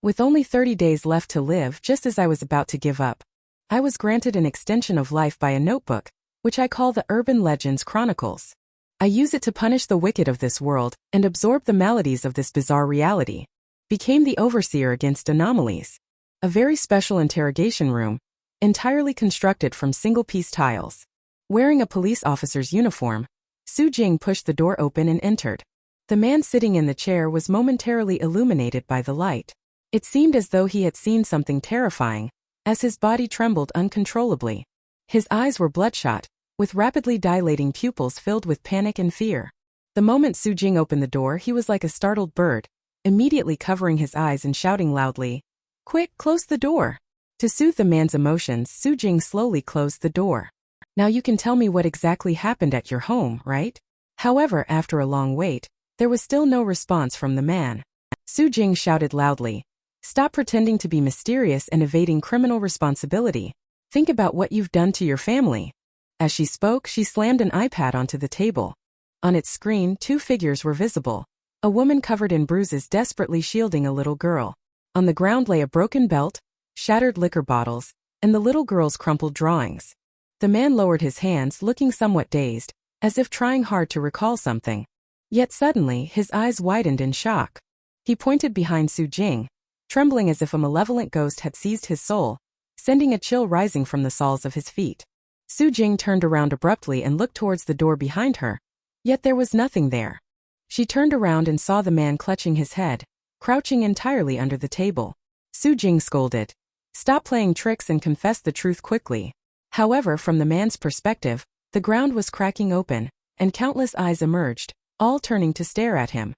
With only 30 days left to live, just as I was about to give up, I was granted an extension of life by a notebook, which I call the Urban Legends Chronicles. I use it to punish the wicked of this world and absorb the maladies of this bizarre reality. Became the overseer against anomalies. A very special interrogation room, entirely constructed from single-piece tiles. Wearing a police officer's uniform, Su Jing pushed the door open and entered. The man sitting in the chair was momentarily illuminated by the light. It seemed as though he had seen something terrifying, as his body trembled uncontrollably. His eyes were bloodshot, with rapidly dilating pupils filled with panic and fear. The moment Su Jing opened the door, he was like a startled bird, immediately covering his eyes and shouting loudly, "Quick, close the door!" To soothe the man's emotions, Su Jing slowly closed the door. "Now you can tell me what exactly happened at your home, right?" However, after a long wait, there was still no response from the man. Su Jing shouted loudly, "Stop pretending to be mysterious and evading criminal responsibility. Think about what you've done to your family." As she spoke, she slammed an iPad onto the table. On its screen, two figures were visible. A woman covered in bruises desperately shielding a little girl. On the ground lay a broken belt, shattered liquor bottles, and the little girl's crumpled drawings. The man lowered his hands, looking somewhat dazed, as if trying hard to recall something. Yet suddenly, his eyes widened in shock. He pointed behind Su Jing, trembling as if a malevolent ghost had seized his soul, sending a chill rising from the soles of his feet. Su Jing turned around abruptly and looked towards the door behind her, yet there was nothing there. She turned around and saw the man clutching his head, crouching entirely under the table. Su Jing scolded, "Stop playing tricks and confess the truth quickly." However, from the man's perspective, the ground was cracking open, and countless eyes emerged, all turning to stare at him.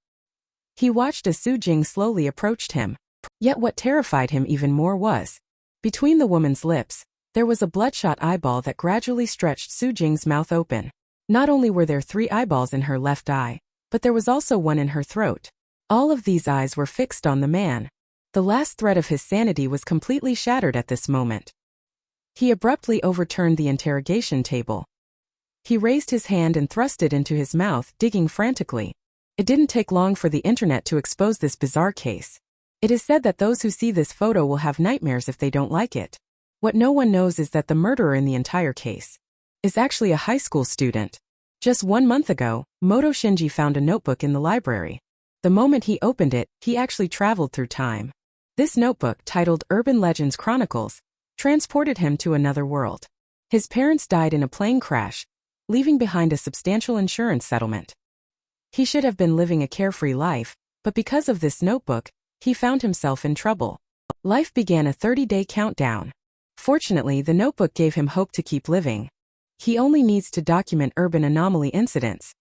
He watched as Su Jing slowly approached him. Yet what terrified him even more was, between the woman's lips, there was a bloodshot eyeball that gradually stretched Su Jing's mouth open. Not only were there 3 eyeballs in her left eye, but there was also one in her throat. All of these eyes were fixed on the man. The last thread of his sanity was completely shattered at this moment. He abruptly overturned the interrogation table. He raised his hand and thrust it into his mouth, digging frantically. It didn't take long for the internet to expose this bizarre case. It is said that those who see this photo will have nightmares if they don't like it. What no one knows is that the murderer in the entire case is actually a high school student. Just 1 month ago, Moto Shinji found a notebook in the library. The moment he opened it, he actually traveled through time. This notebook, titled Urban Legends Chronicles, transported him to another world. His parents died in a plane crash, leaving behind a substantial insurance settlement. He should have been living a carefree life, but because of this notebook, he found himself in trouble. Life began a 30-day countdown. Fortunately, the notebook gave him hope to keep living. He only needs to document urban anomaly incidents.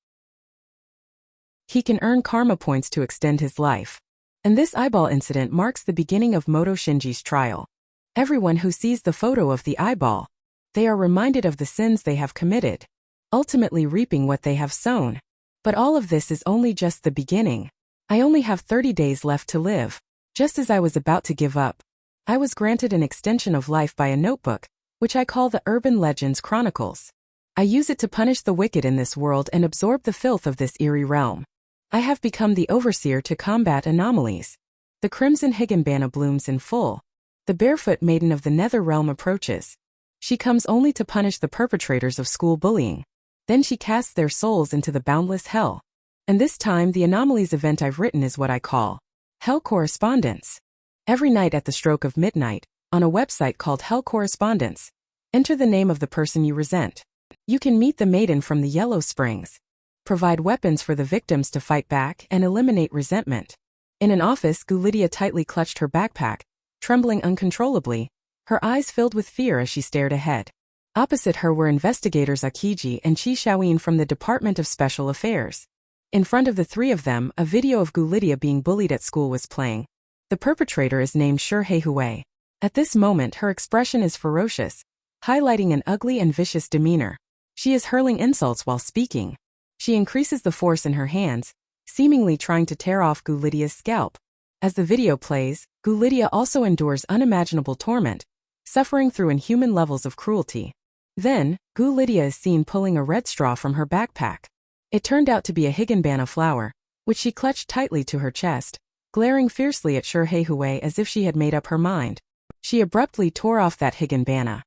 He can earn karma points to extend his life. And this eyeball incident marks the beginning of Moto Shinji's trial. Everyone who sees the photo of the eyeball, they are reminded of the sins they have committed, ultimately reaping what they have sown. But all of this is only just the beginning. I only have 30 days left to live. Just as I was about to give up, I was granted an extension of life by a notebook, which I call the Urban Legends Chronicles. I use it to punish the wicked in this world and absorb the filth of this eerie realm. I have become the overseer to combat anomalies. The crimson higanbana blooms in full. The barefoot maiden of the nether realm approaches. She comes only to punish the perpetrators of school bullying. Then she casts their souls into the boundless hell. And this time the anomalies event I've written is what I call Hell Correspondence. Every night at the stroke of midnight, on a website called Hell Correspondence, enter the name of the person you resent. You can meet the maiden from the Yellow Springs. Provide weapons for the victims to fight back and eliminate resentment. In an office, Gulidia tightly clutched her backpack, trembling uncontrollably, her eyes filled with fear as she stared ahead. Opposite her were investigators Akiji and Chi Xiaoyin from the Department of Special Affairs. In front of the 3 of them, a video of Gulidia being bullied at school was playing. The perpetrator is named Shi Hui. At this moment, her expression is ferocious, highlighting an ugly and vicious demeanor. She is hurling insults while speaking. She increases the force in her hands, seemingly trying to tear off Gulidia's scalp. As the video plays, Gulidia also endures unimaginable torment, suffering through inhuman levels of cruelty. Then, Gulidia is seen pulling a red straw from her backpack. It turned out to be a higanbana flower, which she clutched tightly to her chest, glaring fiercely at Shadowy as if she had made up her mind. She abruptly tore off that higanbana.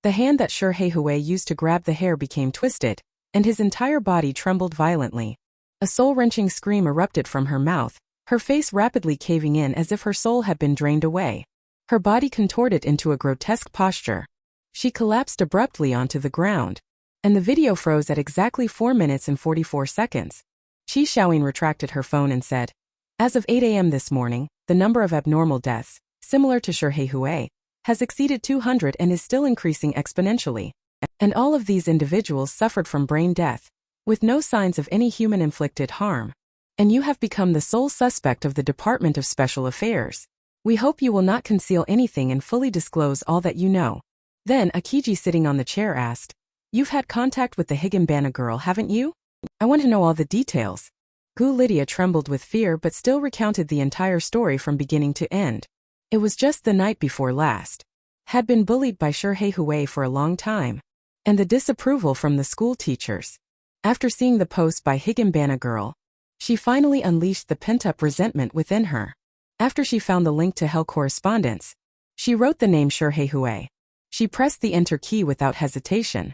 The hand that Shadowy used to grab the hair became twisted, and his entire body trembled violently. A soul-wrenching scream erupted from her mouth, her face rapidly caving in as if her soul had been drained away. Her body contorted into a grotesque posture. She collapsed abruptly onto the ground, and the video froze at exactly 4 minutes and 44 seconds. Qi Xiaoying retracted her phone and said, "As of 8 a.m. this morning, the number of abnormal deaths, similar to Shadowy, has exceeded 200 and is still increasing exponentially. And all of these individuals suffered from brain death, with no signs of any human-inflicted harm. And you have become the sole suspect of the Department of Special Affairs. We hope you will not conceal anything and fully disclose all that you know." Then Akiji, sitting on the chair, asked, "You've had contact with the higanbana girl, haven't you? I want to know all the details." Gu Lydia trembled with fear but still recounted the entire story from beginning to end. It was just the night before last. Had been bullied by Shadowy for a long time. And the disapproval from the school teachers. After seeing the post by higanbana girl, she finally unleashed the pent-up resentment within her. After she found the link to Hell Correspondence, she wrote the name Shadowy. She pressed the enter key without hesitation.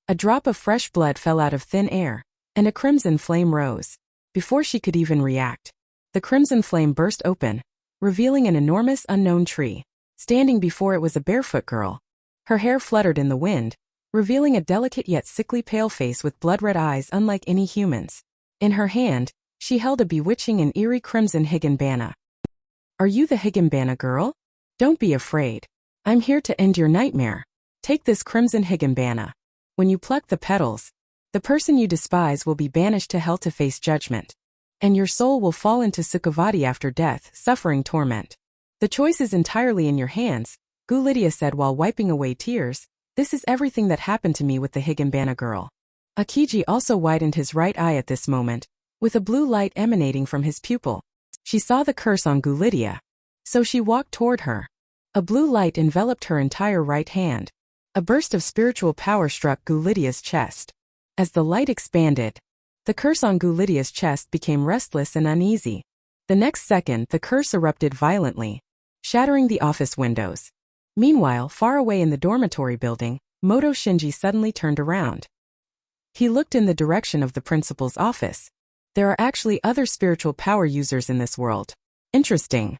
A drop of fresh blood fell out of thin air, and a crimson flame rose. Before she could even react, the crimson flame burst open, revealing an enormous unknown tree. Standing before it was a barefoot girl. Her hair fluttered in the wind, revealing a delicate yet sickly pale face with blood-red eyes unlike any humans. In her hand, she held a bewitching and eerie crimson higanbana. "Are you the higanbana girl? Don't be afraid. I'm here to end your nightmare. Take this crimson higanbana. When you pluck the petals, the person you despise will be banished to hell to face judgment. And your soul will fall into Sukhavati after death, suffering torment. The choice is entirely in your hands," Gu Lydia said while wiping away tears. "This is everything that happened to me with the higanbana girl." Akiji also widened his right eye at this moment, with a blue light emanating from his pupil. She saw the curse on Gu Lydia. So she walked toward her. A blue light enveloped her entire right hand. A burst of spiritual power struck Gu Lydia's chest. As the light expanded, the curse on Gu Lydia's chest became restless and uneasy. The next second, the curse erupted violently, shattering the office windows. Meanwhile, far away in the dormitory building, Moto Shinji suddenly turned around. He looked in the direction of the principal's office. There are actually other spiritual power users in this world. Interesting.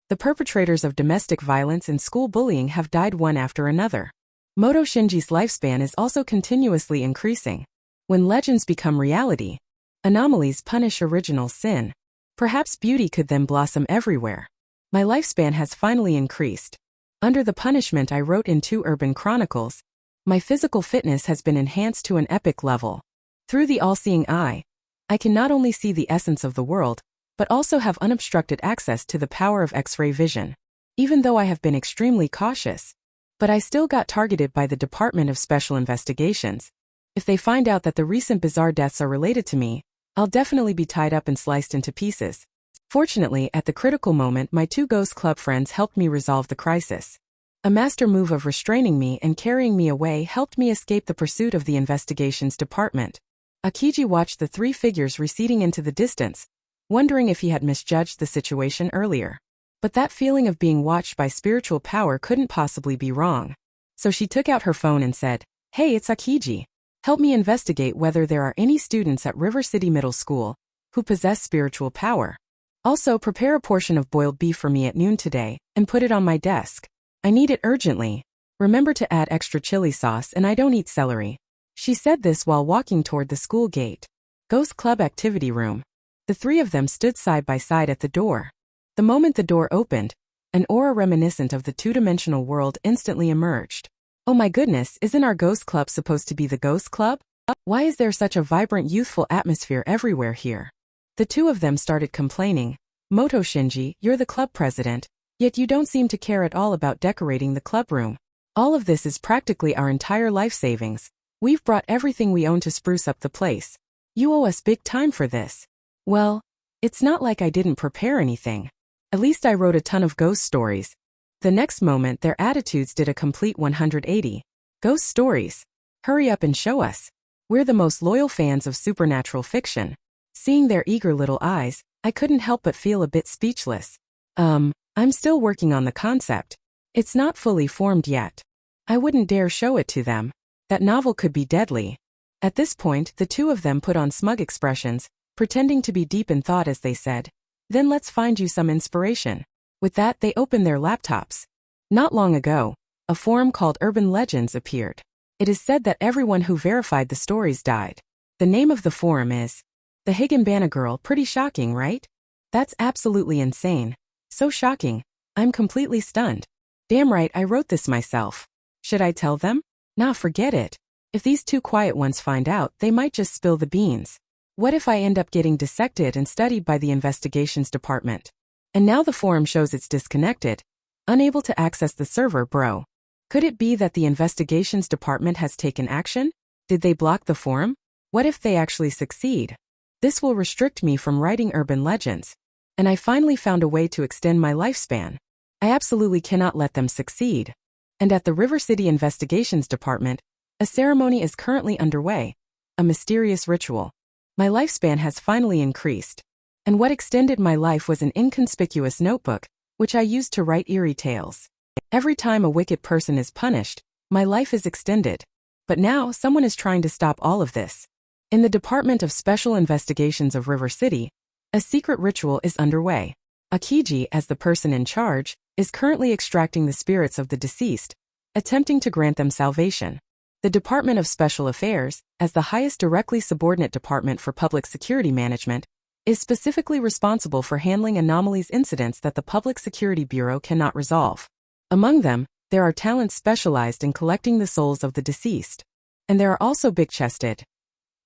The perpetrators of domestic violence and school bullying have died one after another. Moto Shinji's lifespan is also continuously increasing. When legends become reality, anomalies punish original sin. Perhaps beauty could then blossom everywhere. My lifespan has finally increased. Under the punishment I wrote in 2 urban chronicles, my physical fitness has been enhanced to an epic level. Through the all-seeing eye, I can not only see the essence of the world, but also have unobstructed access to the power of X-ray vision. Even though I have been extremely cautious, but I still got targeted by the Department of Special Investigations. If they find out that the recent bizarre deaths are related to me, I'll definitely be tied up and sliced into pieces. Fortunately, at the critical moment, my 2 Ghost Club friends helped me resolve the crisis. A master move of restraining me and carrying me away helped me escape the pursuit of the investigations department. Akiji watched the 3 figures receding into the distance, wondering if he had misjudged the situation earlier. But that feeling of being watched by spiritual power couldn't possibly be wrong. So she took out her phone and said, "Hey, it's Akiji. Help me investigate whether there are any students at River City Middle School who possess spiritual power. Also, prepare a portion of boiled beef for me at noon today and put it on my desk. I need it urgently. Remember to add extra chili sauce, and I don't eat celery." She said this while walking toward the school gate. Ghost Club activity room. The 3 of them stood side by side at the door. The moment the door opened, an aura reminiscent of the 2-dimensional world instantly emerged. "Oh my goodness, isn't our Ghost Club supposed to be the Ghost Club? Why is there such a vibrant, youthful atmosphere everywhere here?" The 2 of them started complaining. "Moto Shinji, you're the club president, yet you don't seem to care at all about decorating the club room. All of this is practically our entire life savings. We've brought everything we own to spruce up the place. You owe us big time for this." "Well, it's not like I didn't prepare anything. At least I wrote a ton of ghost stories." The next moment, their attitudes did a complete 180. "Ghost stories? Hurry up and show us. We're the most loyal fans of supernatural fiction." Seeing their eager little eyes, I couldn't help but feel a bit speechless. I'm still working on the concept. It's not fully formed yet. I wouldn't dare show it to them. That novel could be deadly. At this point, the two of them put on smug expressions, pretending to be deep in thought as they said, "Then let's find you some inspiration." With that, they opened their laptops. Not long ago, a forum called Urban Legends appeared. It is said that everyone who verified the stories died. The name of the forum is The Higginbana Girl. Pretty shocking, right? That's absolutely insane. So shocking, I'm completely stunned. Damn right, I wrote this myself. Should I tell them? Nah, forget it. If these two quiet ones find out, they might just spill the beans. What if I end up getting dissected and studied by the investigations department? And now the forum shows it's disconnected. Unable to access the server, bro. Could it be that the investigations department has taken action? Did they block the forum? What if they actually succeed? This will restrict me from writing urban legends. And I finally found a way to extend my lifespan. I absolutely cannot let them succeed. And at the River City Investigations Department, a ceremony is currently underway, a mysterious ritual. My lifespan has finally increased. And what extended my life was an inconspicuous notebook, which I used to write eerie tales. Every time a wicked person is punished, my life is extended. But now someone is trying to stop all of this. In the Department of Special Investigations of River City, a secret ritual is underway. Akiji, as the person in charge, is currently extracting the spirits of the deceased, attempting to grant them salvation. The Department of Special Affairs, as the highest directly subordinate department for public security management, is specifically responsible for handling anomalies incidents that the Public Security Bureau cannot resolve. Among them, there are talents specialized in collecting the souls of the deceased. And there are also big-chested,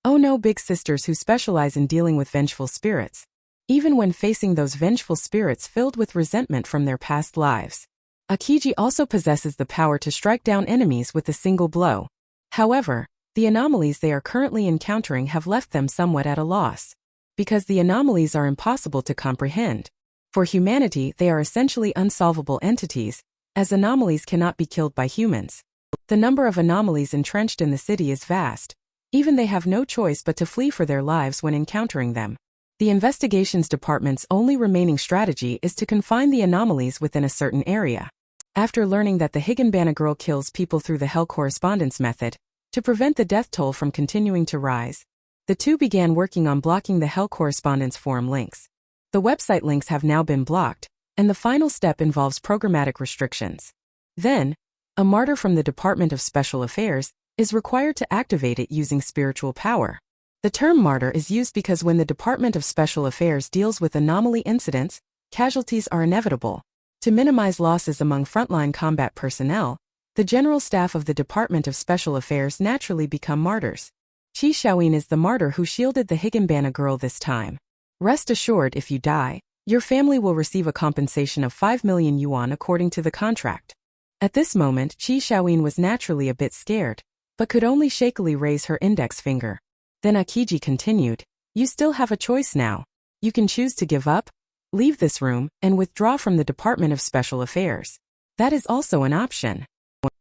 oh no, big sisters who specialize in dealing with vengeful spirits, even when facing those vengeful spirits filled with resentment from their past lives. Akiji also possesses the power to strike down enemies with a single blow. However, the anomalies they are currently encountering have left them somewhat at a loss. Because the anomalies are impossible to comprehend. For humanity, they are essentially unsolvable entities, as anomalies cannot be killed by humans. The number of anomalies entrenched in the city is vast. Even they have no choice but to flee for their lives when encountering them. The investigations department's only remaining strategy is to confine the anomalies within a certain area. After learning that the Higginbana girl kills people through the Hell Correspondence method, to prevent the death toll from continuing to rise, the two began working on blocking the Hell Correspondence forum links. The website links have now been blocked, and the final step involves programmatic restrictions. Then, a martyr from the Department of Special Affairs is required to activate it using spiritual power. The term martyr is used because when the Department of Special Affairs deals with anomaly incidents, casualties are inevitable. To minimize losses among frontline combat personnel, the general staff of the Department of Special Affairs naturally become martyrs. Chi Xiaoyin is the martyr who shielded the Higginbana girl this time. Rest assured, if you die, your family will receive a compensation of 5 million yuan according to the contract. At this moment, Chi Xiaoyin was naturally a bit scared, but could only shakily raise her index finger. Then Akiji continued, "You still have a choice now. You can choose to give up, leave this room, and withdraw from the Department of Special Affairs. That is also an option."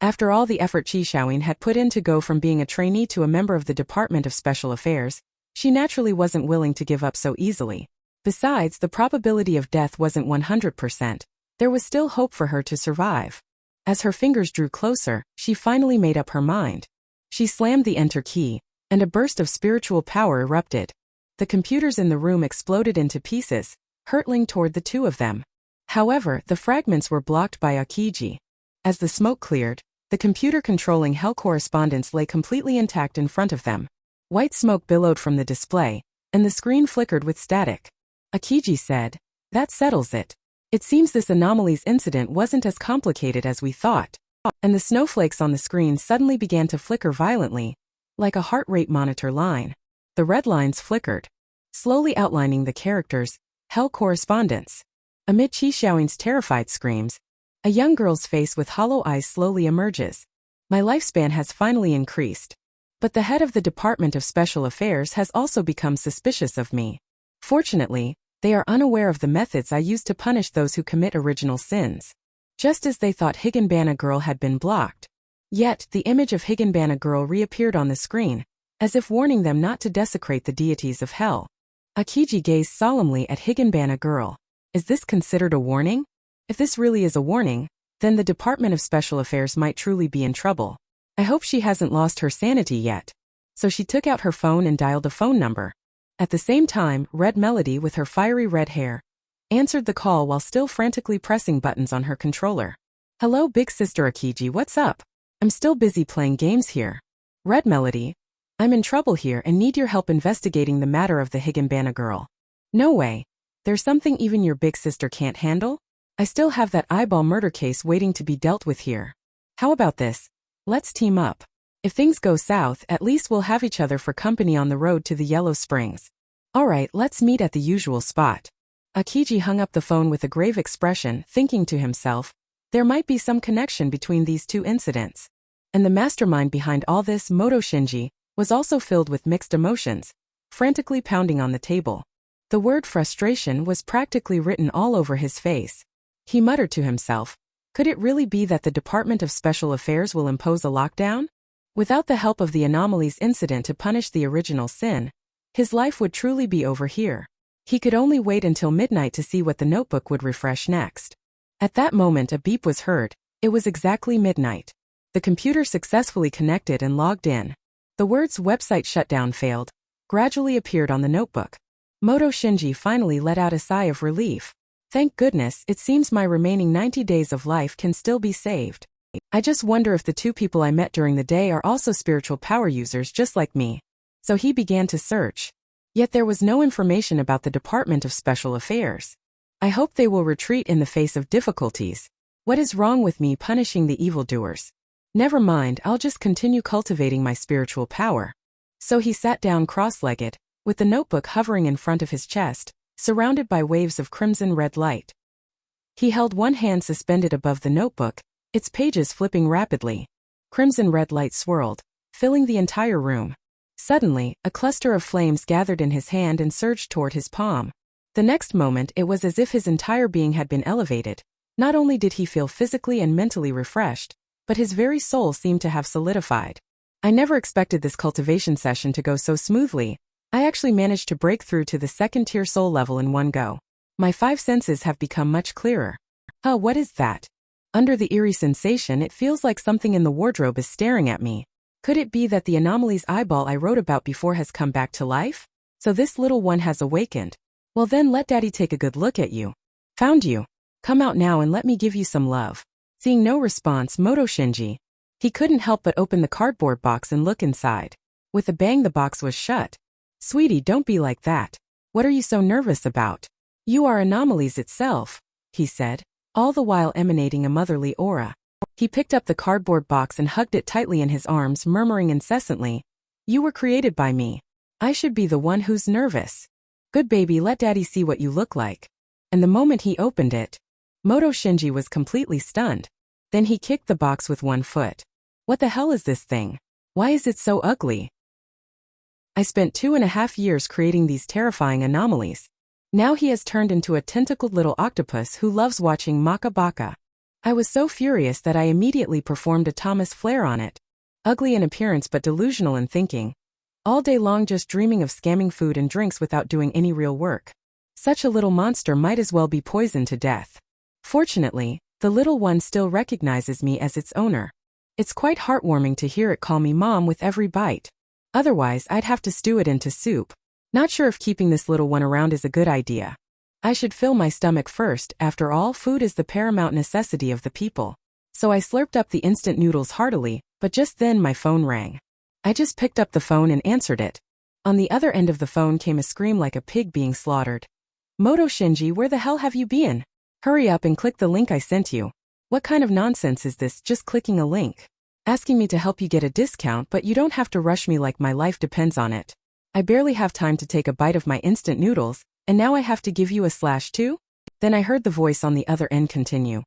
After all the effort Chi Xiaoyin had put in to go from being a trainee to a member of the Department of Special Affairs, she naturally wasn't willing to give up so easily. Besides, the probability of death wasn't 100%. There was still hope for her to survive. As her fingers drew closer, she finally made up her mind. She slammed the enter key, and a burst of spiritual power erupted. The computers in the room exploded into pieces, hurtling toward the two of them. However, the fragments were blocked by Akiji. As the smoke cleared, the computer controlling Hell Correspondence lay completely intact in front of them. White smoke billowed from the display, and the screen flickered with static. Akiji said, "That settles it. It seems this anomalies incident wasn't as complicated as we thought." And the snowflakes on the screen suddenly began to flicker violently, like a heart rate monitor line. The red lines flickered, slowly outlining the characters, Hell Correspondence. Amid Chi Xiaoyin's terrified screams, a young girl's face with hollow eyes slowly emerges. My lifespan has finally increased. But the head of the Department of Special Affairs has also become suspicious of me. Fortunately, they are unaware of the methods I use to punish those who commit original sins. Just as they thought Higginbana girl had been blocked. Yet, the image of Higginbana girl reappeared on the screen, as if warning them not to desecrate the deities of hell. Akiji gazed solemnly at Higanbana girl. Is this considered a warning? If this really is a warning, then the Department of Special Affairs might truly be in trouble. I hope she hasn't lost her sanity yet. So she took out her phone and dialed a phone number. At the same time, Red Melody, with her fiery red hair, answered the call while still frantically pressing buttons on her controller. Hello, big sister Akiji, what's up? I'm still busy playing games here. Red Melody, I'm in trouble here and need your help investigating the matter of the Higanbana girl. No way. There's something even your big sister can't handle? I still have that eyeball murder case waiting to be dealt with here. How about this? Let's team up. If things go south, at least we'll have each other for company on the road to the Yellow Springs. Alright, let's meet at the usual spot. Akiji hung up the phone with a grave expression, thinking to himself, there might be some connection between these two incidents. And the mastermind behind all this, Moto Shinji, was also filled with mixed emotions, frantically pounding on the table. The word frustration was practically written all over his face. He muttered to himself, could it really be that the Department of Special Affairs will impose a lockdown? Without the help of the anomalies incident to punish the original sin, his life would truly be over here. He could only wait until midnight to see what the notebook would refresh next. At that moment a beep was heard. It was exactly midnight. The computer successfully connected and logged in. The words website shutdown failed gradually appeared on the notebook. Moto Shinji finally let out a sigh of relief. Thank goodness, it seems my remaining 90 days of life can still be saved. I just wonder if the two people I met during the day are also spiritual power users just like me. So he began to search. Yet there was no information about the Department of Special Affairs. I hope they will retreat in the face of difficulties. What is wrong with me punishing the evildoers? Never mind, I'll just continue cultivating my spiritual power. So he sat down cross-legged, with the notebook hovering in front of his chest, surrounded by waves of crimson-red light. He held one hand suspended above the notebook, its pages flipping rapidly. Crimson-red light swirled, filling the entire room. Suddenly, a cluster of flames gathered in his hand and surged toward his palm. The next moment it was as if his entire being had been elevated. Not only did he feel physically and mentally refreshed, but his very soul seemed to have solidified. I never expected this cultivation session to go so smoothly. I actually managed to break through to the second-tier soul level in one go. My 5 senses have become much clearer. What is that? Under the eerie sensation, it feels like something in the wardrobe is staring at me. Could it be that the anomaly's eyeball I wrote about before has come back to life? So this little one has awakened. Well then let daddy take a good look at you. Found you. Come out now and let me give you some love. Seeing no response, Moto Shinji. He couldn't help but open the cardboard box and look inside. With a bang the box was shut. Sweetie, don't be like that. What are you so nervous about? You are anomalies itself, he said, all the while emanating a motherly aura. He picked up the cardboard box and hugged it tightly in his arms, murmuring incessantly, you were created by me. I should be the one who's nervous. Good baby, let daddy see what you look like. And the moment he opened it, Moto Shinji was completely stunned. Then he kicked the box with one foot. What the hell is this thing? Why is it so ugly? I spent 2.5 years creating these terrifying anomalies. Now he has turned into a tentacled little octopus who loves watching Maka Baka. I was so furious that I immediately performed a Thomas Flare on it. Ugly in appearance but delusional in thinking. All day long just dreaming of scamming food and drinks without doing any real work. Such a little monster might as well be poisoned to death. Fortunately, the little one still recognizes me as its owner. It's quite heartwarming to hear it call me mom with every bite. Otherwise, I'd have to stew it into soup. Not sure if keeping this little one around is a good idea. I should fill my stomach first. After all, food is the paramount necessity of the people. So I slurped up the instant noodles heartily, but just then my phone rang. I just picked up the phone and answered it. On the other end of the phone came a scream like a pig being slaughtered. Moto Shinji, where the hell have you been? Hurry up and click the link I sent you. What kind of nonsense is this, just clicking a link? Asking me to help you get a discount, but you don't have to rush me like my life depends on it. I barely have time to take a bite of my instant noodles, and now I have to give you a slash too? Then I heard the voice on the other end continue.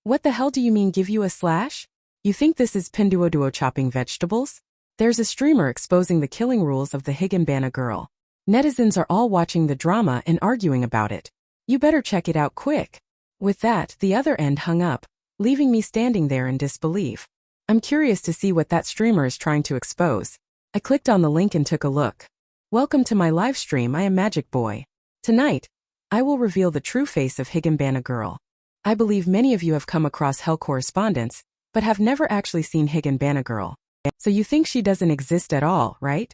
What the hell do you mean give you a slash? You think this is Pinduoduo chopping vegetables? There's a streamer exposing the killing rules of the Higanbana girl. Netizens are all watching the drama and arguing about it. You better check it out quick. With that, the other end hung up, leaving me standing there in disbelief. I'm curious to see what that streamer is trying to expose. I clicked on the link and took a look. Welcome to my live stream. I am Magic Boy. Tonight, I will reveal the true face of Higanbana Girl. I believe many of you have come across Hell Correspondence, but have never actually seen Higanbana Girl. So you think she doesn't exist at all, right?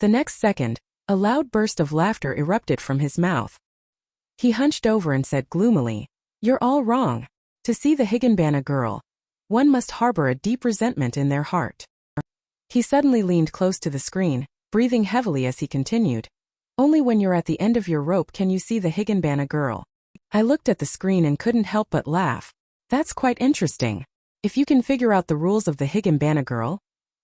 The next second, a loud burst of laughter erupted from his mouth. He hunched over and said gloomily, "You're all wrong. To see the Higanbana Girl, one must harbor a deep resentment in their heart." He suddenly leaned close to the screen, breathing heavily as he continued. "Only when you're at the end of your rope can you see the Higanbana Girl." I looked at the screen and couldn't help but laugh. That's quite interesting. If you can figure out the rules of the Higanbana Girl,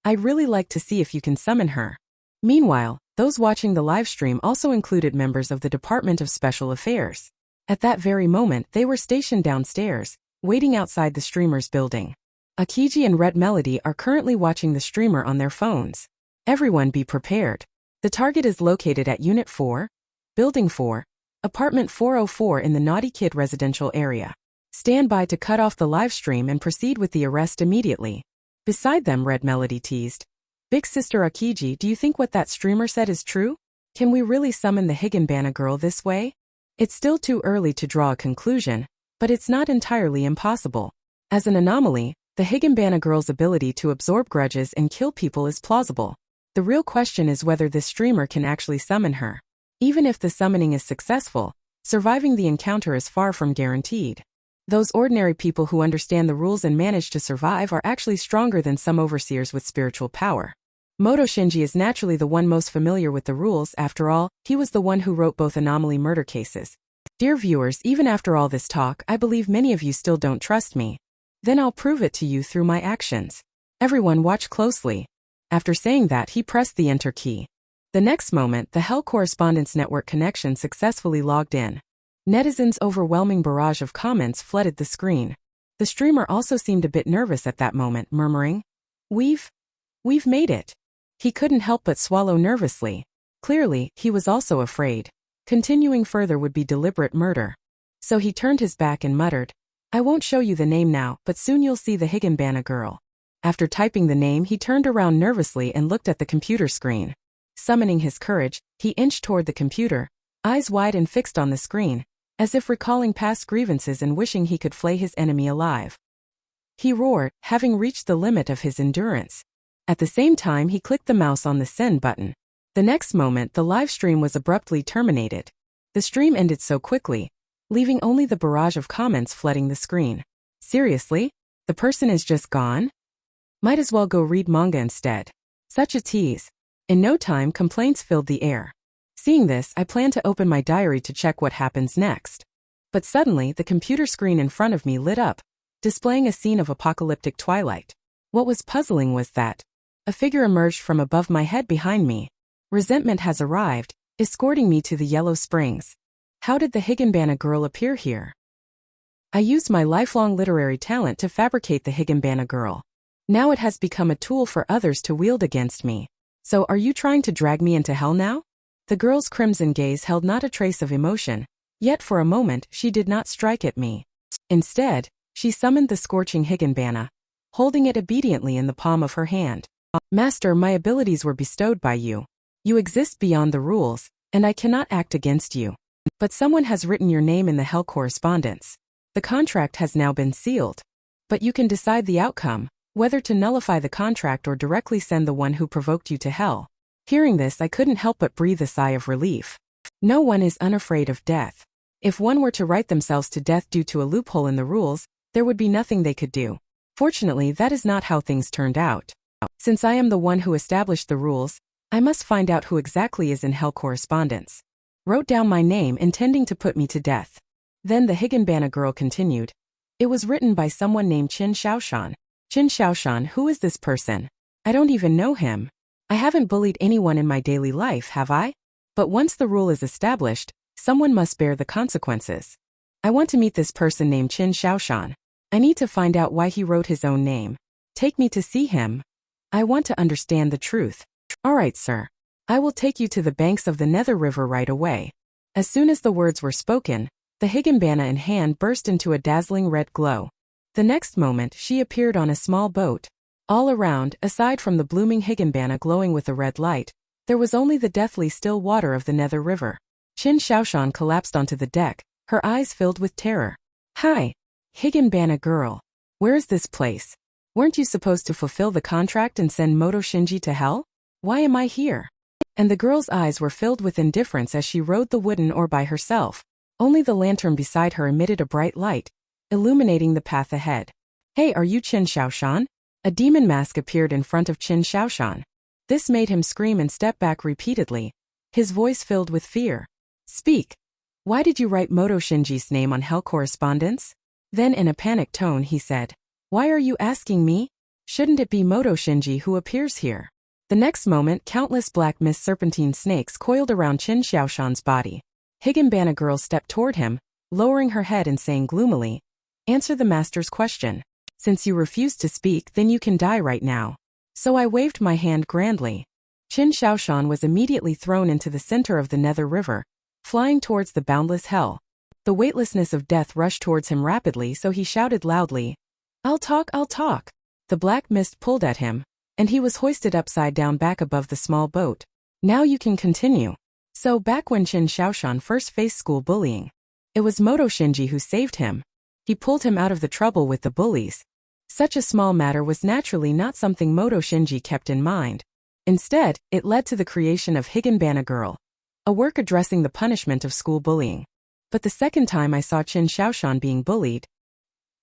I'd really like to see if you can summon her. Meanwhile, those watching the live stream also included members of the Department of Special Affairs. At that very moment, they were stationed downstairs, waiting outside the streamer's building. Akiji and Red Melody are currently watching the streamer on their phones. Everyone be prepared. The target is located at Unit 4, Building 4, Apartment 404 in the Naughty Kid residential area. Stand by to cut off the live stream and proceed with the arrest immediately. Beside them, Red Melody teased. "Big Sister Akiji, do you think what that streamer said is true? Can we really summon the Higanbana Girl this way? It's still too early to draw a conclusion, but it's not entirely impossible. As an anomaly, the Higanbana Girl's ability to absorb grudges and kill people is plausible. The real question is whether this streamer can actually summon her. Even if the summoning is successful, surviving the encounter is far from guaranteed. Those ordinary people who understand the rules and manage to survive are actually stronger than some overseers with spiritual power. Moto Shinji is naturally the one most familiar with the rules. After all, he was the one who wrote both anomaly murder cases. Dear viewers, even after all this talk, I believe many of you still don't trust me. Then I'll prove it to you through my actions. Everyone watch closely." After saying that, he pressed the enter key. The next moment, the Hell Correspondence network connection successfully logged in. Netizens' overwhelming barrage of comments flooded the screen. The streamer also seemed a bit nervous at that moment, murmuring, We've made it." He couldn't help but swallow nervously. Clearly, he was also afraid. Continuing further would be deliberate murder. So he turned his back and muttered, "I won't show you the name now, but soon you'll see the Higanbana Girl." After typing the name, he turned around nervously and looked at the computer screen. Summoning his courage, he inched toward the computer, eyes wide and fixed on the screen, as if recalling past grievances and wishing he could flay his enemy alive. He roared, having reached the limit of his endurance. At the same time, he clicked the mouse on the send button. The next moment, the live stream was abruptly terminated. The stream ended so quickly, leaving only the barrage of comments flooding the screen. Seriously? The person is just gone? Might as well go read manga instead. Such a tease. In no time, complaints filled the air. Seeing this, I planned to open my diary to check what happens next. But suddenly, the computer screen in front of me lit up, displaying a scene of apocalyptic twilight. What was puzzling was that a figure emerged from above my head behind me. Resentment has arrived, escorting me to the Yellow Springs. How did the Higanbana Girl appear here? I used my lifelong literary talent to fabricate the Higanbana Girl. Now it has become a tool for others to wield against me. So are you trying to drag me into hell now? The girl's crimson gaze held not a trace of emotion, yet for a moment she did not strike at me. Instead, she summoned the scorching Higanbana, holding it obediently in the palm of her hand. "Master, my abilities were bestowed by you. You exist beyond the rules, and I cannot act against you. But someone has written your name in the Hell Correspondence. The contract has now been sealed. But you can decide the outcome, whether to nullify the contract or directly send the one who provoked you to hell." Hearing this, I couldn't help but breathe a sigh of relief. No one is unafraid of death. If one were to write themselves to death due to a loophole in the rules, there would be nothing they could do. Fortunately, that is not how things turned out. Since I am the one who established the rules, I must find out who exactly is in Hell Correspondence. Wrote down my name, intending to put me to death. Then the Higanbana Girl continued. It was written by someone named Qin Shaoshan. Qin Shaoshan, who is this person? I don't even know him. I haven't bullied anyone in my daily life, have I? But once the rule is established, someone must bear the consequences. I want to meet this person named Qin Shaoshan. I need to find out why he wrote his own name. Take me to see him. I want to understand the truth. All right, sir. I will take you to the banks of the Nether River right away. As soon as the words were spoken, the Higanbana in hand burst into a dazzling red glow. The next moment, she appeared on a small boat. All around, aside from the blooming Higanbana glowing with a red light, There was only the deathly still water of the Nether River. Qin Shaoshan collapsed onto the deck, her eyes filled with terror. Hi. Higanbana girl. Where is this place? Weren't you supposed to fulfill the contract and send Moto Shinji to hell? Why am I here? And the girl's eyes were filled with indifference as she rode the wooden oar by herself. Only the lantern beside her emitted a bright light, illuminating the path ahead. Hey, are you Qin Shaoshan? A demon mask appeared in front of Qin Shaoshan. This made him scream and step back repeatedly, his voice filled with fear. Speak. Why did you write Moto Shinji's name on Hell Correspondence? Then in a panicked tone he said, Why are you asking me? Shouldn't it be Moto Shinji who appears here? The next moment countless black mist serpentine snakes coiled around Qin Shaoshan's body. Higanbana girl stepped toward him, lowering her head and saying gloomily, Answer the master's question. Since you refuse to speak, then you can die right now. So I waved my hand grandly. Qin Shaoshan was immediately thrown into the center of the Nether River, flying towards the boundless hell. The weightlessness of death rushed towards him rapidly, so he shouted loudly, I'll talk, I'll talk. The black mist pulled at him, and he was hoisted upside down back above the small boat. Now you can continue. So back when Qin Shaoshan first faced school bullying, it was Moto Shinji who saved him. He pulled him out of the trouble with the bullies. Such a small matter was naturally not something Moto Shinji kept in mind. Instead, it led to the creation of Higanbana Girl, a work addressing the punishment of school bullying. But the second time I saw Qin Shaoshan being bullied,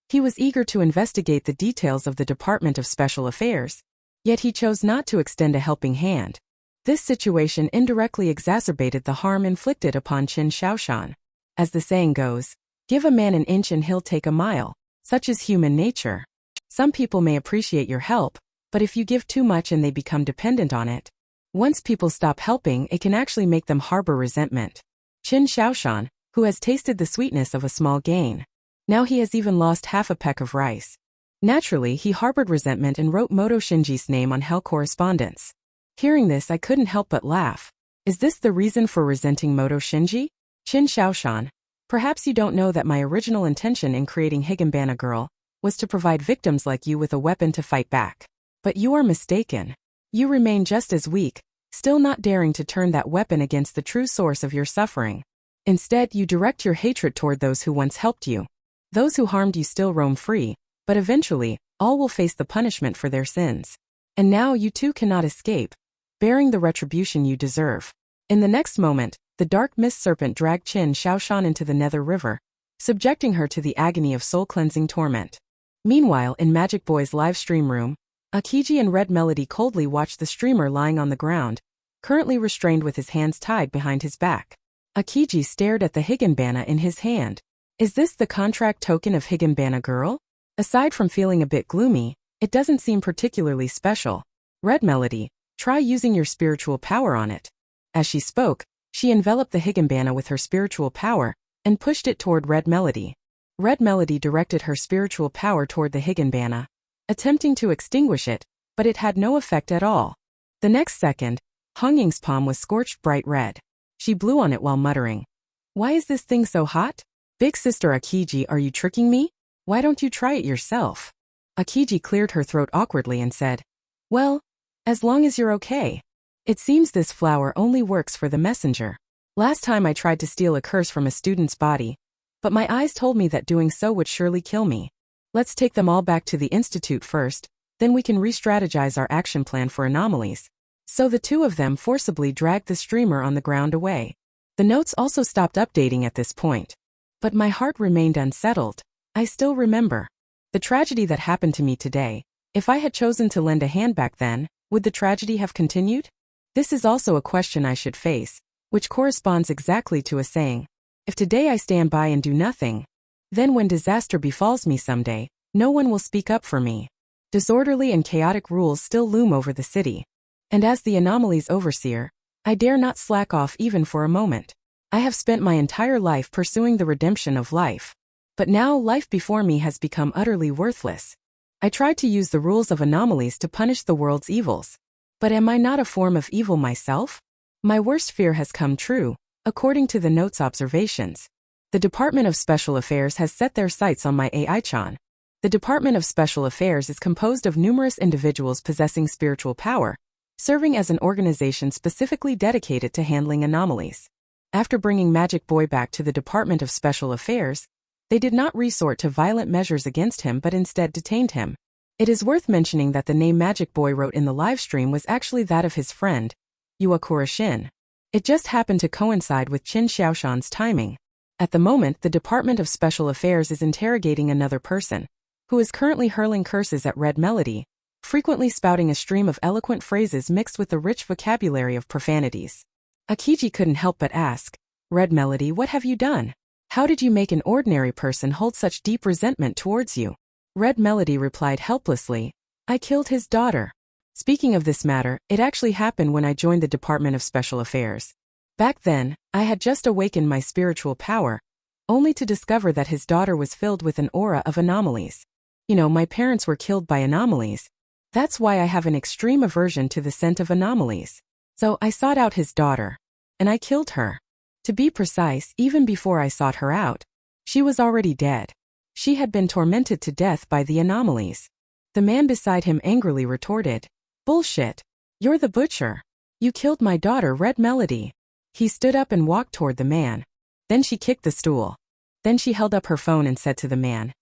he was eager to investigate the details of the Department of Special Affairs, yet he chose not to extend a helping hand. This situation indirectly exacerbated the harm inflicted upon Qin Shaoshan. As the saying goes, give a man an inch and he'll take a mile. Such is human nature. Some people may appreciate your help, but if you give too much and they become dependent on it, once people stop helping, it can actually make them harbor resentment. Qin Shaoshan, who has tasted the sweetness of a small gain. Now he has even lost half a peck of rice. Naturally, he harbored resentment and wrote Moto Shinji's name on Hell Correspondence. Hearing this, I couldn't help but laugh. Is this the reason for resenting Moto Shinji? Qin Shaoshan, perhaps you don't know that my original intention in creating Higanbana Girl was to provide victims like you with a weapon to fight back. But you are mistaken. You remain just as weak, still not daring to turn that weapon against the true source of your suffering. Instead, you direct your hatred toward those who once helped you. Those who harmed you still roam free, but eventually, all will face the punishment for their sins. And now you too cannot escape, bearing the retribution you deserve. In the next moment, the dark mist serpent dragged Qin Shaoshan into the Nether River, subjecting her to the agony of soul-cleansing torment. Meanwhile, in Magic Boy's live stream room, Akiji and Red Melody coldly watched the streamer lying on the ground, currently restrained with his hands tied behind his back. Akiji stared at the Higanbana in his hand. Is this the contract token of Higanbana Girl? Aside from feeling a bit gloomy, it doesn't seem particularly special. Red Melody, try using your spiritual power on it. As she spoke, she enveloped the Higanbana with her spiritual power and pushed it toward Red Melody. Red Melody directed her spiritual power toward the Higanbana, attempting to extinguish it, but it had no effect at all. The next second, Hongying's palm was scorched bright red. She blew on it while muttering, Why is this thing so hot? Big sister Akiji, are you tricking me? Why don't you try it yourself? Akiji cleared her throat awkwardly and said, Well, as long as you're okay. It seems this flower only works for the messenger. Last time I tried to steal a curse from a student's body, but my eyes told me that doing so would surely kill me. Let's take them all back to the institute first, then we can re-strategize our action plan for anomalies. So the two of them forcibly dragged the streamer on the ground away. The notes also stopped updating at this point. But my heart remained unsettled. I still remember the tragedy that happened to me today. If I had chosen to lend a hand back then, would the tragedy have continued? This is also a question I should face, which corresponds exactly to a saying. If today I stand by and do nothing, then when disaster befalls me someday, no one will speak up for me. Disorderly and chaotic rules still loom over the city. And as the anomaly's overseer, I dare not slack off even for a moment. I have spent my entire life pursuing the redemption of life. But now life before me has become utterly worthless. I tried to use the rules of anomalies to punish the world's evils. But am I not a form of evil myself? My worst fear has come true, according to the note's observations. The Department of Special Affairs has set their sights on my AI-chan. The Department of Special Affairs is composed of numerous individuals possessing spiritual power, serving as an organization specifically dedicated to handling anomalies. After bringing Magic Boy back to the Department of Special Affairs, they did not resort to violent measures against him but instead detained him. It is worth mentioning that the name Magic Boy wrote in the livestream was actually that of his friend, Yuan. It just happened to coincide with Qin Xiaoshan's timing. At the moment, the Department of Special Affairs is interrogating another person, who is currently hurling curses at Red Melody, frequently spouting a stream of eloquent phrases mixed with the rich vocabulary of profanities. Akiji couldn't help but ask, "Red Melody, what have you done? How did you make an ordinary person hold such deep resentment towards you?" Red Melody replied helplessly, "I killed his daughter." Speaking of this matter, it actually happened when I joined the Department of Special Affairs. Back then, I had just awakened my spiritual power, only to discover that his daughter was filled with an aura of anomalies. My parents were killed by anomalies. That's why I have an extreme aversion to the scent of anomalies. So I sought out his daughter. And I killed her. To be precise, even before I sought her out, she was already dead. She had been tormented to death by the anomalies. The man beside him angrily retorted, "Bullshit. You're the butcher. You killed my daughter, Red Melody." He stood up and walked toward the man. Then she kicked the stool. Then she held up her phone and said to the man,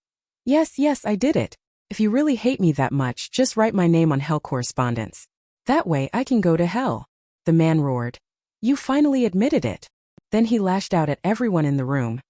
Yes, I did it. If you really hate me that much, just write my name on hell correspondence. That way I can go to hell." The man roared, "You finally admitted it." Then he lashed out at everyone in the room.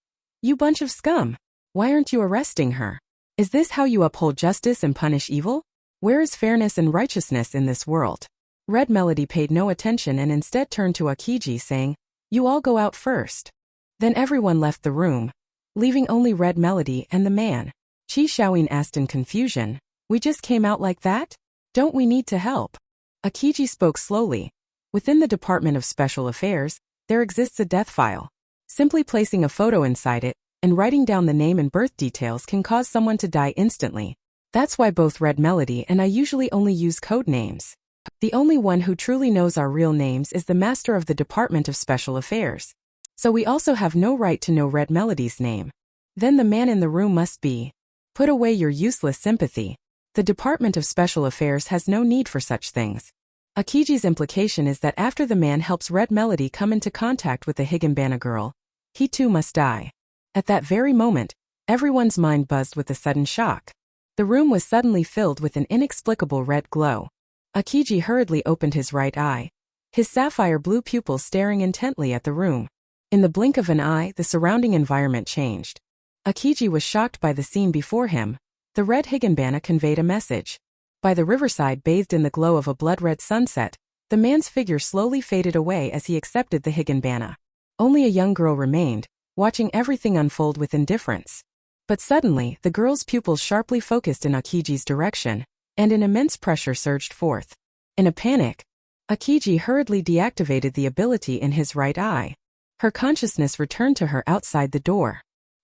"You bunch of scum. Why aren't you arresting her? Is this how you uphold justice and punish evil? Where is fairness and righteousness in this world?" Red Melody paid no attention and instead turned to Akiji saying, "You all go out first." Then everyone left the room, leaving only Red Melody and the man. Qi Xiaoyin asked in confusion, "We just came out like that? Don't we need to help?" Akiji spoke slowly. Within the Department of Special Affairs, there exists a death file. Simply placing a photo inside it and writing down the name and birth details can cause someone to die instantly. That's why both Red Melody and I usually only use code names. The only one who truly knows our real names is the master of the Department of Special Affairs. So we also have no right to know Red Melody's name. Then the man in the room must be. Put away your useless sympathy. The Department of Special Affairs has no need for such things. Akiji's implication is that after the man helps Red Melody come into contact with the Higginbana girl, he too must die. At that very moment, everyone's mind buzzed with a sudden shock. The room was suddenly filled with an inexplicable red glow. Akiji hurriedly opened his right eye, his sapphire blue pupils staring intently at the room. In the blink of an eye, the surrounding environment changed. Akiji was shocked by the scene before him. The red Higginbana conveyed a message. By the riverside bathed in the glow of a blood-red sunset, the man's figure slowly faded away as he accepted the Higginbana. Only a young girl remained, watching everything unfold with indifference. But suddenly, the girl's pupils sharply focused in Akiji's direction, and an immense pressure surged forth. In a panic, Akiji hurriedly deactivated the ability in his right eye. Her consciousness returned to her outside the door.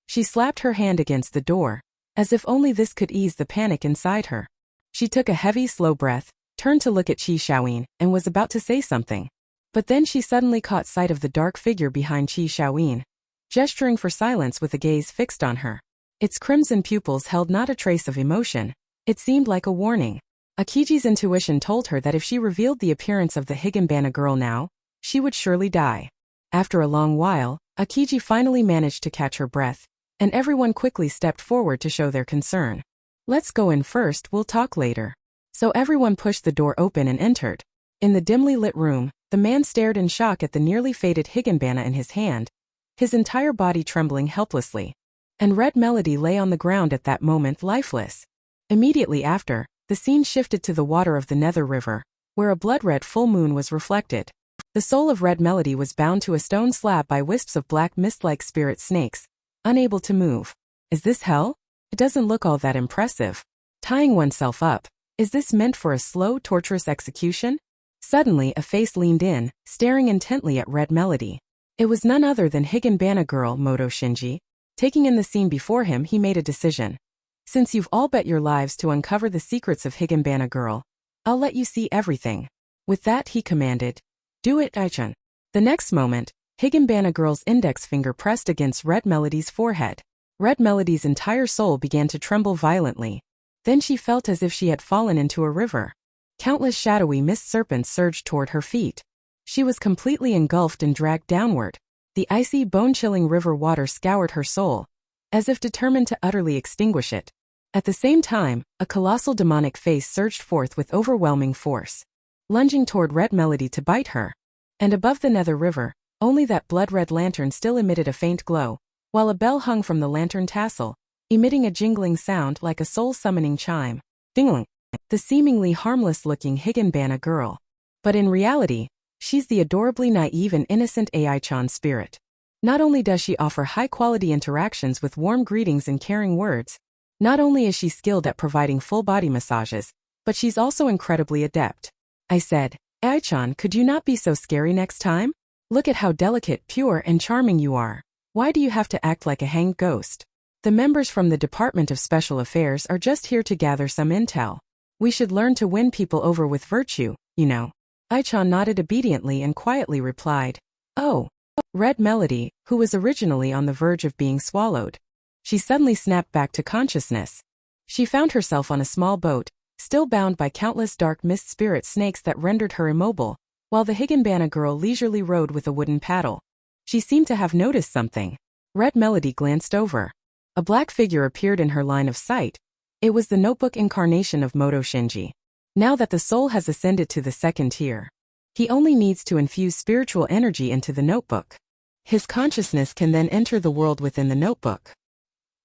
She slapped her hand against the door, as if only this could ease the panic inside her. She took a heavy, slow breath, turned to look at Qi Xiaoyin, and was about to say something. But then she suddenly caught sight of the dark figure behind Qi Xiaoyin, gesturing for silence with a gaze fixed on her. Its crimson pupils held not a trace of emotion. It seemed like a warning. Akiji's intuition told her that if she revealed the appearance of the Higginbana girl now, she would surely die. After a long while, Akiji finally managed to catch her breath, and everyone quickly stepped forward to show their concern. "Let's go in first, we'll talk later." So everyone pushed the door open and entered. In the dimly lit room, the man stared in shock at the nearly faded Higginbana in his hand, his entire body trembling helplessly. And Red Melody lay on the ground at that moment lifeless. Immediately after, the scene shifted to the water of the Nether River, where a blood-red full moon was reflected. The soul of Red Melody was bound to a stone slab by wisps of black mist-like spirit snakes, unable to move. Is this hell? It doesn't look all that impressive. Tying oneself up, is this meant for a slow, torturous execution? Suddenly a face leaned in, staring intently at Red Melody. It was none other than Higginbana girl Moto Shinji. Taking in the scene before him, he made a decision. Since you've all bet your lives to uncover the secrets of Higginbana girl, I'll let you see everything. With that, he commanded, "Do it, Aichan." The next moment, Higginbana girl's index finger pressed against Red Melody's forehead. Red Melody's entire soul began to tremble violently. Then she felt as if she had fallen into a river. Countless shadowy mist serpents surged toward her feet. She was completely engulfed and dragged downward. The icy, bone-chilling river water scoured her soul, as if determined to utterly extinguish it. At the same time, a colossal demonic face surged forth with overwhelming force, lunging toward Red Melody to bite her. And above the nether river, only that blood-red lantern still emitted a faint glow, while a bell hung from the lantern tassel, emitting a jingling sound like a soul-summoning chime. Ding! The seemingly harmless-looking Higanbana girl. But in reality, she's the adorably naive and innocent Ai-chan spirit. Not only does she offer high-quality interactions with warm greetings and caring words, not only is she skilled at providing full-body massages, but she's also incredibly adept. I said, Ai-chan, could you not be so scary next time? Look at how delicate, pure, and charming you are. Why do you have to act like a hanged ghost? The members from the Department of Special Affairs are just here to gather some intel. We should learn to win people over with virtue, you know. Ai-chan nodded obediently and quietly replied, Oh. Red Melody, who was originally on the verge of being swallowed. She suddenly snapped back to consciousness. She found herself on a small boat, still bound by countless dark mist spirit snakes that rendered her immobile, while the Higanbana girl leisurely rowed with a wooden paddle. She seemed to have noticed something. Red Melody glanced over. A black figure appeared in her line of sight. It was the notebook incarnation of Moto Shinji. Now that the soul has ascended to the second tier, he only needs to infuse spiritual energy into the notebook. His consciousness can then enter the world within the notebook.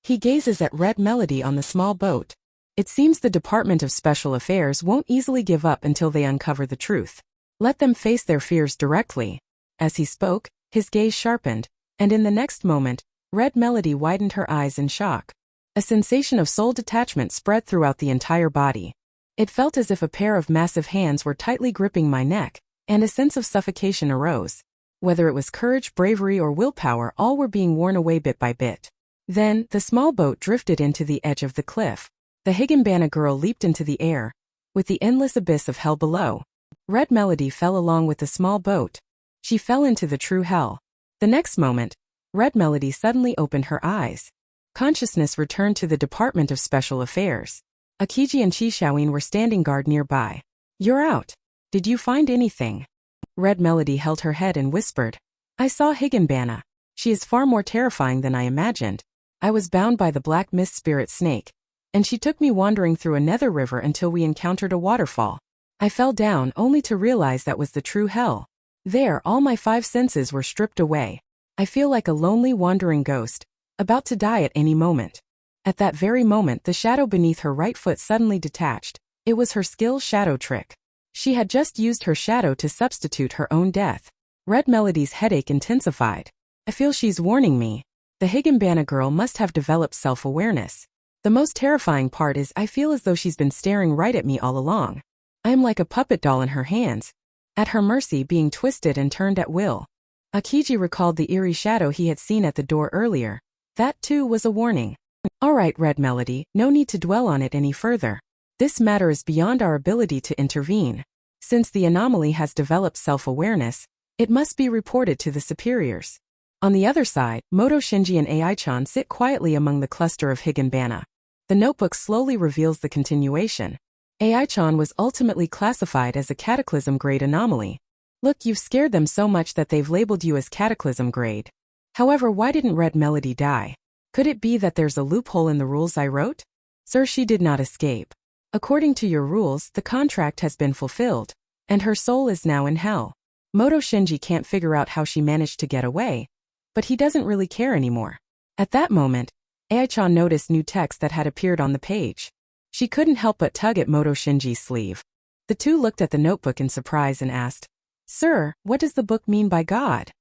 He gazes at Red Melody on the small boat. It seems the Department of Special Affairs won't easily give up until they uncover the truth. Let them face their fears directly. As he spoke, his gaze sharpened, and in the next moment, Red Melody widened her eyes in shock. A sensation of soul detachment spread throughout the entire body. It felt as if a pair of massive hands were tightly gripping my neck, and a sense of suffocation arose. Whether it was courage, bravery, or willpower, all were being worn away bit by bit. Then, the small boat drifted into the edge of the cliff. The Higanbana girl leaped into the air, with the endless abyss of hell below. Red Melody fell along with the small boat. She fell into the true hell. The next moment, Red Melody suddenly opened her eyes. Consciousness returned to the Department of Special Affairs. Akiji and Qishaoin were standing guard nearby. You're out. Did you find anything? Red Melody held her head and whispered. I saw Higanbana. She is far more terrifying than I imagined. I was bound by the black mist spirit snake, and she took me wandering through a nether river until we encountered a waterfall. I fell down only to realize that was the true hell. There, all my 5 senses were stripped away. I feel like a lonely wandering ghost, about to die at any moment. At that very moment, the shadow beneath her right foot suddenly detached. It was her skill shadow trick. She had just used her shadow to substitute her own death. Red Melody's headache intensified. I feel she's warning me. The Higanbana girl must have developed self-awareness. The most terrifying part is I feel as though she's been staring right at me all along. I am like a puppet doll in her hands, at her mercy, being twisted and turned at will. Akiji recalled the eerie shadow he had seen at the door earlier. That too was a warning. All right, Red Melody, no need to dwell on it any further. This matter is beyond our ability to intervene. Since the anomaly has developed self-awareness, it must be reported to the superiors. On the other side, Moto Shinji and Ai-chan sit quietly among the cluster of Higanbana. The notebook slowly reveals the continuation. Ai-chan was ultimately classified as a cataclysm grade anomaly. Look, you've scared them so much that they've labeled you as cataclysm grade. However, why didn't Red Melody die? Could it be that there's a loophole in the rules I wrote? Sir, she did not escape. According to your rules, the contract has been fulfilled, and her soul is now in hell. Moto Shinji can't figure out how she managed to get away, but he doesn't really care anymore. At that moment, Ai-chan noticed new text that had appeared on the page. She couldn't help but tug at Moto Shinji's sleeve. The two looked at the notebook in surprise and asked, Sir, what does the book mean by God?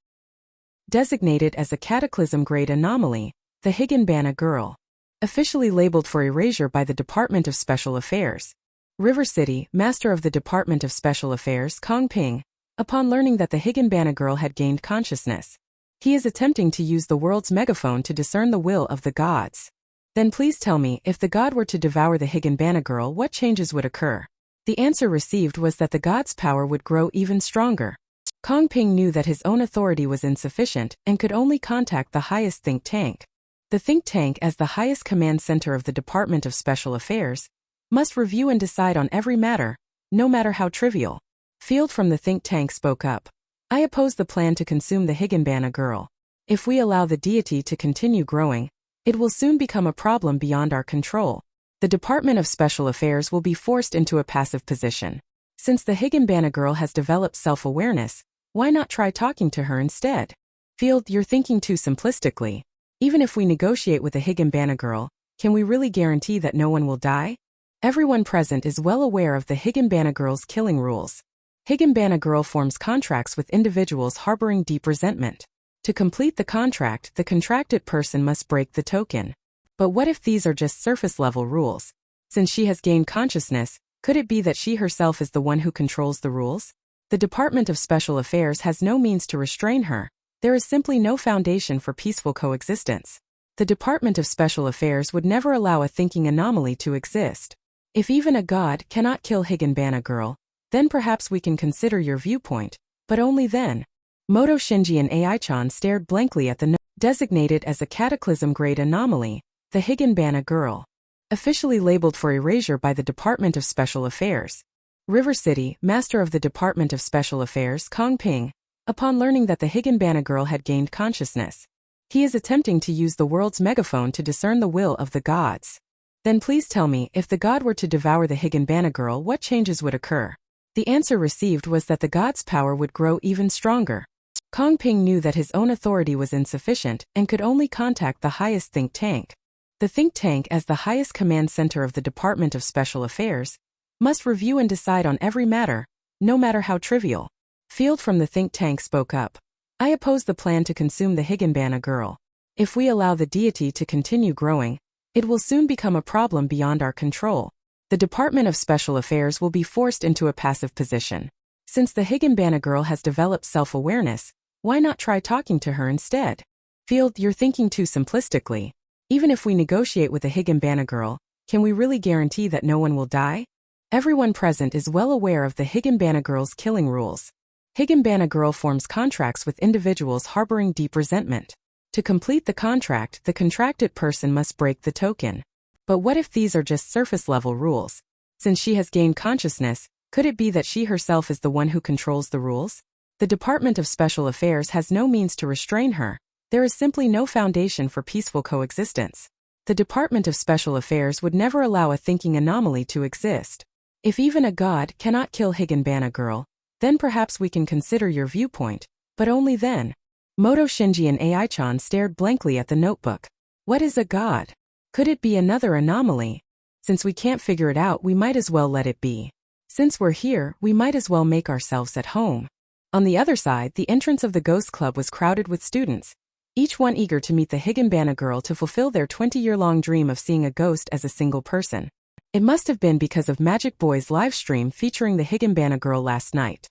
Designated as a cataclysm-grade anomaly, the Higanbana girl. Officially labeled for erasure by the Department of Special Affairs. River City, Master of the Department of Special Affairs, Kong Ping, upon learning that the Higanbana girl had gained consciousness. He is attempting to use the world's megaphone to discern the will of the gods. Then please tell me, if the god were to devour the Higanbana girl, what changes would occur? The answer received was that the god's power would grow even stronger. Kong Ping knew that his own authority was insufficient and could only contact the highest think tank. The think tank, as the highest command center of the Department of Special Affairs, must review and decide on every matter, no matter how trivial. Field from the think tank spoke up. I oppose the plan to consume the Higanbana girl. If we allow the deity to continue growing, it will soon become a problem beyond our control. The Department of Special Affairs will be forced into a passive position. Since the Higanbana girl has developed self-awareness, why not try talking to her instead? Field, you're thinking too simplistically. Even if we negotiate with the Higanbana girl, can we really guarantee that no one will die? Everyone present is well aware of the Higanbana girl's killing rules. Higanbana girl forms contracts with individuals harboring deep resentment. To complete the contract, the contracted person must break the token. But what if these are just surface-level rules? Since she has gained consciousness, could it be that she herself is the one who controls the rules? The Department of Special Affairs has no means to restrain her. There is simply no foundation for peaceful coexistence. The Department of Special Affairs would never allow a thinking anomaly to exist. If even a god cannot kill Higanbana girl, then perhaps we can consider your viewpoint, but only then. Moto Shinji and Ai-chan stared blankly at the designated as a cataclysm-grade anomaly, the Higanbana girl. Officially labeled for erasure by the Department of Special Affairs. River City, master of the Department of Special Affairs, Kong Ping, upon learning that the Higanbana girl had gained consciousness. He is attempting to use the world's megaphone to discern the will of the gods. Then please tell me, if the god were to devour the Higanbana girl, what changes would occur? The answer received was that the god's power would grow even stronger. Kong Ping knew that his own authority was insufficient and could only contact the highest think tank. The think tank, as the highest command center of the Department of Special Affairs, must review and decide on every matter, no matter how trivial. Field from the think tank spoke up. I oppose the plan to consume the Higanbana girl. If we allow the deity to continue growing, it will soon become a problem beyond our control. The Department of Special Affairs will be forced into a passive position. Since the Higanbana girl has developed self-awareness, why not try talking to her instead? Field, you're thinking too simplistically. Even if we negotiate with the Higanbana girl, can we really guarantee that no one will die? Everyone present is well aware of the Higanbana girl's killing rules. Higanbana girl forms contracts with individuals harboring deep resentment. To complete the contract, the contracted person must break the token. But what if these are just surface-level rules? Since she has gained consciousness, could it be that she herself is the one who controls the rules? The Department of Special Affairs has no means to restrain her. There is simply no foundation for peaceful coexistence. The Department of Special Affairs would never allow a thinking anomaly to exist. If even a god cannot kill Higanbana girl, then perhaps we can consider your viewpoint, but only then. Moto Shinji and Ai-chan stared blankly at the notebook. What is a god? Could it be another anomaly? Since we can't figure it out, we might as well let it be. Since we're here, we might as well make ourselves at home. On the other side, the entrance of the Ghost Club was crowded with students, each one eager to meet the Higanbana girl to fulfill their 20-year-long dream of seeing a ghost as a single person. It must have been because of Magic Boy's live stream featuring the Higanbana girl last night.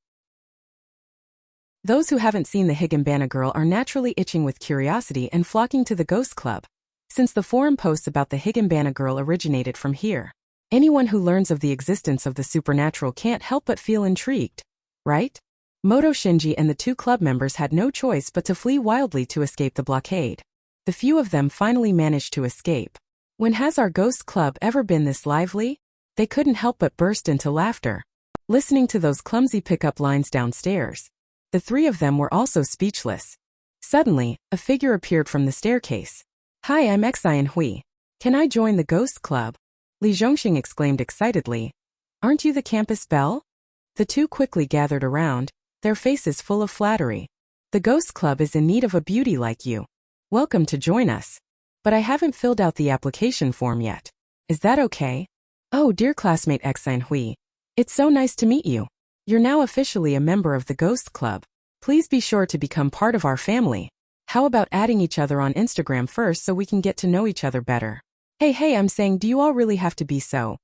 Those who haven't seen the Higanbana girl are naturally itching with curiosity and flocking to the Ghost Club, since the forum posts about the Higanbana girl originated from here. Anyone who learns of the existence of the supernatural can't help but feel intrigued, right? Moto Shinji and the two club members had no choice but to flee wildly to escape the blockade. The few of them finally managed to escape. When has our Ghost Club ever been this lively? They couldn't help but burst into laughter, listening to those clumsy pickup lines downstairs. The three of them were also speechless. Suddenly, a figure appeared from the staircase. Hi, I'm Xian Hui. Can I join the Ghost Club? Li Zhongxing exclaimed excitedly. Aren't you the campus belle? The two quickly gathered around, their faces full of flattery. The Ghost Club is in need of a beauty like you. Welcome to join us. But I haven't filled out the application form yet. Is that okay? Oh, dear classmate Xian Hui. It's so nice to meet you. You're now officially a member of the Ghost Club. Please be sure to become part of our family. How about adding each other on Instagram first so we can get to know each other better? Hey, I'm saying, do you all really have to be so?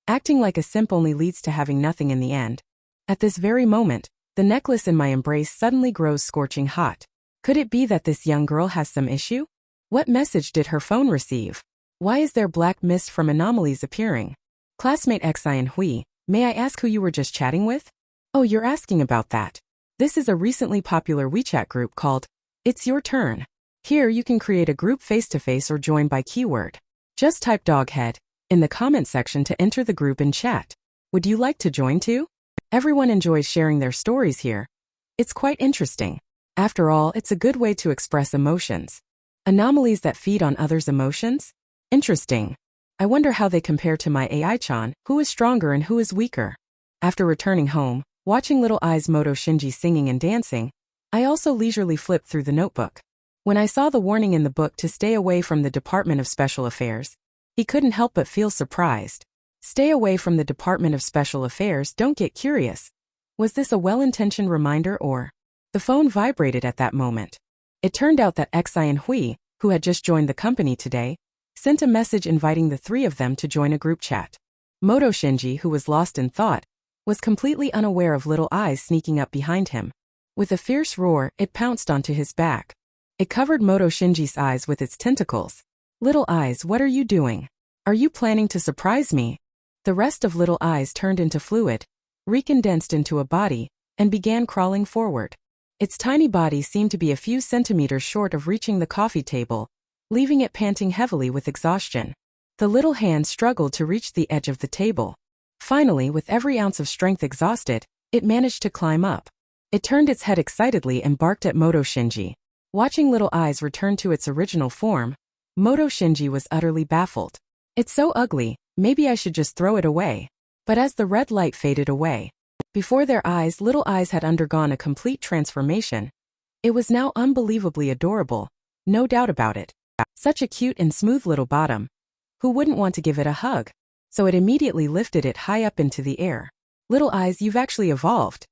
Acting like a simp only leads to having nothing in the end. At this very moment, the necklace in my embrace suddenly grows scorching hot. Could it be that this young girl has some issue? What message did her phone receive? Why is there black mist from anomalies appearing? Classmate Xian Hui, may I ask who you were just chatting with? Oh, you're asking about that. This is a recently popular WeChat group called It's Your Turn. Here you can create a group face-to-face or join by keyword. Just type doghead in the comment section to enter the group and chat. Would you like to join too? Everyone enjoys sharing their stories here. It's quite interesting. After all, it's a good way to express emotions. Anomalies that feed on others' emotions? Interesting. I wonder how they compare to my AI-chan, who is stronger and who is weaker. After returning home, watching Little Eyes Moto Shinji singing and dancing, I also leisurely flipped through the notebook. When I saw the warning in the book to stay away from the Department of Special Affairs, he couldn't help but feel surprised. Stay away from the Department of Special Affairs, don't get curious. Was this a well-intentioned reminder or? The phone vibrated at that moment. It turned out that Xian Hui, who had just joined the company today, sent a message inviting the three of them to join a group chat. Moto Shinji, who was lost in thought, was completely unaware of Little Eyes sneaking up behind him. With a fierce roar, it pounced onto his back. It covered Moto Shinji's eyes with its tentacles. Little Eyes, what are you doing? Are you planning to surprise me? The rest of Little Eyes turned into fluid, recondensed into a body, and began crawling forward. Its tiny body seemed to be a few centimeters short of reaching the coffee table, leaving it panting heavily with exhaustion. The little hand struggled to reach the edge of the table. Finally, with every ounce of strength exhausted, it managed to climb up. It turned its head excitedly and barked at Moto Shinji. Watching Little Eyes return to its original form, Moto Shinji was utterly baffled. It's so ugly, maybe I should just throw it away. But as the red light faded away, before their eyes, Little Eyes had undergone a complete transformation. It was now unbelievably adorable, no doubt about it. Such a cute and smooth little bottom. Who wouldn't want to give it a hug? So it immediately lifted it high up into the air. Little Eyes, you've actually evolved.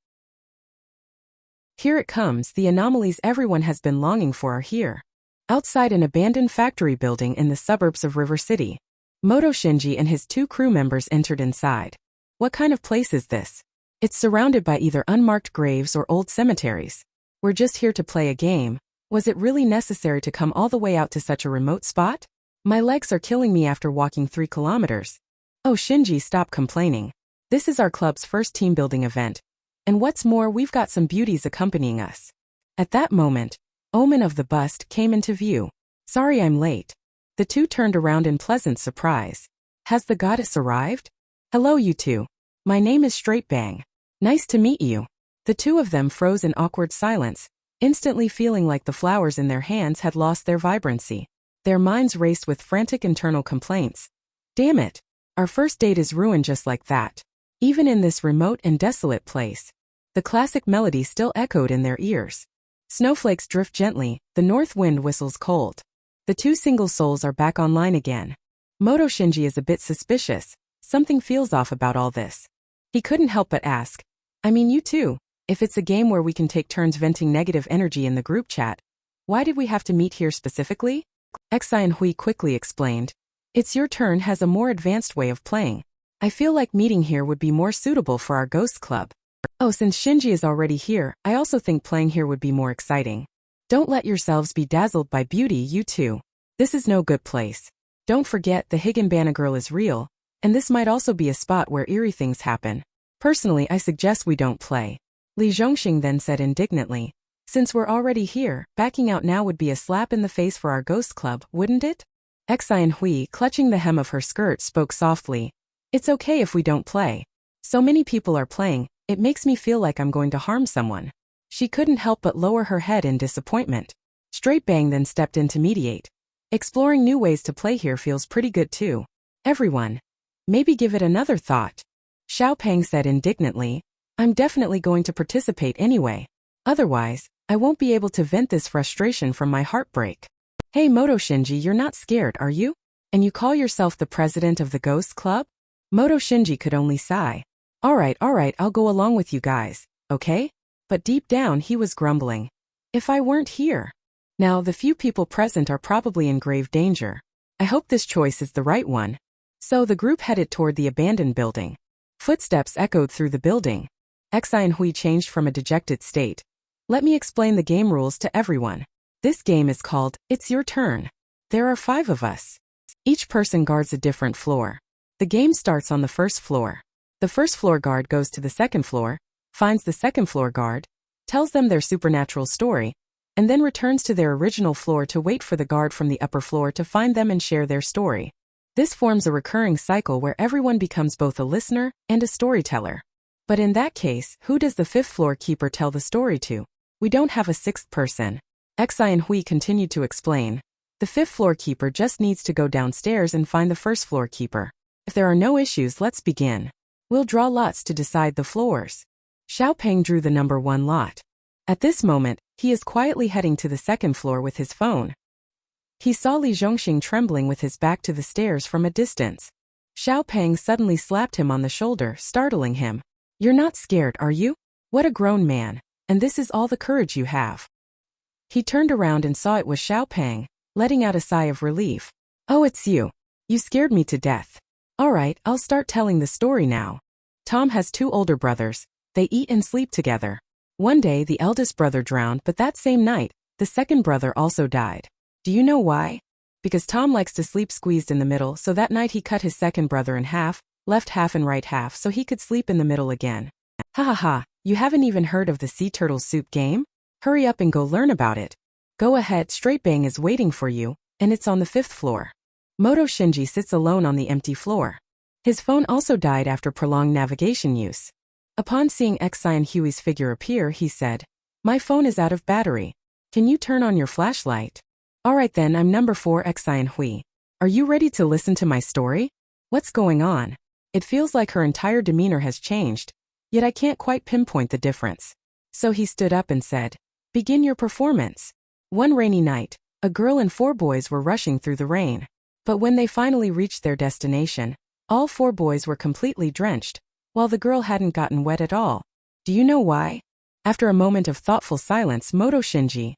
Here it comes, the anomalies everyone has been longing for are here. Outside an abandoned factory building in the suburbs of River City, Moto Shinji and his two crew members entered inside. What kind of place is this? It's surrounded by either unmarked graves or old cemeteries. We're just here to play a game. Was it really necessary to come all the way out to such a remote spot? My legs are killing me after walking 3 kilometers. Oh Shinji, stop complaining. This is our club's first team building event. And what's more, we've got some beauties accompanying us. At that moment, Omen of the bust came into view. Sorry I'm late. The two turned around in pleasant surprise. Has the goddess arrived? Hello you two. My name is Straight Bang. Nice to meet you. The two of them froze in awkward silence, instantly feeling like the flowers in their hands had lost their vibrancy. Their minds raced with frantic internal complaints. Damn it. Our first date is ruined just like that. Even in this remote and desolate place, the classic melody still echoed in their ears. Snowflakes drift gently, the north wind whistles cold. The two single souls are back online again. Moto Shinji is a bit suspicious. Something feels off about all this. He couldn't help but ask. I mean you too, if it's a game where we can take turns venting negative energy in the group chat, why did we have to meet here specifically? Xian Hui quickly explained. It's your turn has a more advanced way of playing. I feel like meeting here would be more suitable for our ghost club. Oh, since Shinji is already here, I also think playing here would be more exciting. Don't let yourselves be dazzled by beauty, you two. This is no good place. Don't forget the Higginbana girl is real, and this might also be a spot where eerie things happen. Personally, I suggest we don't play. Li Zhongxing then said indignantly. Since we're already here, backing out now would be a slap in the face for our ghost club, wouldn't it? Xian Hui, clutching the hem of her skirt, spoke softly. It's okay if we don't play. So many people are playing, it makes me feel like I'm going to harm someone. She couldn't help but lower her head in disappointment. Straight Bang then stepped in to mediate. Exploring new ways to play here feels pretty good too. Everyone. Maybe give it another thought. Xiao Peng said indignantly. I'm definitely going to participate anyway. Otherwise, I won't be able to vent this frustration from my heartbreak. Hey Moto Shinji, you're not scared, are you? And you call yourself the president of the Ghost Club? Moto Shinji could only sigh. Alright, I'll go along with you guys, okay? But deep down he was grumbling. If I weren't here. Now the few people present are probably in grave danger. I hope this choice is the right one. So the group headed toward the abandoned building. Footsteps echoed through the building. Xian Hui changed from a dejected state. Let me explain the game rules to everyone. This game is called, It's Your Turn. There are 5 of us. Each person guards a different floor. The game starts on the first floor. The first floor guard goes to the second floor, finds the second floor guard, tells them their supernatural story, and then returns to their original floor to wait for the guard from the upper floor to find them and share their story. This forms a recurring cycle where everyone becomes both a listener and a storyteller. But in that case, who does the fifth floor keeper tell the story to? We don't have a sixth person. Hui continued to explain. The fifth floor keeper just needs to go downstairs and find the first floor keeper. If there are no issues, let's begin. We'll draw lots to decide the floors. Xiao Peng drew the number 1 lot. At this moment, he is quietly heading to the second floor with his phone. He saw Li Zhongxing trembling with his back to the stairs from a distance. Xiao Peng suddenly slapped him on the shoulder, startling him. You're not scared, are you? What a grown man, and this is all the courage you have. He turned around and saw it was Xiao Peng, letting out a sigh of relief. Oh, it's you. You scared me to death. All right, I'll start telling the story now. Tom has 2 older brothers. They eat and sleep together. One day, the eldest brother drowned, but that same night, the second brother also died. Do you know why? Because Tom likes to sleep squeezed in the middle, so that night he cut his second brother in half, left half and right half, so he could sleep in the middle again. Ha ha ha, you haven't even heard of the sea turtle soup game? Hurry up and go learn about it. Go ahead, Straight Bang is waiting for you, and it's on the 5th floor. Moto Shinji sits alone on the empty floor. His phone also died after prolonged navigation use. Upon seeing Xian Hui's figure appear, he said, My phone is out of battery. Can you turn on your flashlight? Alright then, I'm number 4 Xian Hui. Are you ready to listen to my story? What's going on? It feels like her entire demeanor has changed, yet I can't quite pinpoint the difference. So he stood up and said, Begin your performance. One rainy night, a girl and 4 boys were rushing through the rain. But when they finally reached their destination, all 4 boys were completely drenched, while the girl hadn't gotten wet at all. Do you know why? After a moment of thoughtful silence, Moto Shinji.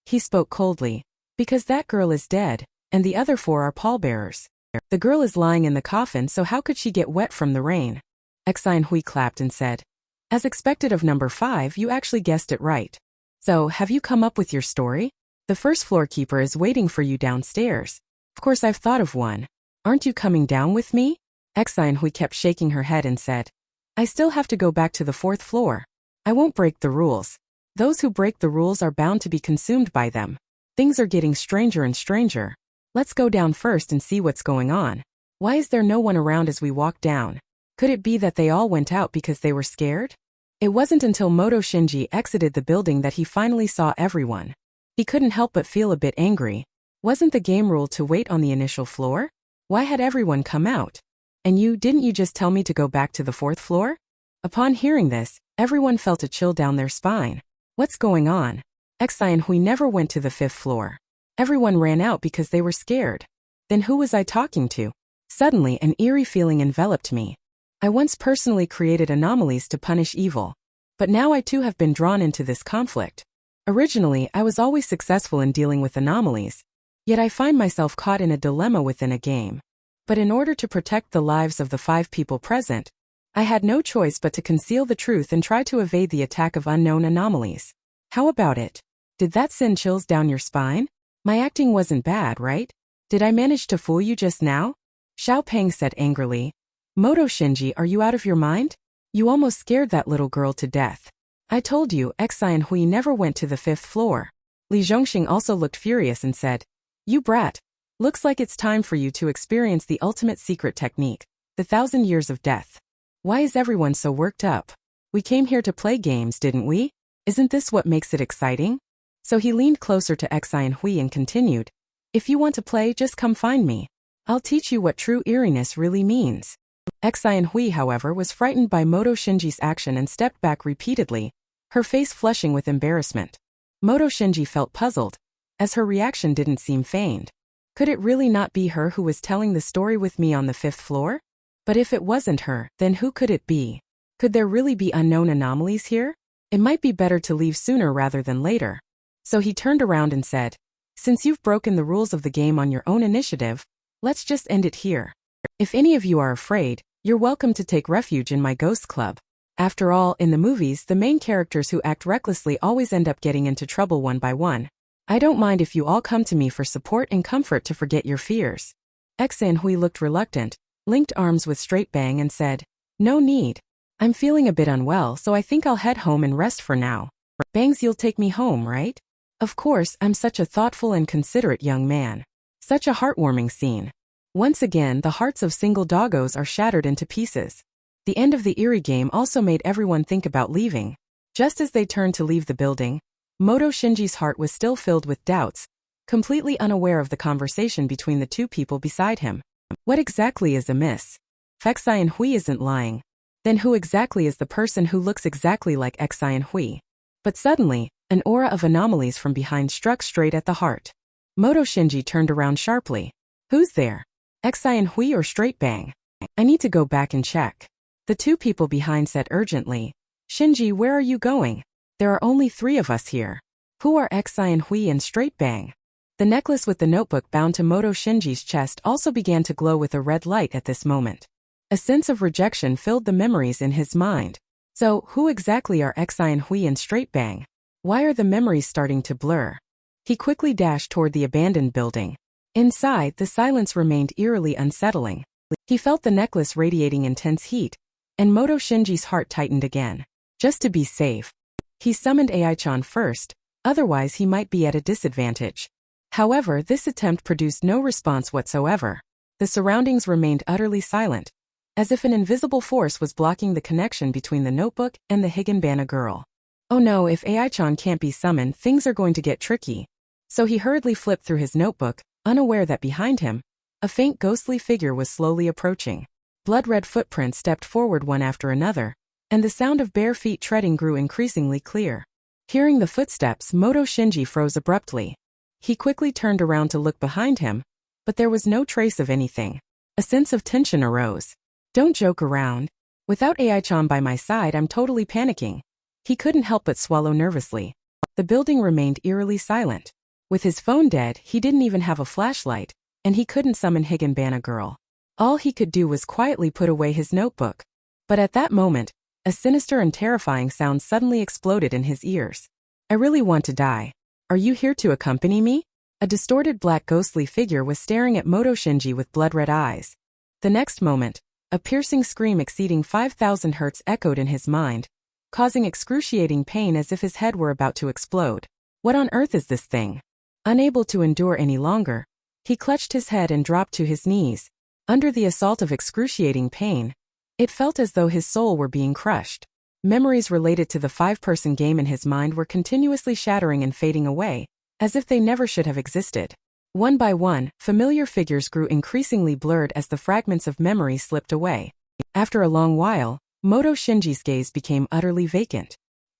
He spoke coldly. Because that girl is dead, and the other 4 are pallbearers. The girl is lying in the coffin, so how could she get wet from the rain? Xian Hui clapped and said, As expected of number 5, you actually guessed it right. So, have you come up with your story? The first floor keeper is waiting for you downstairs. Of course I've thought of one. Aren't you coming down with me? Xian Hui kept shaking her head and said, I still have to go back to the 4th floor. I won't break the rules. Those who break the rules are bound to be consumed by them. Things are getting stranger and stranger. Let's go down first and see what's going on. Why is there no one around as we walk down? Could it be that they all went out because they were scared? It wasn't until Moto Shinji exited the building that he finally saw everyone. He couldn't help but feel a bit angry. Wasn't the game rule to wait on the initial floor? Why had everyone come out? And didn't you just tell me to go back to the 4th floor? Upon hearing this, everyone felt a chill down their spine. What's going on? Xian Hui never went to the 5th floor. Everyone ran out because they were scared. Then who was I talking to? Suddenly, an eerie feeling enveloped me. I once personally created anomalies to punish evil. But now I too have been drawn into this conflict. Originally, I was always successful in dealing with anomalies. Yet I find myself caught in a dilemma within a game. But in order to protect the lives of the 5 people present, I had no choice but to conceal the truth and try to evade the attack of unknown anomalies. How about it? Did that send chills down your spine? My acting wasn't bad, right? Did I manage to fool you just now? Xiao Peng said angrily. Moto Shinji, are you out of your mind? You almost scared that little girl to death. I told you, Xian Hui never went to the 5th floor. Li Zhongxing also looked furious and said, You brat. Looks like it's time for you to experience the ultimate secret technique, the 1,000 years of death. Why is everyone so worked up? We came here to play games, didn't we? Isn't this what makes it exciting? So he leaned closer to Xian Hui and continued, If you want to play, just come find me. I'll teach you what true eeriness really means. Xian Hui, however, was frightened by Moto Shinji's action and stepped back repeatedly, her face flushing with embarrassment. Moto Shinji felt puzzled, as her reaction didn't seem feigned. Could it really not be her who was telling the story with me on the 5th floor? But if it wasn't her, then who could it be? Could there really be unknown anomalies here? It might be better to leave sooner rather than later. So he turned around and said, Since you've broken the rules of the game on your own initiative, let's just end it here. If any of you are afraid, you're welcome to take refuge in my ghost club. After all, in the movies, the main characters who act recklessly always end up getting into trouble one by one. I don't mind if you all come to me for support and comfort to forget your fears. Xian Hui looked reluctant, linked arms with Straight Bang and said, No need. I'm feeling a bit unwell, so I think I'll head home and rest for now. Bangs, you'll take me home, right? Of course, I'm such a thoughtful and considerate young man. Such a heartwarming scene. Once again, the hearts of single doggos are shattered into pieces. The end of the eerie game also made everyone think about leaving. Just as they turned to leave the building, Moto Shinji's heart was still filled with doubts, completely unaware of the conversation between the two people beside him. What exactly is amiss? Fexai Hui isn't lying. Then who exactly is the person who looks exactly like Xai Hui? But suddenly, an aura of anomalies from behind struck straight at the heart. Moto Shinji turned around sharply. Who's there? Xai Hui or Straight Bang? I need to go back and check. The two people behind said urgently. Shinji, where are you going? There are only 3 of us here. Who are Xai Hui and Straight Bang? The necklace with the notebook bound to Moto Shinji's chest also began to glow with a red light at this moment. A sense of rejection filled the memories in his mind. So, who exactly are Xai Hui and Straight Bang? Why are the memories starting to blur? He quickly dashed toward the abandoned building. Inside, the silence remained eerily unsettling. He felt the necklace radiating intense heat, and Moto Shinji's heart tightened again. Just to be safe, he summoned Ai-chan first, otherwise he might be at a disadvantage. However, this attempt produced no response whatsoever. The surroundings remained utterly silent, as if an invisible force was blocking the connection between the notebook and the Higanbana girl. Oh no, if Ai-chan can't be summoned, things are going to get tricky. So he hurriedly flipped through his notebook, unaware that behind him, a faint ghostly figure was slowly approaching. Blood-red footprints stepped forward one after another, and the sound of bare feet treading grew increasingly clear. Hearing the footsteps, Moto Shinji froze abruptly. He quickly turned around to look behind him, but there was no trace of anything. A sense of tension arose. Don't joke around. Without Ai-chan by my side, I'm totally panicking. He couldn't help but swallow nervously. The building remained eerily silent. With his phone dead, he didn't even have a flashlight, and he couldn't summon Higanbana girl. All he could do was quietly put away his notebook. But at that moment, a sinister and terrifying sound suddenly exploded in his ears. I really want to die. Are you here to accompany me? A distorted black ghostly figure was staring at Moto Shinji with blood-red eyes. The next moment, a piercing scream exceeding 5,000 hertz echoed in his mind, causing excruciating pain as if his head were about to explode. What on earth is this thing? Unable to endure any longer, he clutched his head and dropped to his knees. Under the assault of excruciating pain, it felt as though his soul were being crushed. Memories related to the 5-person game in his mind were continuously shattering and fading away, as if they never should have existed. One by one, familiar figures grew increasingly blurred as the fragments of memory slipped away. After a long while, Moto Shinji's gaze became utterly vacant.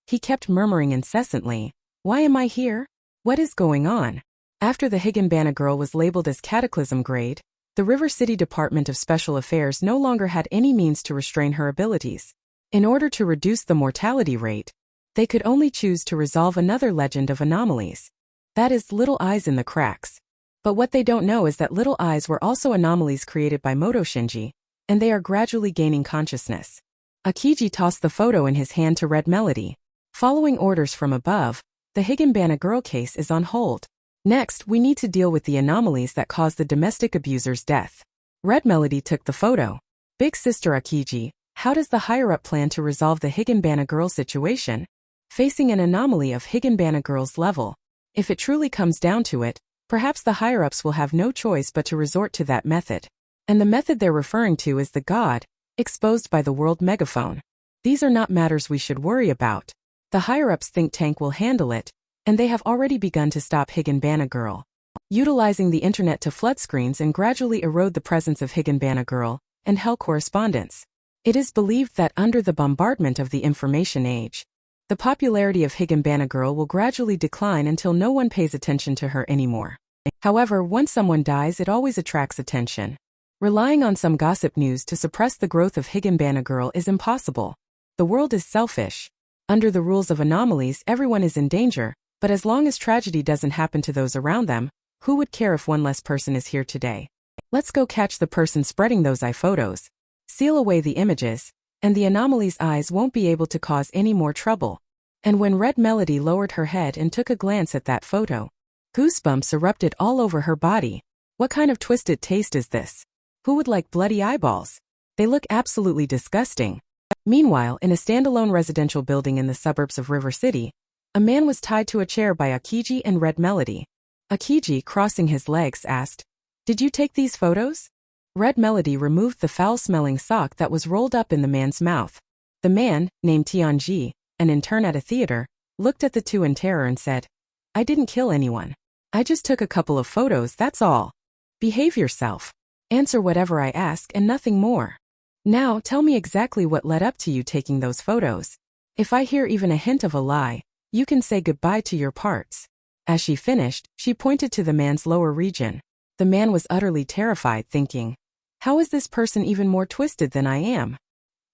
He kept murmuring incessantly, "Why am I here? What is going on?" After the Higanbana girl was labeled as Cataclysm grade, the River City Department of Special Affairs no longer had any means to restrain her abilities. In order to reduce the mortality rate, they could only choose to resolve another legend of anomalies. That is, little eyes in the cracks. But what they don't know is that little eyes were also anomalies created by Moto Shinji, and they are gradually gaining consciousness. Akiji tossed the photo in his hand to Red Melody. Following orders from above, the Higanbana girl case is on hold. Next, we need to deal with the anomalies that caused the domestic abuser's death. Red Melody took the photo. Big Sister Akiji, how does the higher-up plan to resolve the Higanbana girl situation? Facing an anomaly of Higanbana girl's level, if it truly comes down to it, perhaps the higher-ups will have no choice but to resort to that method. And the method they're referring to is the god, exposed by the world megaphone. These are not matters we should worry about. The higher-ups think tank will handle it, and they have already begun to stop Higanbana girl. Utilizing the internet to flood screens and gradually erode the presence of Higanbana girl, and hell correspondence. It is believed that under the bombardment of the information age, the popularity of Higanbana girl will gradually decline until no one pays attention to her anymore. However, once someone dies, it always attracts attention. Relying on some gossip news to suppress the growth of Higanbana girl is impossible. The world is selfish. Under the rules of anomalies, everyone is in danger, but as long as tragedy doesn't happen to those around them, who would care if one less person is here today? Let's go catch the person spreading those eye photos. Seal away the images, and the anomaly's eyes won't be able to cause any more trouble. And when Red Melody lowered her head and took a glance at that photo, goosebumps erupted all over her body. What kind of twisted taste is this? Who would like bloody eyeballs? They look absolutely disgusting. Meanwhile, in a standalone residential building in the suburbs of River City, a man was tied to a chair by Akiji and Red Melody. Akiji, crossing his legs, asked, "Did you take these photos?" Red Melody removed the foul-smelling sock that was rolled up in the man's mouth. The man, named Tianji, an intern at a theater, looked at the two in terror and said, "I didn't kill anyone. I just took a couple of photos, that's all. Behave yourself. Answer whatever I ask and nothing more. Now tell me exactly what led up to you taking those photos. If I hear even a hint of a lie, you can say goodbye to your parts." As she finished, she pointed to the man's lower region. The man was utterly terrified, thinking, "How is this person even more twisted than I am?"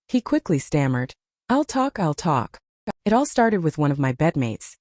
He quickly stammered, I'll talk. It all started with one of my bedmates.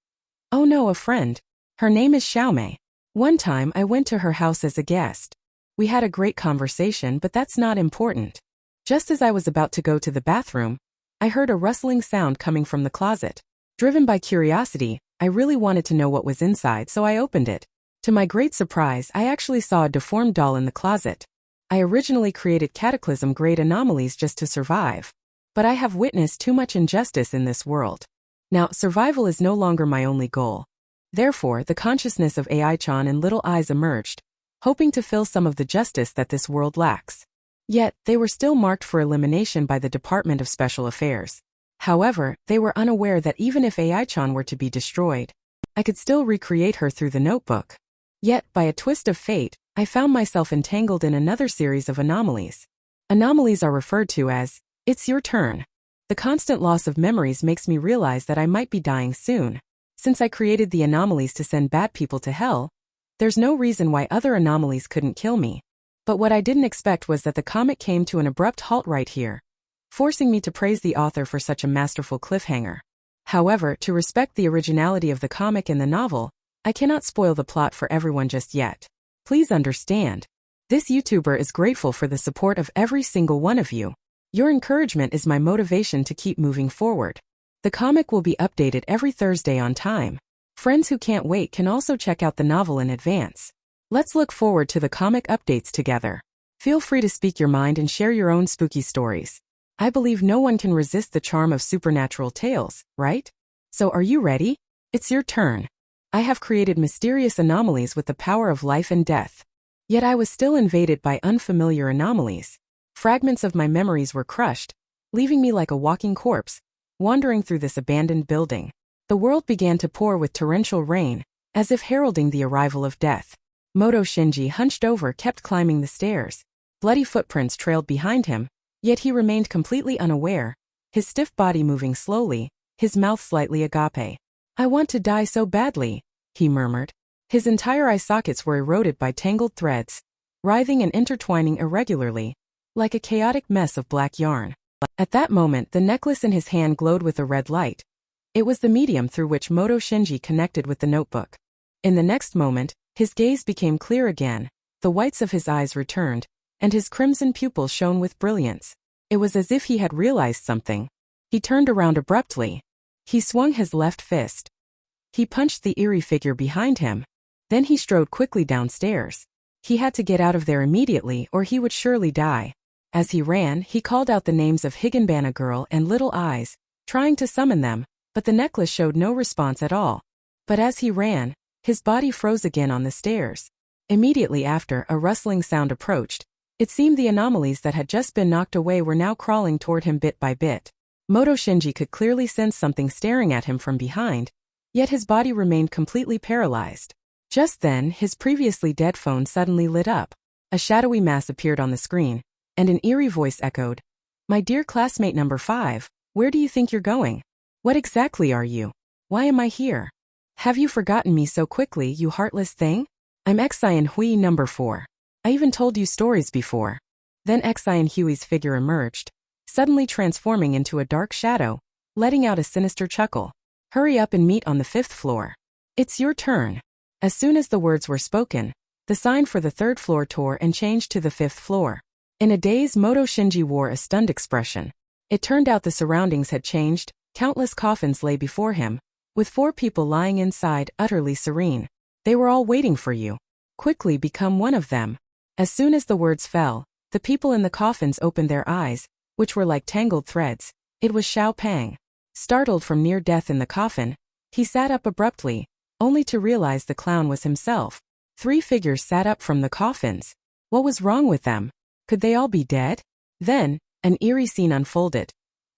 Oh no, a friend. Her name is Xiaomei. One time I went to her house as a guest. We had a great conversation, but that's not important. Just as I was about to go to the bathroom, I heard a rustling sound coming from the closet. Driven by curiosity, I really wanted to know what was inside, so I opened it. To my great surprise, I actually saw a deformed doll in the closet. I originally created cataclysm-grade anomalies just to survive. But I have witnessed too much injustice in this world. Now, survival is no longer my only goal. Therefore, the consciousness of AI-chan and Little Eyes emerged, hoping to fill some of the justice that this world lacks. Yet, they were still marked for elimination by the Department of Special Affairs. However, they were unaware that even if AI-chan were to be destroyed, I could still recreate her through the notebook. Yet, by a twist of fate, I found myself entangled in another series of anomalies. Anomalies are referred to as, it's your turn. The constant loss of memories makes me realize that I might be dying soon. Since I created the anomalies to send bad people to hell, there's no reason why other anomalies couldn't kill me. But what I didn't expect was that the comic came to an abrupt halt right here, forcing me to praise the author for such a masterful cliffhanger. However, to respect the originality of the comic and the novel, I cannot spoil the plot for everyone just yet. Please understand. This YouTuber is grateful for the support of every single one of you. Your encouragement is my motivation to keep moving forward. The comic will be updated every Thursday on time. Friends who can't wait can also check out the novel in advance. Let's look forward to the comic updates together. Feel free to speak your mind and share your own spooky stories. I believe no one can resist the charm of supernatural tales, right? So are you ready? It's your turn. I have created mysterious anomalies with the power of life and death. Yet I was still invaded by unfamiliar anomalies. Fragments of my memories were crushed, leaving me like a walking corpse, wandering through this abandoned building. The world began to pour with torrential rain, as if heralding the arrival of death. Moto Shinji, hunched over, kept climbing the stairs. Bloody footprints trailed behind him, yet he remained completely unaware, his stiff body moving slowly, his mouth slightly agape. I want to die so badly, he murmured. His entire eye sockets were eroded by tangled threads, writhing and intertwining irregularly, like a chaotic mess of black yarn. At that moment, the necklace in his hand glowed with a red light. It was the medium through which Moto Shinji connected with the notebook. In the next moment, his gaze became clear again, the whites of his eyes returned, and his crimson pupils shone with brilliance. It was as if he had realized something. He turned around abruptly. He swung his left fist. He punched the eerie figure behind him. Then he strode quickly downstairs. He had to get out of there immediately or he would surely die. As he ran, he called out the names of Higginbana Girl and Little Eyes, trying to summon them, but the necklace showed no response at all. But as he ran, his body froze again on the stairs. Immediately after, a rustling sound approached. It seemed the anomalies that had just been knocked away were now crawling toward him bit by bit. Moto Shinji could clearly sense something staring at him from behind, yet his body remained completely paralyzed. Just then, his previously dead phone suddenly lit up. A shadowy mass appeared on the screen, and an eerie voice echoed, "My dear classmate number 5, where do you think you're going? What exactly are you? Why am I here? Have you forgotten me so quickly, you heartless thing? I'm Xian Hui number 4. I even told you stories before." Then Xian Hui's figure emerged, suddenly transforming into a dark shadow, letting out a sinister chuckle. "Hurry up and meet on the 5th floor. It's your turn." As soon as the words were spoken, the sign for the 3rd floor tore and changed to the 5th floor. In a daze, Moto Shinji wore a stunned expression. It turned out the surroundings had changed. Countless coffins lay before him, with 4 people lying inside, utterly serene. They were all waiting for you. Quickly become one of them. As soon as the words fell, the people in the coffins opened their eyes, which were like tangled threads. It was Xiao Pang. Startled from near death in the coffin, he sat up abruptly, only to realize the clown was himself. 3 figures sat up from the coffins. What was wrong with them? Could they all be dead? Then, an eerie scene unfolded.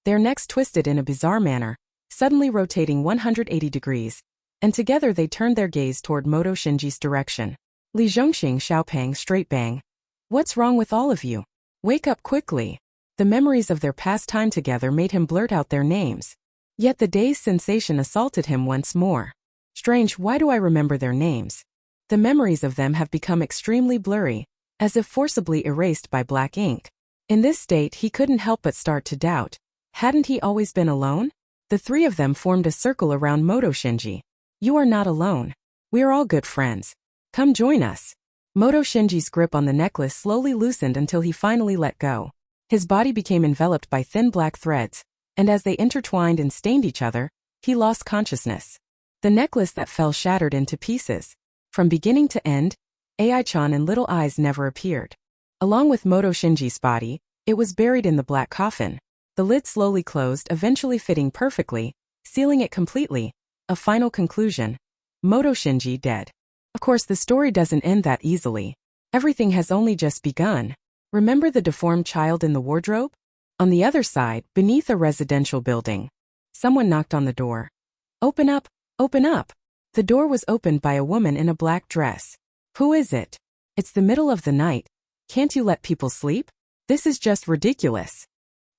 Their necks twisted in a bizarre manner, suddenly rotating 180 degrees, and together they turned their gaze toward Moto Shinji's direction. Li Zhongxing Xiaopang straight bang. What's wrong with all of you? Wake up quickly. The memories of their past time together made him blurt out their names. Yet the day's sensation assaulted him once more. Strange, why do I remember their names? The memories of them have become extremely blurry, as if forcibly erased by black ink. In this state he couldn't help but start to doubt. Hadn't he always been alone? The three of them formed a circle around Moto Shinji. You are not alone. We're all good friends. Come join us. Moto Shinji's grip on the necklace slowly loosened until he finally let go. His body became enveloped by thin black threads, and as they intertwined and stained each other, he lost consciousness. The necklace that fell shattered into pieces. From beginning to end, Ai-chan and Little Eyes never appeared. Along with Moto Shinji's body, it was buried in the black coffin. The lid slowly closed, eventually fitting perfectly, sealing it completely. A final conclusion. Moto Shinji dead. Of course, the story doesn't end that easily. Everything has only just begun. Remember the deformed child in the wardrobe? On the other side, beneath a residential building, someone knocked on the door. Open up, open up. The door was opened by a woman in a black dress. Who is it? It's the middle of the night. Can't you let people sleep? This is just ridiculous.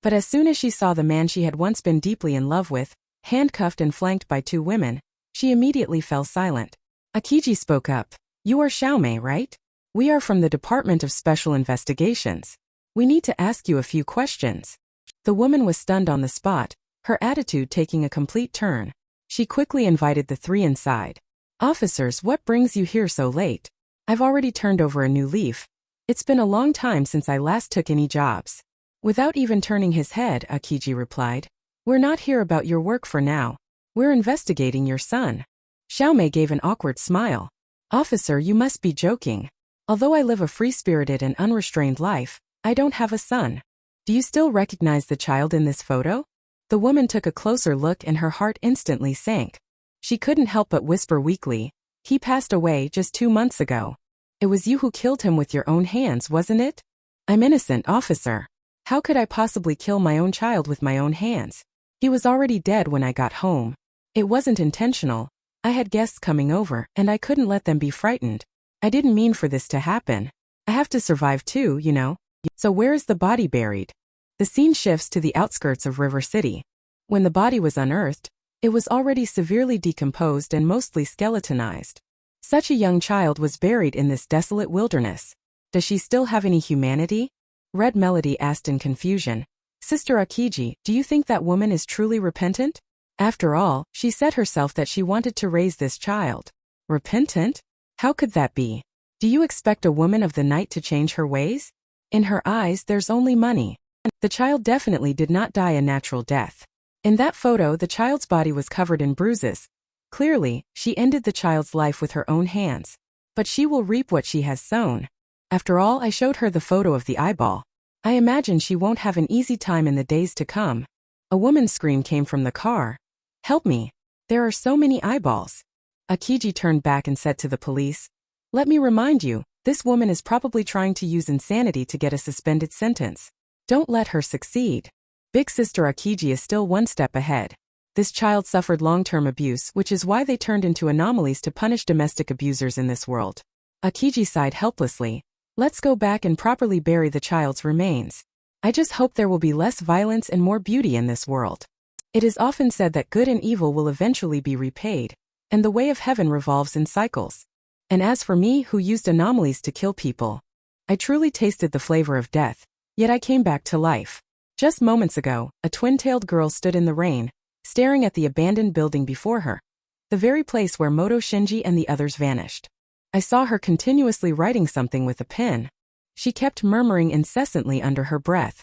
But as soon as she saw the man she had once been deeply in love with, handcuffed and flanked by two women, she immediately fell silent. Akiji spoke up. You are Xiaomei, right? We are from the Department of Special Investigations. We need to ask you a few questions. The woman was stunned on the spot, her attitude taking a complete turn. She quickly invited the three inside. Officers, what brings you here so late? I've already turned over a new leaf. It's been a long time since I last took any jobs. Without even turning his head, Akiji replied. We're not here about your work for now. We're investigating your son. Xiaomei gave an awkward smile. Officer, you must be joking. Although I live a free-spirited and unrestrained life, I don't have a son. Do you still recognize the child in this photo? The woman took a closer look and her heart instantly sank. She couldn't help but whisper weakly, he passed away just 2 months ago. It was you who killed him with your own hands, wasn't it? I'm innocent, officer. How could I possibly kill my own child with my own hands? He was already dead when I got home. It wasn't intentional. I had guests coming over, and I couldn't let them be frightened. I didn't mean for this to happen. I have to survive too, you know. So where is the body buried? The scene shifts to the outskirts of River City. When the body was unearthed, it was already severely decomposed and mostly skeletonized. Such a young child was buried in this desolate wilderness. Does she still have any humanity? Red Melody asked in confusion. Sister Akiji, do you think that woman is truly repentant? After all, she said herself that she wanted to raise this child. Repentant? How could that be? Do you expect a woman of the night to change her ways? In her eyes, there's only money. The child definitely did not die a natural death. In that photo, the child's body was covered in bruises. Clearly, she ended the child's life with her own hands. But she will reap what she has sown. After all, I showed her the photo of the eyeball. I imagine she won't have an easy time in the days to come. A woman's scream came from the car. Help me. There are so many eyeballs. Akiji turned back and said to the police, let me remind you, this woman is probably trying to use insanity to get a suspended sentence. Don't let her succeed. Big Sister Akiji is still one step ahead. This child suffered long-term abuse, which is why they turned into anomalies to punish domestic abusers in this world. Akiji sighed helplessly. Let's go back and properly bury the child's remains. I just hope there will be less violence and more beauty in this world. It is often said that good and evil will eventually be repaid, and the way of heaven revolves in cycles. And as for me, who used anomalies to kill people, I truly tasted the flavor of death, yet I came back to life. Just moments ago, a twin-tailed girl stood in the rain, staring at the abandoned building before her, the very place where Moto Shinji and the others vanished. I saw her continuously writing something with a pen. She kept murmuring incessantly under her breath.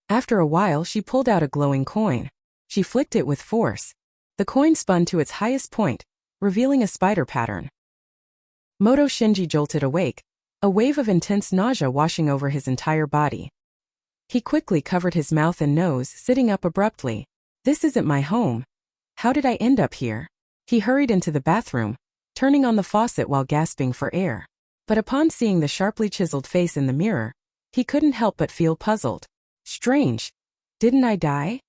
After a while, she pulled out a glowing coin. She flicked it with force. The coin spun to its highest point, revealing a spider pattern. Moto Shinji jolted awake, a wave of intense nausea washing over his entire body. He quickly covered his mouth and nose, sitting up abruptly. This isn't my home. How did I end up here? He hurried into the bathroom, turning on the faucet while gasping for air. But upon seeing the sharply chiseled face in the mirror, He couldn't help but feel puzzled. Strange. Didn't I die?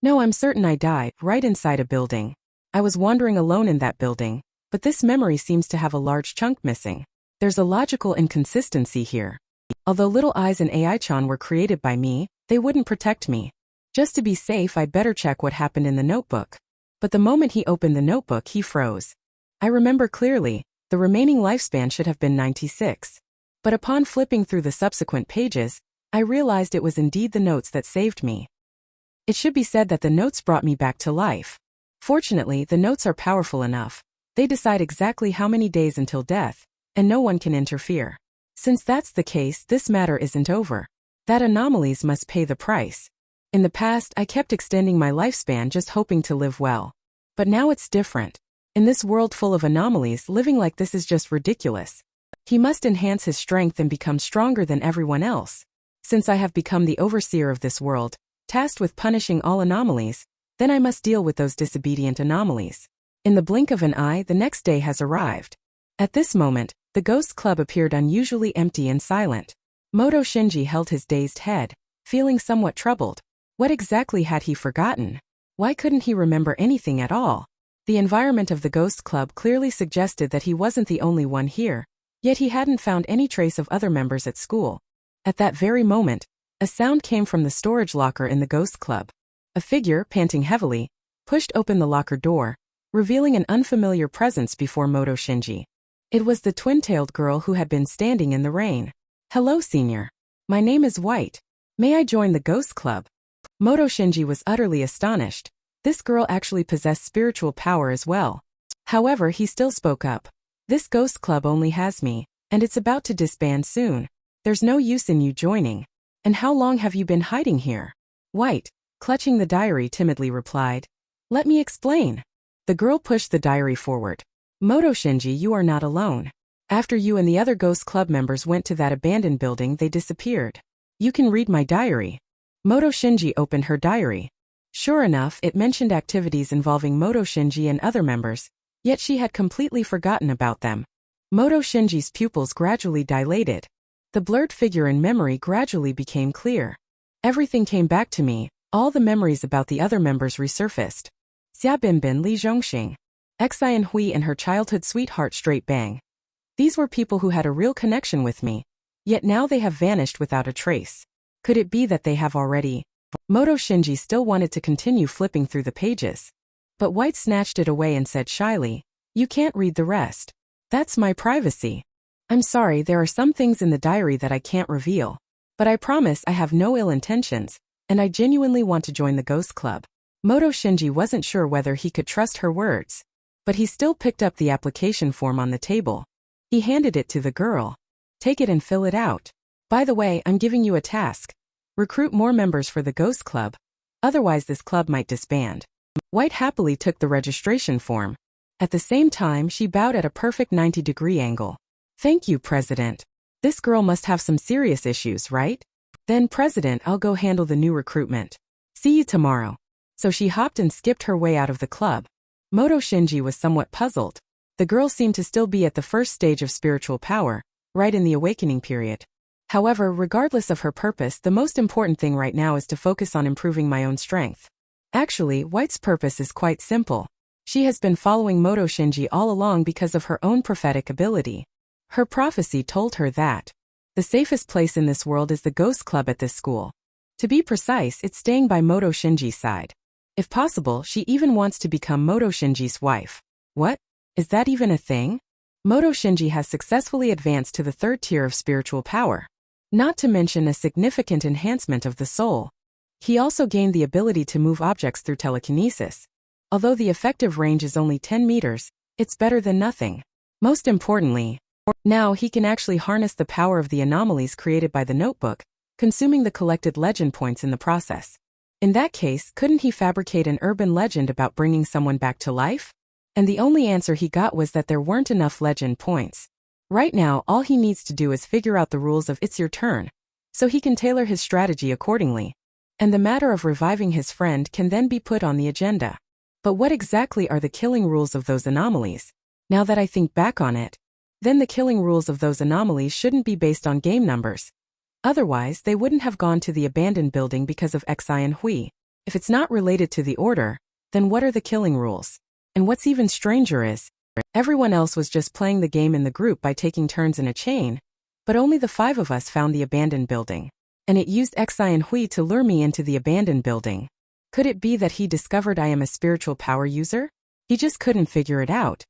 No, I'm certain I died, right inside a building. I was wandering alone in that building, but this memory seems to have a large chunk missing. There's a logical inconsistency here. Although Little Eyes and AI-chan were created by me, they wouldn't protect me. Just to be safe, I'd better check what happened in the notebook. But the moment he opened the notebook, he froze. I remember clearly, the remaining lifespan should have been 96. But upon flipping through the subsequent pages, I realized it was indeed the notes that saved me. It should be said that the notes brought me back to life. Fortunately, the notes are powerful enough. They decide exactly how many days until death, and no one can interfere. Since that's the case, this matter isn't over. That anomalies must pay the price. In the past, I kept extending my lifespan just hoping to live well. But now it's different. In this world full of anomalies, living like this is just ridiculous. He must enhance his strength and become stronger than everyone else. Since I have become the overseer of this world, tasked with punishing all anomalies, then I must deal with those disobedient anomalies. In the blink of an eye, the next day has arrived. At this moment, the ghost club appeared unusually empty and silent. Moto Shinji held his dazed head, feeling somewhat troubled. What exactly had he forgotten? Why couldn't he remember anything at all? The environment of the ghost club clearly suggested that he wasn't the only one here, yet he hadn't found any trace of other members at school. At that very moment, a sound came from the storage locker in the ghost club. A figure, panting heavily, pushed open the locker door, revealing an unfamiliar presence before Moto Shinji. It was the twin-tailed girl who had been standing in the rain. Hello, senior. My name is White. May I join the ghost club? Moto Shinji was utterly astonished. This girl actually possessed spiritual power as well. However, he still spoke up. This ghost club only has me, and it's about to disband soon. There's no use in you joining. And how long have you been hiding here? White, clutching the diary, timidly replied. Let me explain. The girl pushed the diary forward. Moto Shinji, you are not alone. After you and the other ghost club members went to that abandoned building, they disappeared. You can read my diary. Moto Shinji opened her diary. Sure enough, it mentioned activities involving Moto Shinji and other members, yet she had completely forgotten about them. Moto Shinji's pupils gradually dilated. The blurred figure in memory gradually became clear. Everything came back to me, all the memories about the other members resurfaced. Xia Binbin, Li Zhongxing, Xian Hui and her childhood sweetheart Straight Bang. These were people who had a real connection with me, yet now they have vanished without a trace. Could it be that they have already? Moto Shinji still wanted to continue flipping through the pages. But White snatched it away and said shyly, You can't read the rest. That's my privacy. I'm sorry, there are some things in the diary that I can't reveal. But I promise I have no ill intentions, and I genuinely want to join the ghost club. Moto Shinji wasn't sure whether he could trust her words. But he still picked up the application form on the table. He handed it to the girl. Take it and fill it out. By the way, I'm giving you a task. Recruit more members for the ghost club. Otherwise this club might disband. White happily took the registration form. At the same time, she bowed at a perfect 90-degree angle. Thank you, President. This girl must have some serious issues, right? Then, President, I'll go handle the new recruitment. See you tomorrow. So she hopped and skipped her way out of the club. Moto Shinji was somewhat puzzled. The girl seemed to still be at the first stage of spiritual power, right in the awakening period. However, regardless of her purpose, the most important thing right now is to focus on improving my own strength. Actually, White's purpose is quite simple. She has been following Moto Shinji all along because of her own prophetic ability. Her prophecy told her that the safest place in this world is the ghost club at this school. To be precise, it's staying by Moto Shinji's side. If possible, she even wants to become Moto Shinji's wife. What? Is that even a thing? Moto Shinji has successfully advanced to the third tier of spiritual power. Not to mention a significant enhancement of the soul. He also gained the ability to move objects through telekinesis. Although the effective range is only 10 meters, it's better than nothing. Most importantly, now he can actually harness the power of the anomalies created by the notebook, consuming the collected legend points in the process. In that case, couldn't he fabricate an urban legend about bringing someone back to life? And the only answer he got was that there weren't enough legend points. Right now, all he needs to do is figure out the rules of It's Your Turn, so he can tailor his strategy accordingly. And the matter of reviving his friend can then be put on the agenda. But what exactly are the killing rules of those anomalies? Now that I think back on it, then the killing rules of those anomalies shouldn't be based on game numbers. Otherwise, they wouldn't have gone to the abandoned building because of Xi and Hui. If it's not related to the order, then what are the killing rules? And what's even stranger is, everyone else was just playing the game in the group by taking turns in a chain, but only the 5 of us found the abandoned building. And it used Xi and Hui to lure me into the abandoned building. Could it be that he discovered I am a spiritual power user? He just couldn't figure it out.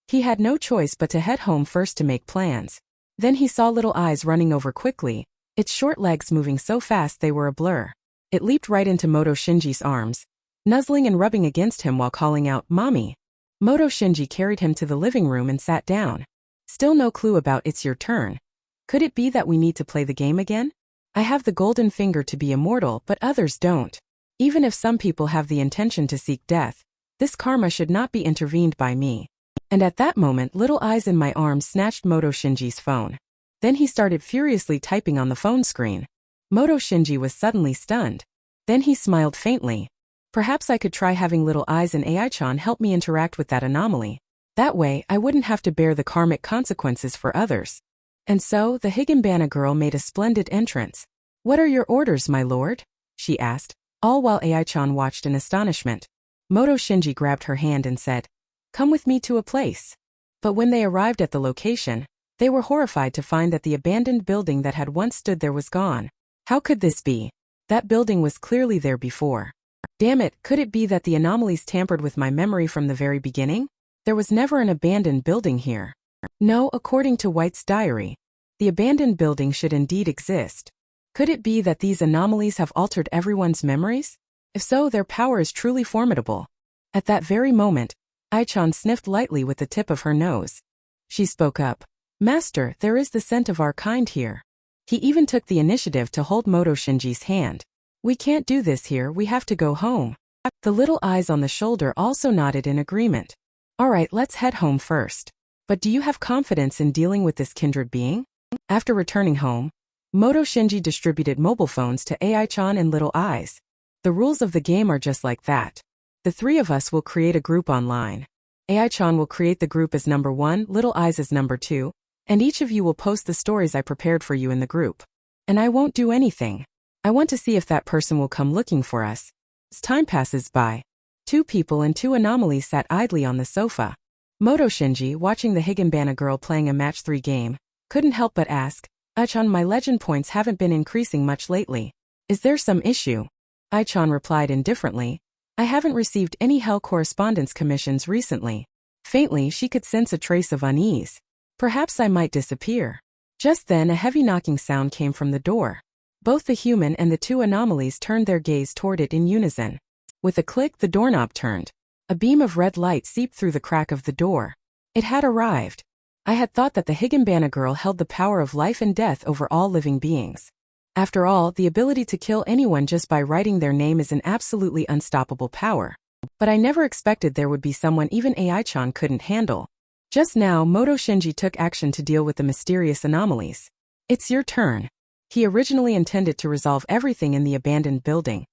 He had no choice but to head home first to make plans. Then he saw Little Eyes running over quickly, its short legs moving so fast they were a blur. It leaped right into Moto Shinji's arms, nuzzling and rubbing against him while calling out, "Mommy." Moto Shinji carried him to the living room and sat down. Still no clue about "It's your turn." Could it be that we need to play the game again? I have the golden finger to be immortal, but others don't. Even if some people have the intention to seek death, this karma should not be intervened by me. And at that moment, Little Eyes in my arms snatched Moto Shinji's phone. Then he started furiously typing on the phone screen. Moto Shinji was suddenly stunned. Then he smiled faintly. Perhaps I could try having Little Eyes and Ai-chan help me interact with that anomaly. That way, I wouldn't have to bear the karmic consequences for others. And so, the Higginbana girl made a splendid entrance. "What are your orders, my lord?" she asked, all while Ai-chan watched in astonishment. Moto Shinji grabbed her hand and said, "Come with me to a place." But when they arrived at the location, they were horrified to find that the abandoned building that had once stood there was gone. How could this be? That building was clearly there before. Damn it, could it be that the anomalies tampered with my memory from the very beginning? There was never an abandoned building here. No, according to White's diary, the abandoned building should indeed exist. Could it be that these anomalies have altered everyone's memories? If so, their power is truly formidable. At that very moment, Ai-chan sniffed lightly with the tip of her nose. She spoke up. "Master, there is the scent of our kind here." He even took the initiative to hold Moto Shinji's hand. "We can't do this here, we have to go home." The Little Eyes on the shoulder also nodded in agreement. "All right, let's head home first. But do you have confidence in dealing with this kindred being?" After returning home, Moto Shinji distributed mobile phones to Ai-chan and Little Eyes. The rules of the game are just like that. The 3 of us will create a group online. Ai-chan will create the group as number 1, Little Eyes as number 2, and each of you will post the stories I prepared for you in the group. And I won't do anything. I want to see if that person will come looking for us. As time passes by, 2 people and 2 anomalies sat idly on the sofa. Moto Shinji, watching the Higginbana girl playing a match 3 game, couldn't help but ask, "Ai-chan, my legend points haven't been increasing much lately. Is there some issue?" Ai-chan replied indifferently, "I haven't received any hell correspondence commissions recently." Faintly, she could sense a trace of unease. Perhaps I might disappear. Just then, a heavy knocking sound came from the door. Both the human and the 2 anomalies turned their gaze toward it in unison. With a click, the doorknob turned. A beam of red light seeped through the crack of the door. It had arrived. I had thought that the Higginbana girl held the power of life and death over all living beings. After all, the ability to kill anyone just by writing their name is an absolutely unstoppable power. But I never expected there would be someone even Ai-chan couldn't handle. Just now, Moto Shinji took action to deal with the mysterious anomalies. "It's your turn." He originally intended to resolve everything in the abandoned building,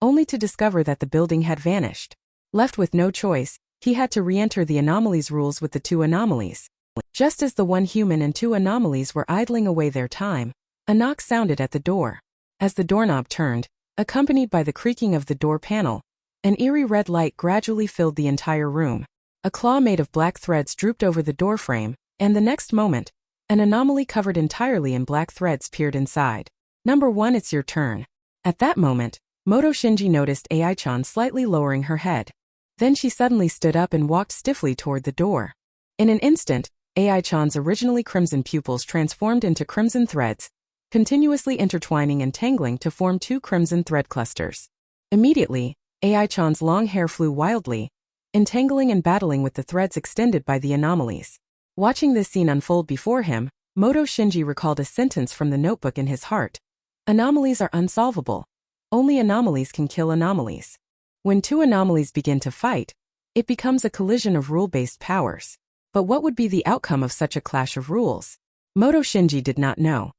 only to discover that the building had vanished. Left with no choice, he had to re-enter the anomalies rules with the 2 anomalies. Just as the 1 human and 2 anomalies were idling away their time, a knock sounded at the door. As the doorknob turned, accompanied by the creaking of the door panel, an eerie red light gradually filled the entire room. A claw made of black threads drooped over the doorframe, and the next moment, an anomaly covered entirely in black threads peered inside. "Number 1, it's your turn." At that moment, Moto Shinji noticed Ai-chan slightly lowering her head. Then she suddenly stood up and walked stiffly toward the door. In an instant, Ai-chan's originally crimson pupils transformed into crimson threads, continuously intertwining and tangling to form 2 crimson thread clusters. Immediately, Ai-chan's long hair flew wildly, entangling and battling with the threads extended by the anomalies. Watching this scene unfold before him, Moto Shinji recalled a sentence from the notebook in his heart. "Anomalies are unsolvable. Only anomalies can kill anomalies." When 2 anomalies begin to fight, it becomes a collision of rule-based powers. But what would be the outcome of such a clash of rules? Moto Shinji did not know.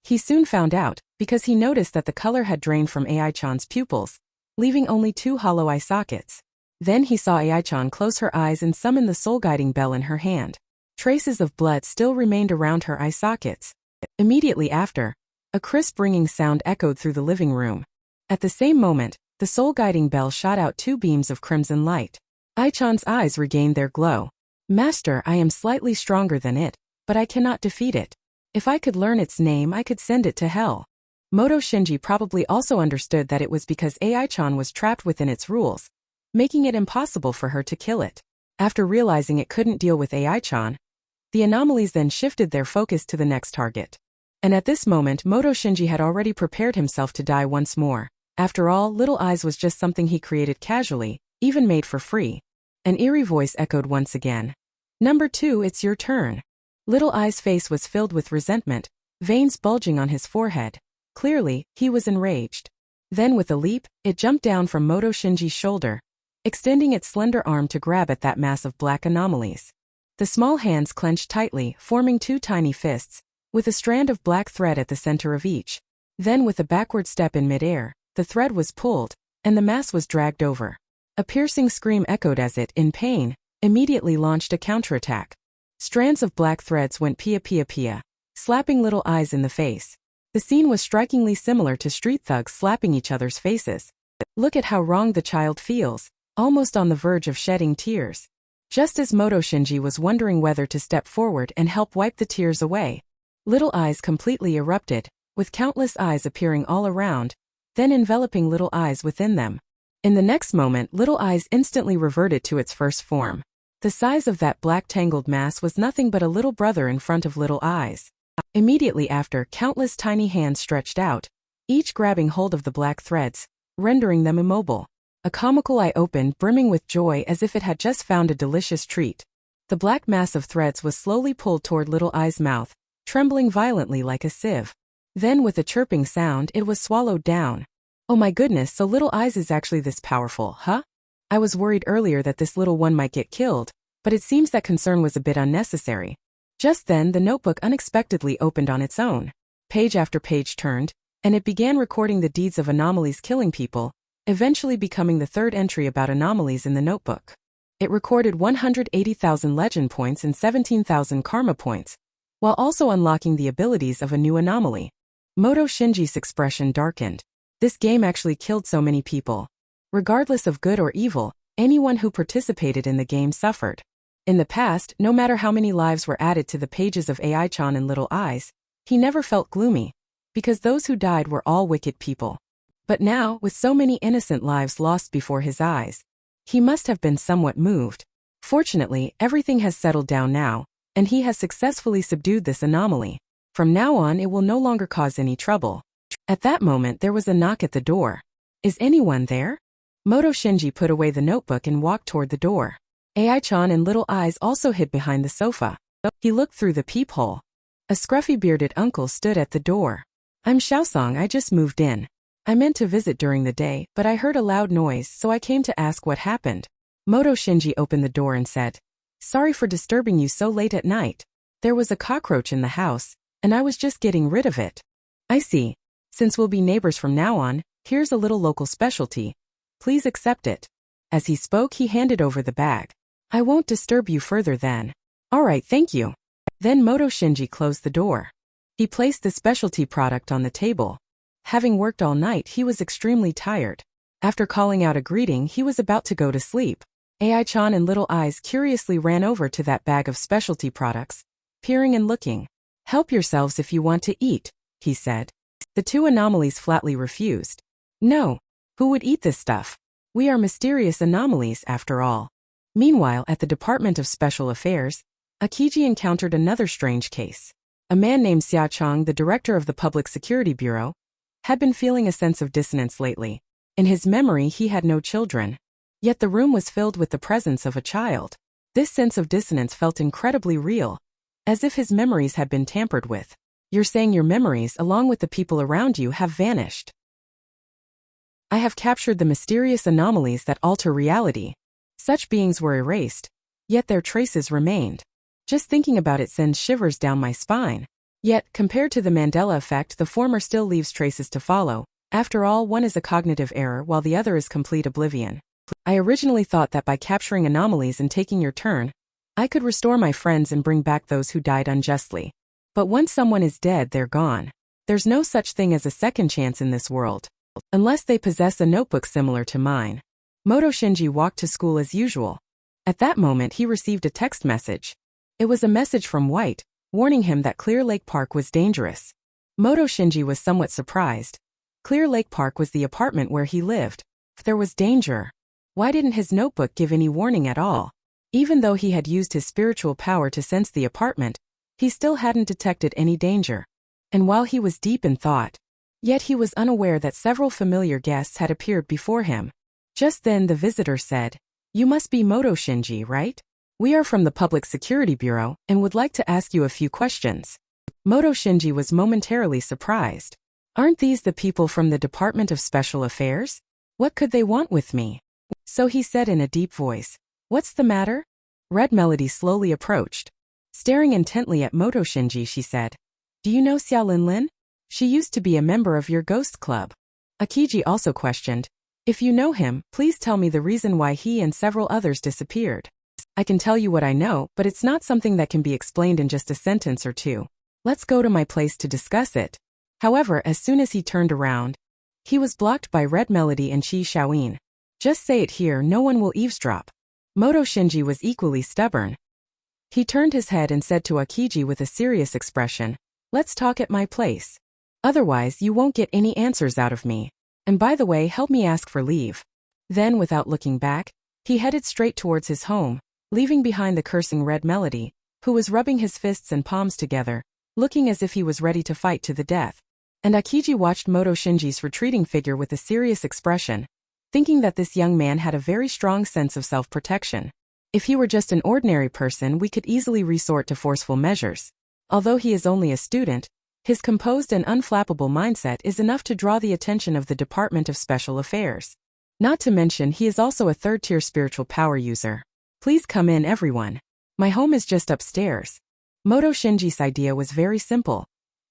He soon found out, because he noticed that the color had drained from Ai-chan's pupils, leaving only 2 hollow eye sockets. Then he saw Ai-chan close her eyes and summon the soul-guiding bell in her hand. Traces of blood still remained around her eye sockets. Immediately after, A crisp ringing sound echoed through the living room. At the same moment, the soul-guiding bell shot out 2 beams of crimson light. Ai-chan's eyes regained their glow. Master, I am slightly stronger than it, but I cannot defeat it. If I could learn its name, I could send it to hell. Moto Shinji probably also understood that it was because Ai-chan was trapped within its rules, making it impossible for her to kill it. After realizing it couldn't deal with Ai-chan, the anomalies then shifted their focus to the next target. And at this moment, Moto Shinji had already prepared himself to die once more. After all, Little Eyes was just something he created casually, even made for free. An eerie voice echoed once again. Number 2, it's your turn. Little Eye's face was filled with resentment, veins bulging on his forehead. Clearly, he was enraged. Then with a leap, it jumped down from Moto Shinji's shoulder, extending its slender arm to grab at that mass of black anomalies. The small hands clenched tightly, forming 2 tiny fists, with a strand of black thread at the center of each. Then with a backward step in midair, the thread was pulled, and the mass was dragged over. A piercing scream echoed as it, in pain, immediately launched a counterattack. Strands of black threads went pia, slapping Little Eyes in the face. The scene was strikingly similar to street thugs slapping each other's faces. Look at how wronged the child feels, almost on the verge of shedding tears. Just as Moto Shinji was wondering whether to step forward and help wipe the tears away, Little Eyes completely erupted, with countless eyes appearing all around, then enveloping Little Eyes within them. In the next moment, Little Eyes instantly reverted to its first form. The size of that black tangled mass was nothing but a little brother in front of Little Eyes. Immediately after, countless tiny hands stretched out, each grabbing hold of the black threads, rendering them immobile. A comical eye opened, brimming with joy as if it had just found a delicious treat. The black mass of threads was slowly pulled toward Little Eyes' mouth, trembling violently like a sieve. Then with a chirping sound, it was swallowed down. Oh my goodness, so Little Eyes is actually this powerful, huh? I was worried earlier that this little one might get killed, but it seems that concern was a bit unnecessary. Just then, the notebook unexpectedly opened on its own. Page after page turned, and it began recording the deeds of anomalies killing people, eventually becoming the 3rd entry about anomalies in the notebook. It recorded 180,000 legend points and 17,000 karma points, while also unlocking the abilities of a new anomaly. Moto Shinji's expression darkened. This game actually killed so many people. Regardless of good or evil, anyone who participated in the game suffered. In the past, no matter how many lives were added to the pages of Ai-chan and Little Eyes, he never felt gloomy, because those who died were all wicked people. But now, with so many innocent lives lost before his eyes, he must have been somewhat moved. Fortunately, everything has settled down now, and he has successfully subdued this anomaly. From now on, it will no longer cause any trouble. At that moment, there was a knock at the door. Is anyone there? Moto Shinji put away the notebook and walked toward the door. Ai-chan and Little Eyes also hid behind the sofa. He looked through the peephole. A scruffy bearded uncle stood at the door. I'm Xiaosong, I just moved in. I meant to visit during the day, but I heard a loud noise, so I came to ask what happened. Moto Shinji opened the door and said, Sorry for disturbing you so late at night. There was a cockroach in the house, and I was just getting rid of it. I see. Since we'll be neighbors from now on, here's a little local specialty. Please accept it. As he spoke, he handed over the bag. I won't disturb you further then. All right, thank you. Then Moto Shinji closed the door. He placed the specialty product on the table. Having worked all night, he was extremely tired. After calling out a greeting, he was about to go to sleep. Ai-chan and Little Eyes curiously ran over to that bag of specialty products, peering and looking. Help yourselves if you want to eat, he said. The 2 anomalies flatly refused. No. Who would eat this stuff? We are mysterious anomalies, after all. Meanwhile, at the Department of Special Affairs, Akiji encountered another strange case. A man named Xia Chang, the director of the Public Security Bureau, had been feeling a sense of dissonance lately. In his memory, he had no children. Yet the room was filled with the presence of a child. This sense of dissonance felt incredibly real, as if his memories had been tampered with. You're saying your memories, along with the people around you, have vanished. I have captured the mysterious anomalies that alter reality. Such beings were erased, yet their traces remained. Just thinking about it sends shivers down my spine. Yet, compared to the Mandela effect, the former still leaves traces to follow. After all, one is a cognitive error while the other is complete oblivion. I originally thought that by capturing anomalies and taking your turn, I could restore my friends and bring back those who died unjustly. But once someone is dead, they're gone. There's no such thing as a second chance in this world. Unless they possess a notebook similar to mine. Moto Shinji walked to school as usual. At that moment he received a text message. It was a message from White, warning him that Clear Lake Park was dangerous. Moto Shinji was somewhat surprised. Clear Lake Park was the apartment where he lived. If there was danger, why didn't his notebook give any warning at all? Even though he had used his spiritual power to sense the apartment, he still hadn't detected any danger. And while he was deep in thought, yet he was unaware that several familiar guests had appeared before him. Just then the visitor said, "You must be Moto Shinji, right? We are from the Public Security Bureau and would like to ask you a few questions." Moto Shinji was momentarily surprised. Aren't these the people from the Department of Special Affairs? What could they want with me? So he said in a deep voice, "What's the matter?" Red Melody slowly approached. Staring intently at Moto Shinji, she said, "Do you know Xiao Linlin? She used to be a member of your ghost club." Akiji also questioned, "If you know him, please tell me the reason why he and several others disappeared." "I can tell you what I know, but it's not something that can be explained in just a sentence or two. Let's go to my place to discuss it." However, as soon as he turned around, he was blocked by Red Melody and Qi Xiaoyin. "Just say it here, no one will eavesdrop." Moto Shinji was equally stubborn. He turned his head and said to Akiji with a serious expression, "Let's talk at my place. Otherwise you won't get any answers out of me. And by the way, help me ask for leave." Then, without looking back, he headed straight towards his home, leaving behind the cursing Red Melody, who was rubbing his fists and palms together, looking as if he was ready to fight to the death. And Akiji watched Moto Shinji's retreating figure with a serious expression, thinking that this young man had a very strong sense of self-protection. If he were just an ordinary person, we could easily resort to forceful measures. Although he is only a student, his composed and unflappable mindset is enough to draw the attention of the Department of Special Affairs. Not to mention he is also a third-tier spiritual power user. "Please come in, everyone. My home is just upstairs." Moto Shinji's idea was very simple.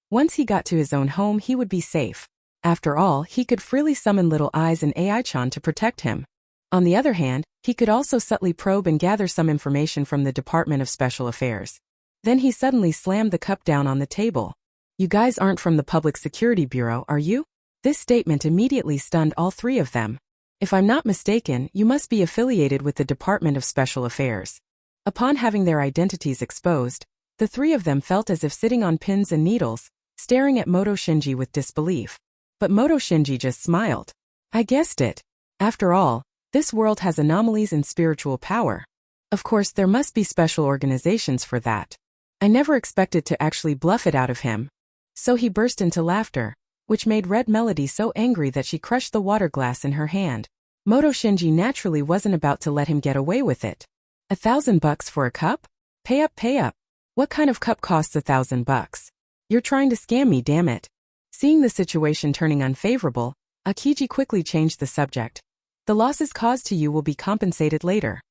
Once he got to his own home, he would be safe. After all, he could freely summon Little Eyes and Ai-chan to protect him. On the other hand, he could also subtly probe and gather some information from the Department of Special Affairs. Then he suddenly slammed the cup down on the table. "You guys aren't from the Public Security Bureau, are you?" This statement immediately stunned all three of them. "If I'm not mistaken, you must be affiliated with the Department of Special Affairs." Upon having their identities exposed, the three of them felt as if sitting on pins and needles, staring at Moto Shinji with disbelief. But Moto Shinji just smiled. "I guessed it. After all, this world has anomalies in spiritual power. Of course, there must be special organizations for that. I never expected to actually bluff it out of him." So he burst into laughter, which made Red Melody so angry that she crushed the water glass in her hand. Moto Shinji naturally wasn't about to let him get away with it. $1,000 for a cup? Pay up, pay up. What kind of cup costs $1,000? You're trying to scam me, damn it. Seeing the situation turning unfavorable, Akiji quickly changed the subject. "The losses caused to you will be compensated later.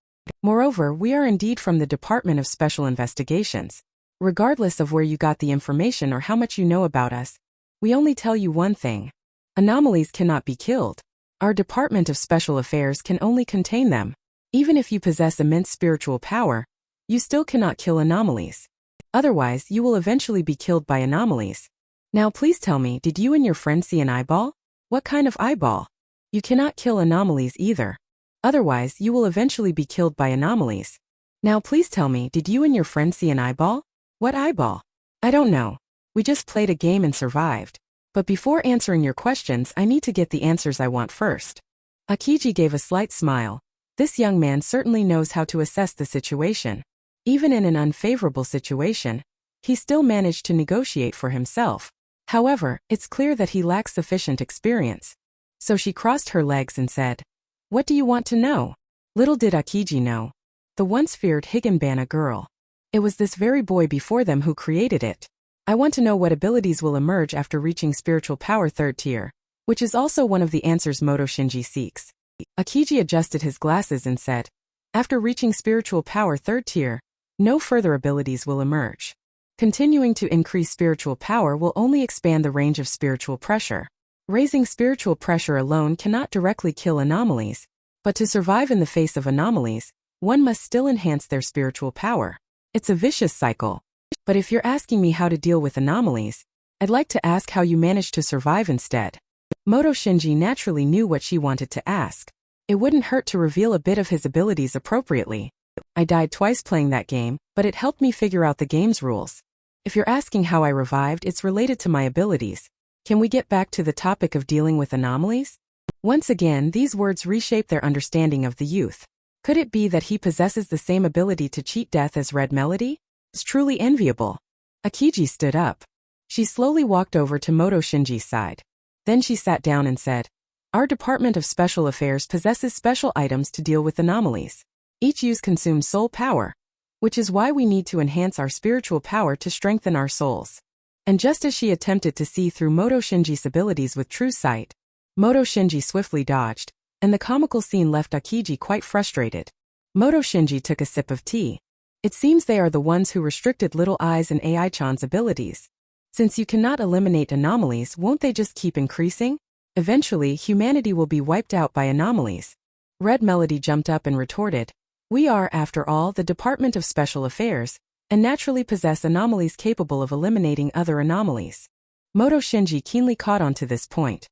Moreover, we are indeed from the Department of Special Investigations. Regardless of where you got the information or how much you know about us, we only tell you one thing. Anomalies cannot be killed. Our Department of Special Affairs can only contain them. Even if you possess immense spiritual power, you still cannot kill anomalies. Otherwise, you will eventually be killed by anomalies. Now please tell me, did you and your friend see an eyeball? What kind of eyeball? You cannot kill anomalies either. Otherwise, you will eventually be killed by anomalies. Now please tell me, did you and your friend see an eyeball? What eyeball? I don't know. We just played a game and survived. But before answering your questions, I need to get the answers I want first." Akiji gave a slight smile. This young man certainly knows how to assess the situation. Even in an unfavorable situation, he still managed to negotiate for himself. However, it's clear that he lacks sufficient experience. So she crossed her legs and said, "What do you want to know?" Little did Akiji know. The once feared Higanbana girl. It was this very boy before them who created it. "I want to know what abilities will emerge after reaching spiritual power 3rd tier, which is also one of the answers Moto Shinji seeks." Akiji adjusted his glasses and said, "After reaching spiritual power 3rd tier, no further abilities will emerge. Continuing to increase spiritual power will only expand the range of spiritual pressure. Raising spiritual pressure alone cannot directly kill anomalies, but to survive in the face of anomalies, one must still enhance their spiritual power. It's a vicious cycle. But if you're asking me how to deal with anomalies, I'd like to ask how you managed to survive instead. Moto Shinji naturally knew what she wanted to ask. It wouldn't hurt to reveal a bit of his abilities appropriately. I died twice playing that game, but it helped me figure out the game's rules. If you're asking how I revived, it's related to my abilities. Can we get back to the topic of dealing with anomalies? Once again, these words reshape their understanding of the youth. Could it be that he possesses the same ability to cheat death as Red Melody? It's truly enviable. Akiji stood up. She slowly walked over to Moto Shinji's side. Then she sat down and said, "Our Department of Special Affairs possesses special items to deal with anomalies. Each use consumes soul power, which is why we need to enhance our spiritual power to strengthen our souls." And just as she attempted to see through Moto Shinji's abilities with true sight, Moto Shinji swiftly dodged, and the comical scene left Akiji quite frustrated. Moto Shinji took a sip of tea. It seems they are the ones who restricted Little Eyes and AI-chan's abilities. Since you cannot eliminate anomalies, won't they just keep increasing? Eventually, humanity will be wiped out by anomalies. Red Melody jumped up and retorted, "We are, after all, the Department of Special Affairs, and naturally possess anomalies capable of eliminating other anomalies." Moto Shinji keenly caught on to this point.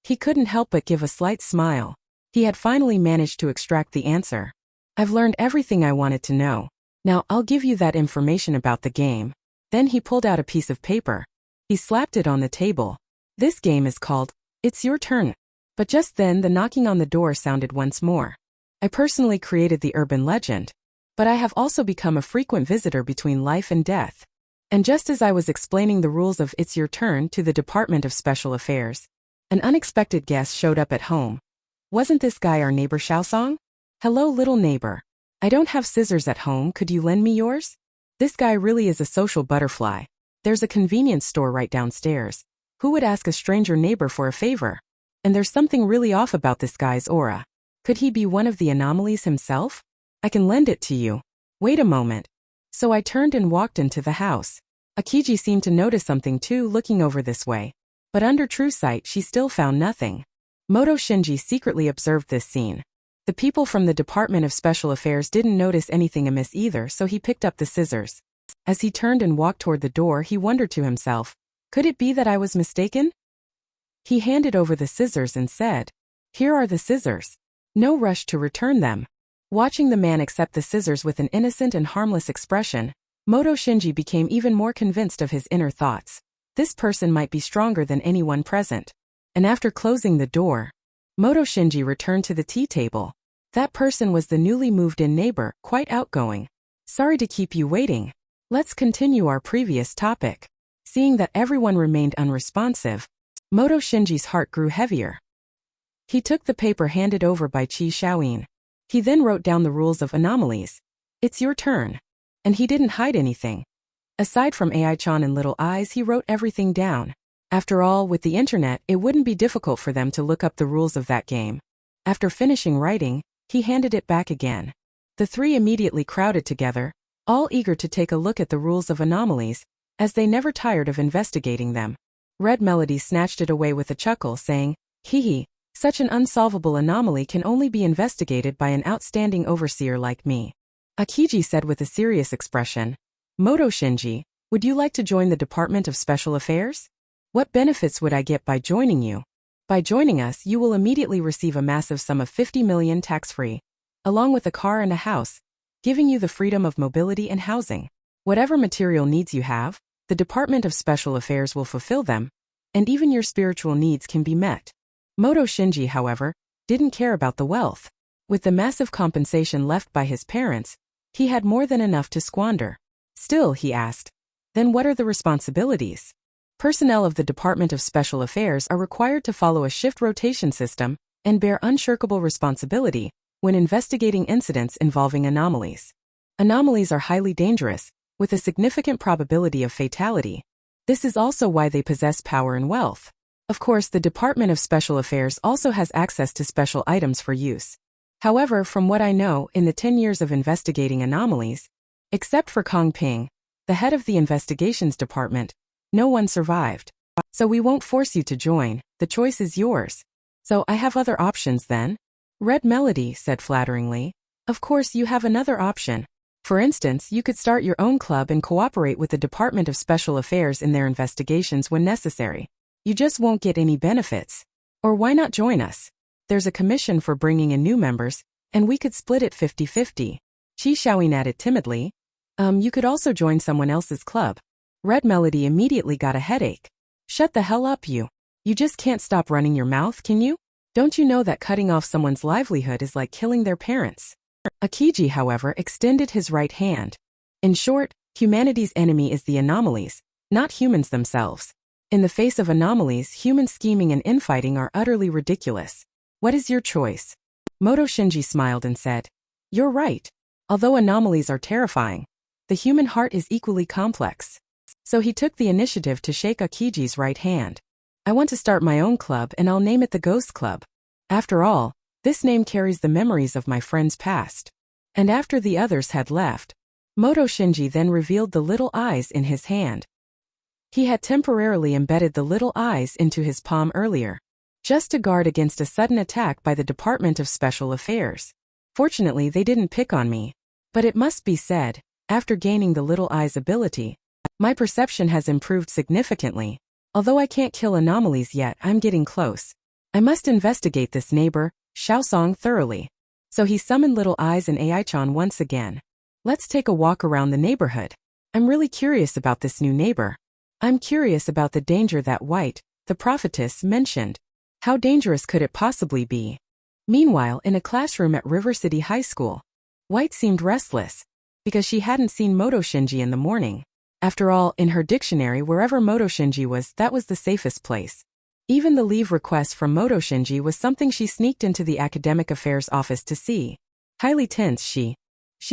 He couldn't help but give a slight smile. He had finally managed to extract the answer. "I've learned everything I wanted to know. Now I'll give you that information about the game." Then he pulled out a piece of paper. He slapped it on the table. "This game is called, It's Your Turn." But just then the knocking on the door sounded once more. "I personally created the urban legend, but I have also become a frequent visitor between life and death." And just as I was explaining the rules of It's Your Turn to the Department of Special Affairs, an unexpected guest showed up at home. "Wasn't this guy our neighbor Xiaosong?" "Hello, little neighbor. I don't have scissors at home, could you lend me yours?" This guy really is a social butterfly. There's a convenience store right downstairs. Who would ask a stranger neighbor for a favor? And there's something really off about this guy's aura. Could he be one of the anomalies himself? "I can lend it to you. Wait a moment." So I turned and walked into the house. Akiji seemed to notice something too, looking over this way. But under true sight, she still found nothing. Moto Shinji secretly observed this scene. The people from the Department of Special Affairs didn't notice anything amiss either, so he picked up the scissors. As he turned and walked toward the door, he wondered to himself, "Could it be that I was mistaken?" He handed over the scissors and said, "Here are the scissors. No rush to return them." Watching the man accept the scissors with an innocent and harmless expression, Moto Shinji became even more convinced of his inner thoughts. This person might be stronger than anyone present. And after closing the door, Moto Shinji returned to the tea table. That person was the newly moved-in neighbor, quite outgoing. "Sorry to keep you waiting. Let's continue our previous topic." Seeing that everyone remained unresponsive, Moto Shinji's heart grew heavier. He took the paper handed over by Qi Xiaoyin. He then wrote down the rules of anomalies. "It's your turn." And he didn't hide anything. Aside from AI-chan and Little Eyes, he wrote everything down. After all, with the internet, it wouldn't be difficult for them to look up the rules of that game. After finishing writing, he handed it back again. The three immediately crowded together, all eager to take a look at the rules of anomalies, as they never tired of investigating them. Red Melody snatched it away with a chuckle, saying, "Hee hee, such an unsolvable anomaly can only be investigated by an outstanding overseer like me." Akiji said with a serious expression, "Moto Shinji, would you like to join the Department of Special Affairs? What benefits would I get by joining you? By joining us, you will immediately receive a massive sum of 50 million tax-free, along with a car and a house, giving you the freedom of mobility and housing. Whatever material needs you have, the Department of Special Affairs will fulfill them, and even your spiritual needs can be met." Moto Shinji, however, didn't care about the wealth. With the massive compensation left by his parents, he had more than enough to squander. Still, he asked, "Then what are the responsibilities?" Personnel of the Department of Special Affairs are required to follow a shift rotation system and bear unshirkable responsibility when investigating incidents involving anomalies. Anomalies are highly dangerous, with a significant probability of fatality. This is also why they possess power and wealth. Of course, the Department of Special Affairs also has access to special items for use. However, from what I know, in the 10 years of investigating anomalies, except for Kong Ping, the head of the investigations department, no one survived. So we won't force you to join, the choice is yours. So I have other options then? Red Melody said flatteringly. Of course you have another option. For instance, you could start your own club and cooperate with the Department of Special Affairs in their investigations when necessary. You just won't get any benefits. Or why not join us? There's a commission for bringing in new members, and we could split it 50-50. Chi Xiaoing added timidly. You could also join someone else's club. Red Melody immediately got a headache. Shut the hell up, you. You just can't stop running your mouth, can you? Don't you know that cutting off someone's livelihood is like killing their parents? Akiji, however, extended his right hand. In short, humanity's enemy is the anomalies, not humans themselves. In the face of anomalies, human scheming and infighting are utterly ridiculous. What is your choice? Moto Shinji smiled and said, You're right. Although anomalies are terrifying, the human heart is equally complex. So he took the initiative to shake Akiji's right hand. I want to start my own club and I'll name it the Ghost Club. After all, this name carries the memories of my friend's past. And after the others had left, Moto Shinji then revealed the little eyes in his hand. He had temporarily embedded the little eyes into his palm earlier, just to guard against a sudden attack by the Department of Special Affairs. Fortunately, they didn't pick on me. But it must be said, after gaining the little eyes ability, my perception has improved significantly. Although I can't kill anomalies yet, I'm getting close. I must investigate this neighbor, Xiaosong, thoroughly. So he summoned Little Eyes and Ai-chan once again. Let's take a walk around the neighborhood. I'm really curious about this new neighbor. I'm curious about the danger that White, the prophetess, mentioned. How dangerous could it possibly be? Meanwhile, in a classroom at River City High School, White seemed restless, because she hadn't seen Moto Shinji in the morning. After all, in her dictionary, wherever Moto Shinji was, that was the safest place. Even the leave request from Moto Shinji was something she sneaked into the academic affairs office to see. Highly tense, she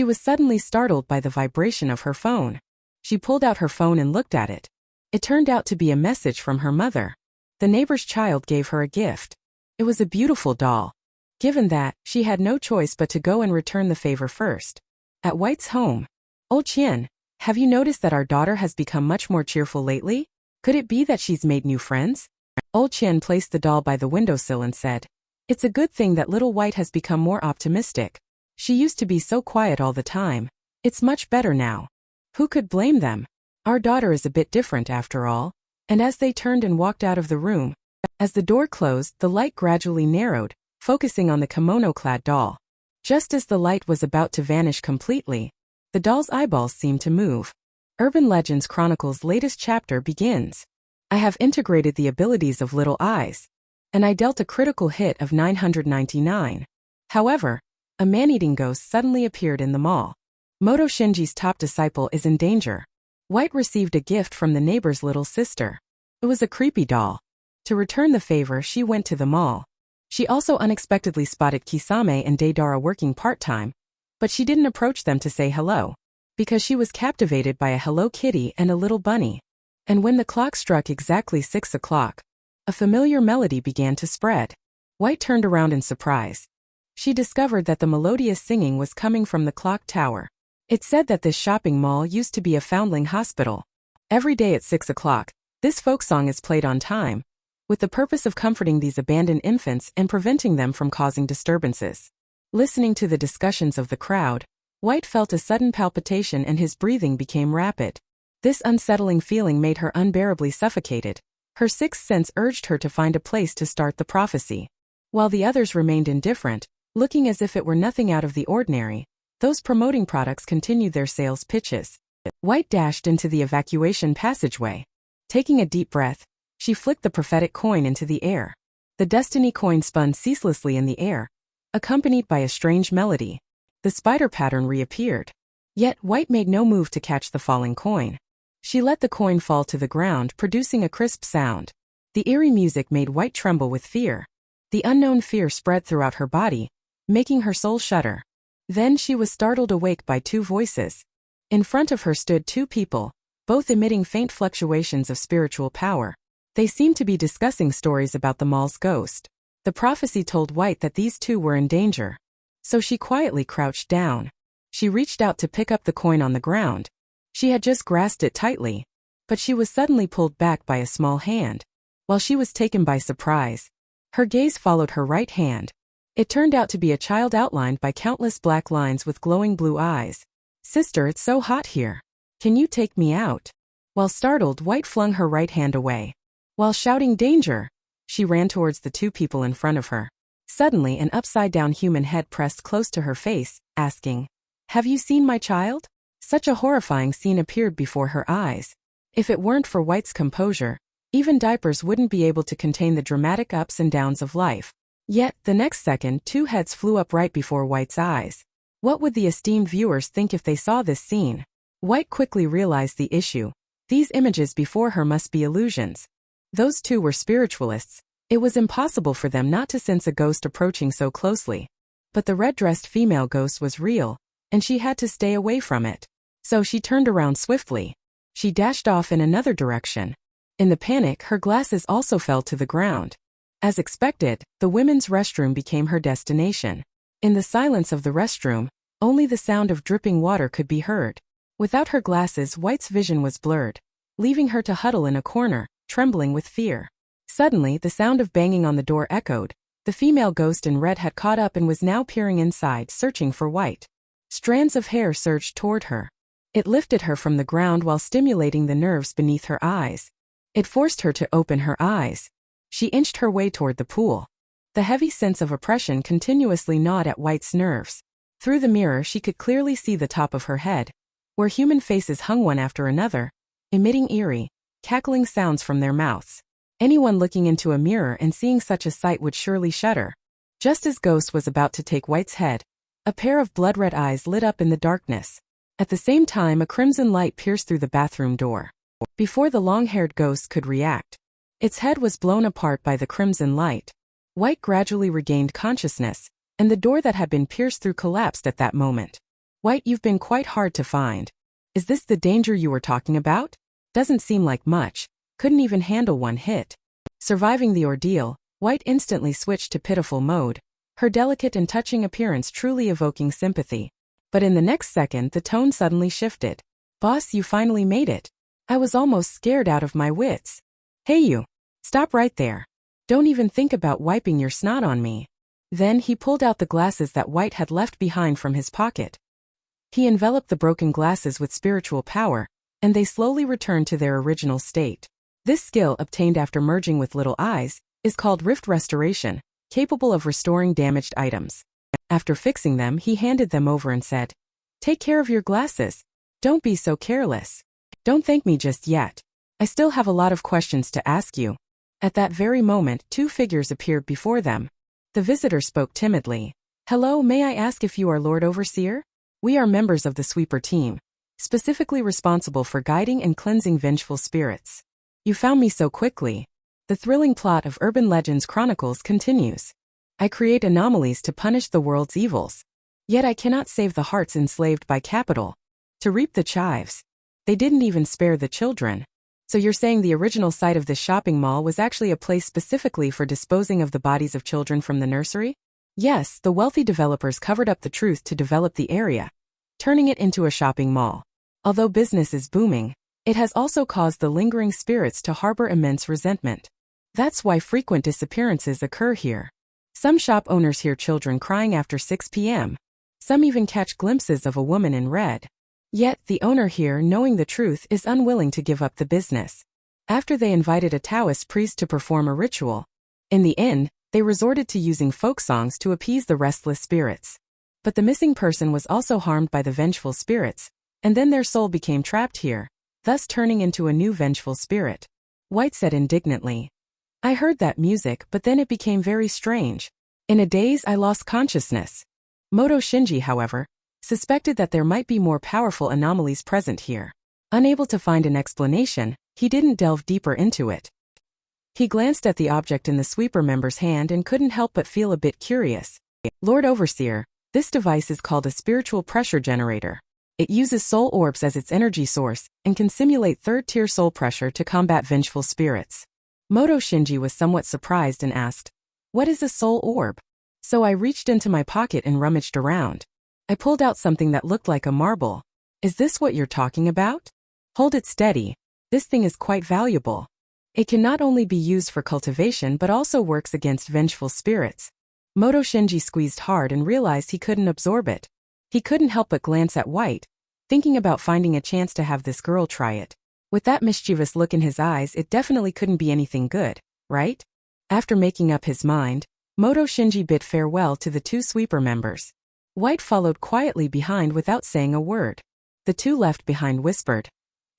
was suddenly startled by the vibration of her phone. She pulled out her phone and looked at it. It turned out to be a message from her mother. The neighbor's child gave her a gift. It was a beautiful doll. Given that, she had no choice but to go and return the favor first. At White's home. "Oh Qian, have you noticed that our daughter has become much more cheerful lately? Could it be that she's made new friends?" Old Qian placed the doll by the windowsill and said, "It's a good thing that little White has become more optimistic. She used to be so quiet all the time. It's much better now." Who could blame them? Our daughter is a bit different after all. And as they turned and walked out of the room, as the door closed, the light gradually narrowed, focusing on the kimono-clad doll. Just as the light was about to vanish completely, the doll's eyeballs seemed to move. Urban Legends Chronicles' latest chapter begins. I have integrated the abilities of Little Eyes, and I dealt a critical hit of 999. However, a man-eating ghost suddenly appeared in the mall. Moto Shinji's top disciple is in danger. White received a gift from the neighbor's little sister. It was a creepy doll. To return the favor, she went to the mall. She also unexpectedly spotted Kisame and Deidara working part-time, but she didn't approach them to say hello, because she was captivated by a Hello Kitty and a little bunny. And when the clock struck exactly 6 o'clock, a familiar melody began to spread. White turned around in surprise. She discovered that the melodious singing was coming from the clock tower. It said that this shopping mall used to be a foundling hospital. Every day at 6 o'clock, this folk song is played on time, with the purpose of comforting these abandoned infants and preventing them from causing disturbances. Listening to the discussions of the crowd, White felt a sudden palpitation and his breathing became rapid. This unsettling feeling made her unbearably suffocated. Her sixth sense urged her to find a place to start the prophecy. While the others remained indifferent, looking as if it were nothing out of the ordinary, those promoting products continued their sales pitches. White dashed into the evacuation passageway. Taking a deep breath, she flicked the prophetic coin into the air. The destiny coin spun ceaselessly in the air, accompanied by a strange melody. The spider pattern reappeared. Yet White made no move to catch the falling coin. She let the coin fall to the ground, producing a crisp sound. The eerie music made White tremble with fear. The unknown fear spread throughout her body, making her soul shudder. Then she was startled awake by two voices. In front of her stood two people, both emitting faint fluctuations of spiritual power. They seemed to be discussing stories about the mall's ghost. The prophecy told White that these two were in danger. So she quietly crouched down. She reached out to pick up the coin on the ground. She had just grasped it tightly, but she was suddenly pulled back by a small hand. While she was taken by surprise, her gaze followed her right hand. It turned out to be a child outlined by countless black lines with glowing blue eyes. Sister, it's so hot here. Can you take me out? While startled, White flung her right hand away. While shouting danger, she ran towards the two people in front of her. Suddenly, an upside-down human head pressed close to her face, asking, "Have you seen my child?" Such a horrifying scene appeared before her eyes. If it weren't for White's composure, even diapers wouldn't be able to contain the dramatic ups and downs of life. Yet, the next second, two heads flew up right before White's eyes. What would the esteemed viewers think if they saw this scene? White quickly realized the issue. These images before her must be illusions. Those two were spiritualists. It was impossible for them not to sense a ghost approaching so closely. But the red-dressed female ghost was real, and she had to stay away from it. So she turned around swiftly. She dashed off in another direction. In the panic, her glasses also fell to the ground. As expected, the women's restroom became her destination. In the silence of the restroom, only the sound of dripping water could be heard. Without her glasses, White's vision was blurred, leaving her to huddle in a corner, trembling with fear. Suddenly, the sound of banging on the door echoed. The female ghost in red had caught up and was now peering inside, searching for White. Strands of hair surged toward her. It lifted her from the ground while stimulating the nerves beneath her eyes. It forced her to open her eyes. She inched her way toward the pool. The heavy sense of oppression continuously gnawed at White's nerves. Through the mirror, she could clearly see the top of her head, where human faces hung one after another, emitting eerie, cackling sounds from their mouths. Anyone looking into a mirror and seeing such a sight would surely shudder. Just as Ghost was about to take White's head, a pair of blood-red eyes lit up in the darkness. At the same time, a crimson light pierced through the bathroom door. Before the long-haired ghost could react, its head was blown apart by the crimson light. White gradually regained consciousness, and the door that had been pierced through collapsed at that moment. White, you've been quite hard to find. Is this the danger you were talking about? Doesn't seem like much. Couldn't even handle one hit. Surviving the ordeal, White instantly switched to pitiful mode, her delicate and touching appearance truly evoking sympathy. But in the next second, the tone suddenly shifted. Boss, you finally made it. I was almost scared out of my wits. Hey you. Stop right there. Don't even think about wiping your snot on me. Then he pulled out the glasses that White had left behind from his pocket. He enveloped the broken glasses with spiritual power, and they slowly returned to their original state. This skill, obtained after merging with Little Eyes, is called Rift Restoration, capable of restoring damaged items. After fixing them, he handed them over and said, "Take care of your glasses. Don't be so careless. Don't thank me just yet. I still have a lot of questions to ask you." At that very moment, two figures appeared before them. The visitor spoke timidly. "Hello, may I ask if you are Lord Overseer? We are members of the Sweeper team, specifically responsible for guiding and cleansing vengeful spirits. You found me so quickly." The thrilling plot of Urban Legends Chronicles continues. I create anomalies to punish the world's evils. Yet I cannot save the hearts enslaved by capital. To reap the chives. They didn't even spare the children. So you're saying the original site of this shopping mall was actually a place specifically for disposing of the bodies of children from the nursery? Yes, the wealthy developers covered up the truth to develop the area, turning it into a shopping mall. Although business is booming, it has also caused the lingering spirits to harbor immense resentment. That's why frequent disappearances occur here. Some shop owners hear children crying after 6 p.m. Some even catch glimpses of a woman in red. Yet, the owner here, knowing the truth, is unwilling to give up the business. After they invited a Taoist priest to perform a ritual, in the end, they resorted to using folk songs to appease the restless spirits. But the missing person was also harmed by the vengeful spirits, and then their soul became trapped here, thus turning into a new vengeful spirit. White said indignantly, "I heard that music, but then it became very strange. In a daze, I lost consciousness." Moto Shinji, however, suspected that there might be more powerful anomalies present here. Unable to find an explanation, he didn't delve deeper into it. He glanced at the object in the sweeper member's hand and couldn't help but feel a bit curious. "Lord Overseer, this device is called a spiritual pressure generator. It uses soul orbs as its energy source and can simulate third-tier soul pressure to combat vengeful spirits." Moto Shinji was somewhat surprised and asked, "What is a soul orb?" So I reached into my pocket and rummaged around. I pulled out something that looked like a marble. "Is this what you're talking about?" "Hold it steady. This thing is quite valuable. It can not only be used for cultivation but also works against vengeful spirits." Moto Shinji squeezed hard and realized he couldn't absorb it. He couldn't help but glance at White, thinking about finding a chance to have this girl try it. With that mischievous look in his eyes, it definitely couldn't be anything good, right? After making up his mind, Moto Shinji bid farewell to the two sweeper members. White followed quietly behind without saying a word. The two left behind whispered,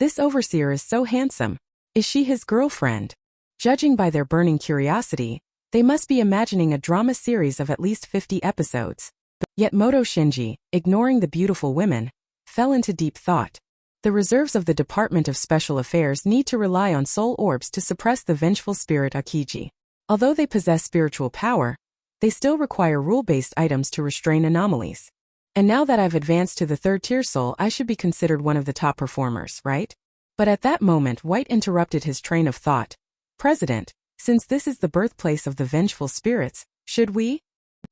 "This overseer is so handsome. Is she his girlfriend?" Judging by their burning curiosity, they must be imagining a drama series of at least 50 episodes. Yet Moto Shinji, ignoring the beautiful women, fell into deep thought. The reserves of the Department of Special Affairs need to rely on soul orbs to suppress the vengeful spirit Akiji. Although they possess spiritual power, they still require rule-based items to restrain anomalies. And now that I've advanced to the third-tier soul, I should be considered one of the top performers, right? But at that moment, White interrupted his train of thought. "President, since this is the birthplace of the vengeful spirits, should we?"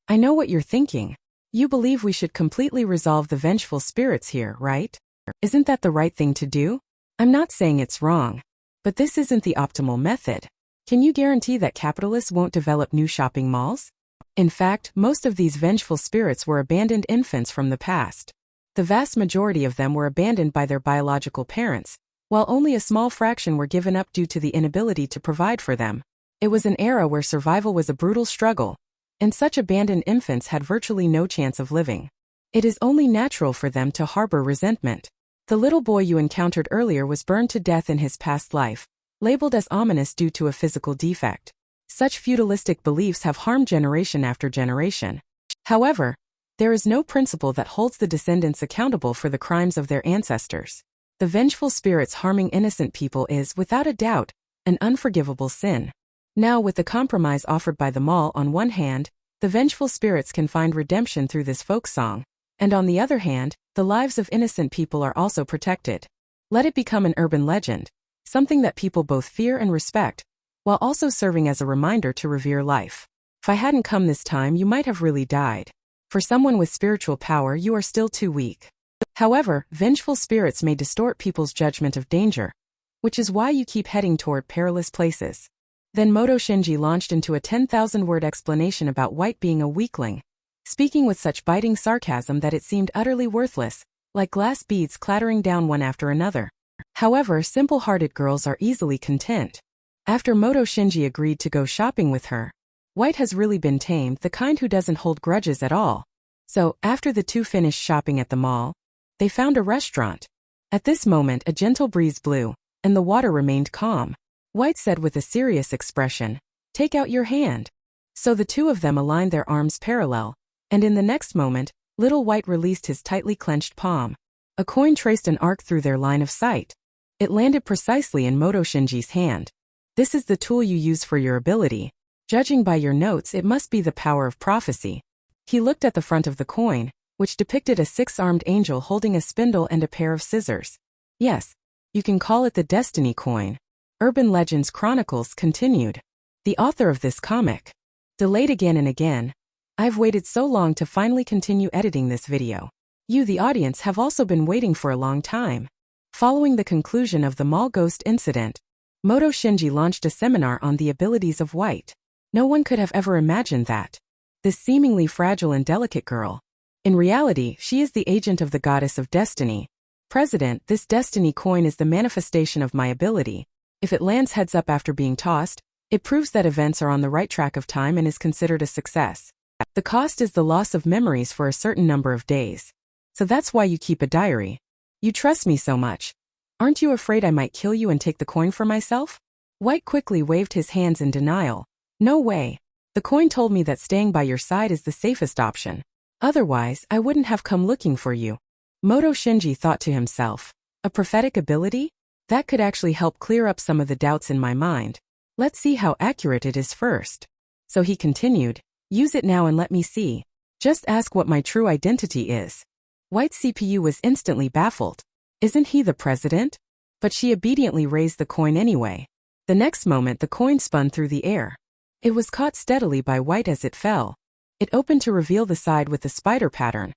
"I know what you're thinking. You believe we should completely resolve the vengeful spirits here, right? Isn't that the right thing to do?" "I'm not saying it's wrong. But this isn't the optimal method. Can you guarantee that capitalists won't develop new shopping malls? In fact, most of these vengeful spirits were abandoned infants from the past. The vast majority of them were abandoned by their biological parents, while only a small fraction were given up due to the inability to provide for them. It was an era where survival was a brutal struggle, and such abandoned infants had virtually no chance of living. It is only natural for them to harbor resentment. The little boy you encountered earlier was burned to death in his past life, labeled as ominous due to a physical defect. Such feudalistic beliefs have harmed generation after generation. However, there is no principle that holds the descendants accountable for the crimes of their ancestors. The vengeful spirits harming innocent people is, without a doubt, an unforgivable sin. Now, with the compromise offered by the mall on one hand, the vengeful spirits can find redemption through this folk song, and on the other hand, the lives of innocent people are also protected. Let it become an urban legend, something that people both fear and respect, while also serving as a reminder to revere life. If I hadn't come this time, you might have really died. For someone with spiritual power, you are still too weak. However, vengeful spirits may distort people's judgment of danger, which is why you keep heading toward perilous places. Then Moto Shinji launched into a 10,000-word explanation about White being a weakling, speaking with such biting sarcasm that it seemed utterly worthless, like glass beads clattering down one after another. However, simple-hearted girls are easily content. After Moto Shinji agreed to go shopping with her, White has really been tamed, the kind who doesn't hold grudges at all. So, after the two finished shopping at the mall, they found a restaurant. At this moment, a gentle breeze blew, and the water remained calm. White said with a serious expression, "Take out your hand." So the two of them aligned their arms parallel, and in the next moment, little White released his tightly clenched palm. A coin traced an arc through their line of sight. It landed precisely in Moto Shinji's hand. "This is the tool you use for your ability. Judging by your notes, it must be the power of prophecy." He looked at the front of the coin, which depicted a six-armed angel holding a spindle and a pair of scissors. "Yes, you can call it the Destiny coin." Urban Legends Chronicles continued. The author of this comic. Delayed again and again. I've waited so long to finally continue editing this video. You, the audience, have also been waiting for a long time. Following the conclusion of the mall ghost incident, Moto Shinji launched a seminar on the abilities of White. No one could have ever imagined that. This seemingly fragile and delicate girl. In reality, she is the agent of the goddess of destiny. "President, this destiny coin is the manifestation of my ability. If it lands heads up after being tossed, it proves that events are on the right track of time and is considered a success. The cost is the loss of memories for a certain number of days. So that's why you keep a diary. You trust me so much. Aren't you afraid I might kill you and take the coin for myself?" White quickly waved his hands in denial. "No way. The coin told me that staying by your side is the safest option. Otherwise, I wouldn't have come looking for you." Moto Shinji thought to himself, "A prophetic ability? That could actually help clear up some of the doubts in my mind. Let's see how accurate it is first." So he continued, "Use it now and let me see. Just ask what my true identity is." White's CPU was instantly baffled. Isn't he the president? But she obediently raised the coin anyway. The next moment, the coin spun through the air. It was caught steadily by White as it fell. It opened to reveal the side with the spider pattern.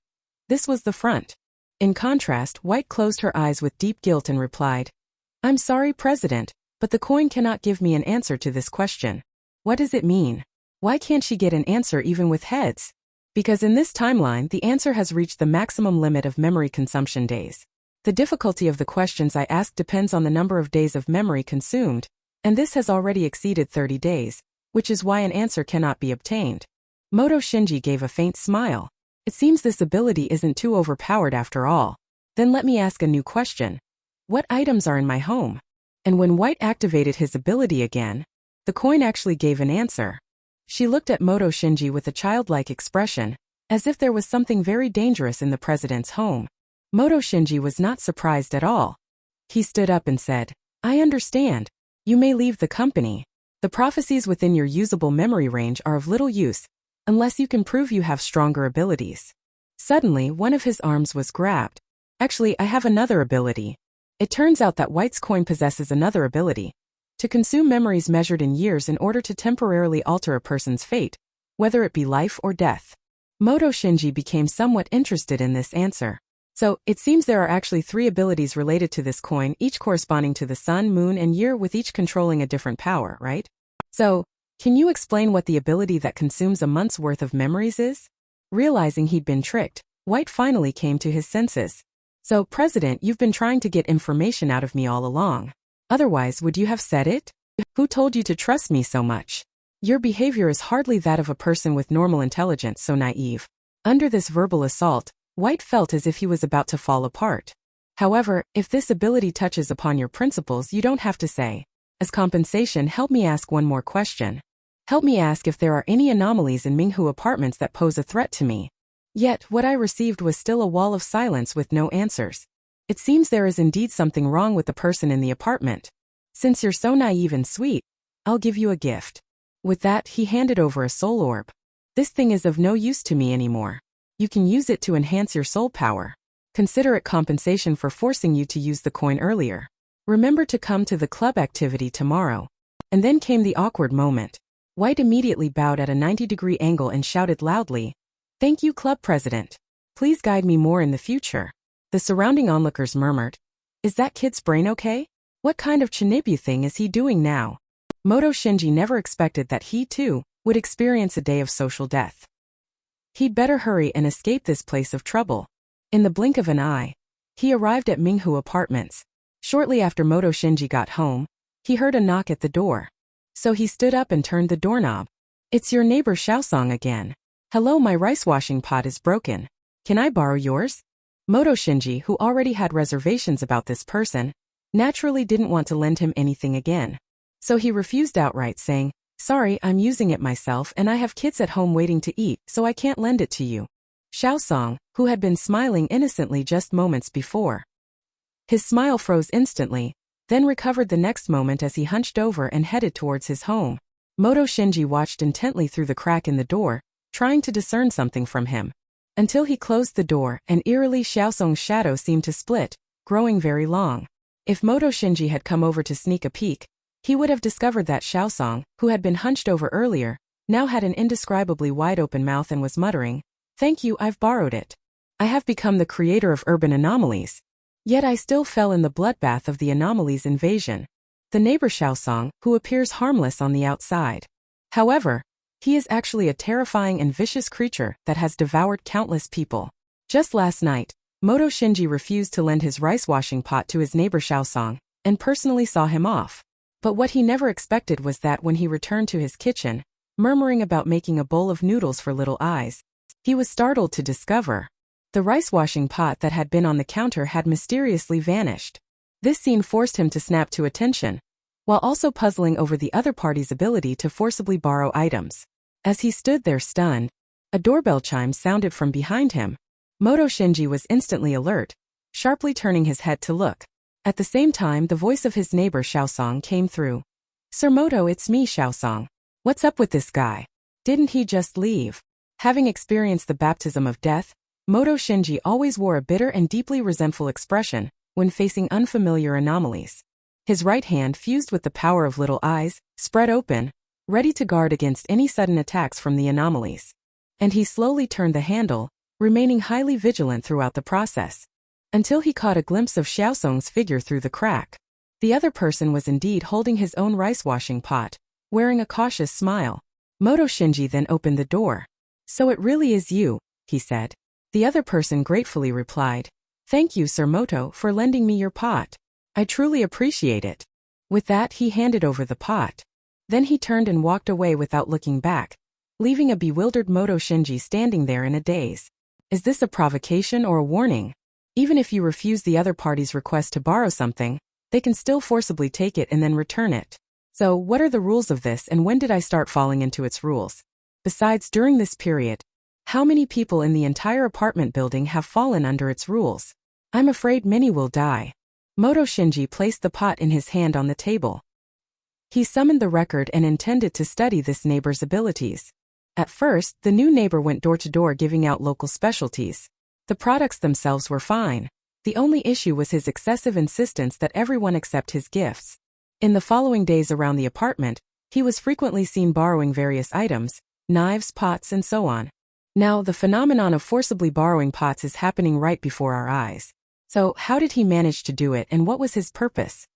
This was the front. In contrast, White closed her eyes with deep guilt and replied, "I'm sorry, President, but the coin cannot give me an answer to this question." What does it mean? Why can't she get an answer even with heads? Because in this timeline, the answer has reached the maximum limit of memory consumption days. The difficulty of the questions I ask depends on the number of days of memory consumed, and this has already exceeded 30 days, which is why an answer cannot be obtained. Moto Shinji gave a faint smile. It seems this ability isn't too overpowered after all. Then let me ask a new question. What items are in my home? And when White activated his ability again, the coin actually gave an answer. She looked at Moto Shinji with a childlike expression, as if there was something very dangerous in the president's home. Moto Shinji was not surprised at all. He stood up and said, I understand. You may leave the company. The prophecies within your usable memory range are of little use, unless you can prove you have stronger abilities. Suddenly, one of his arms was grabbed. Actually, I have another ability. It turns out that White's coin possesses another ability, to consume memories measured in years in order to temporarily alter a person's fate, whether it be life or death. Moto Shinji became somewhat interested in this answer. So, it seems there are actually 3 abilities related to this coin, each corresponding to the sun, moon, and year, with each controlling a different power, right? So, can you explain what the ability that consumes a month's worth of memories is? Realizing he'd been tricked, White finally came to his senses. So, President, you've been trying to get information out of me all along. Otherwise, would you have said it? Who told you to trust me so much? Your behavior is hardly that of a person with normal intelligence, so naive. Under this verbal assault, White felt as if he was about to fall apart. However, if this ability touches upon your principles, you don't have to say. As compensation, help me ask one more question. Help me ask if there are any anomalies in Minghu apartments that pose a threat to me. Yet, what I received was still a wall of silence with no answers. It seems there is indeed something wrong with the person in the apartment. Since you're so naive and sweet, I'll give you a gift. With that, he handed over a soul orb. This thing is of no use to me anymore. You can use it to enhance your soul power. Consider it compensation for forcing you to use the coin earlier. Remember to come to the club activity tomorrow. And then came the awkward moment. White immediately bowed at a 90-degree angle and shouted loudly, Thank you, club president. Please guide me more in the future. The surrounding onlookers murmured, Is that kid's brain okay? What kind of chinibu thing is he doing now? Moto Shinji never expected that he, too, would experience a day of social death. He'd better hurry and escape this place of trouble. In the blink of an eye, he arrived at Minghu Apartments. Shortly after Moto Shinji got home, he heard a knock at the door. So he stood up and turned the doorknob. It's your neighbor Xiaosong again. Hello, my rice washing pot is broken. Can I borrow yours? Moto Shinji, who already had reservations about this person, naturally didn't want to lend him anything again. So he refused outright, saying, Sorry, I'm using it myself and I have kids at home waiting to eat, so I can't lend it to you. Xiaosong, who had been smiling innocently just moments before. His smile froze instantly, then recovered the next moment as he hunched over and headed towards his home. Moto Shinji watched intently through the crack in the door, trying to discern something from him. Until he closed the door, and eerily Xiaosong's shadow seemed to split, growing very long. If Moto Shinji had come over to sneak a peek, he would have discovered that Xiaosong, who had been hunched over earlier, now had an indescribably wide-open mouth and was muttering, Thank you, I've borrowed it. I have become the creator of urban anomalies. Yet I still fell in the bloodbath of the anomalies invasion. The neighbor Xiaosong, who appears harmless on the outside. However, he is actually a terrifying and vicious creature that has devoured countless people. Just last night, Moto Shinji refused to lend his rice washing pot to his neighbor Xiaosong, and personally saw him off. But what he never expected was that when he returned to his kitchen, murmuring about making a bowl of noodles for little eyes, he was startled to discover the rice washing pot that had been on the counter had mysteriously vanished. This scene forced him to snap to attention, while also puzzling over the other party's ability to forcibly borrow items. As he stood there stunned, a doorbell chime sounded from behind him. Moto Shinji was instantly alert, sharply turning his head to look. At the same time, the voice of his neighbor Xiaosong came through. Sir Moto, it's me, Xiaosong. What's up with this guy? Didn't he just leave? Having experienced the baptism of death, Moto Shinji always wore a bitter and deeply resentful expression when facing unfamiliar anomalies. His right hand, fused with the power of little eyes, spread open, ready to guard against any sudden attacks from the anomalies. And he slowly turned the handle, remaining highly vigilant throughout the process, until he caught a glimpse of Xiaosong's figure through the crack. The other person was indeed holding his own rice washing pot, wearing a cautious smile. Moto Shinji then opened the door. So it really is you, he said. The other person gratefully replied, Thank you, Sir Moto, for lending me your pot. I truly appreciate it. With that, he handed over the pot. Then he turned and walked away without looking back, leaving a bewildered Moto Shinji standing there in a daze. Is this a provocation or a warning? Even if you refuse the other party's request to borrow something, they can still forcibly take it and then return it. So, what are the rules of this, and when did I start falling into its rules? Besides, during this period, how many people in the entire apartment building have fallen under its rules? I'm afraid many will die. Moto Shinji placed the pot in his hand on the table. He summoned the record and intended to study this neighbor's abilities. At first, the new neighbor went door to door giving out local specialties. The products themselves were fine. The only issue was his excessive insistence that everyone accept his gifts. In the following days around the apartment, he was frequently seen borrowing various items, knives, pots, and so on. Now, the phenomenon of forcibly borrowing pots is happening right before our eyes. So, how did he manage to do it, and what was his purpose?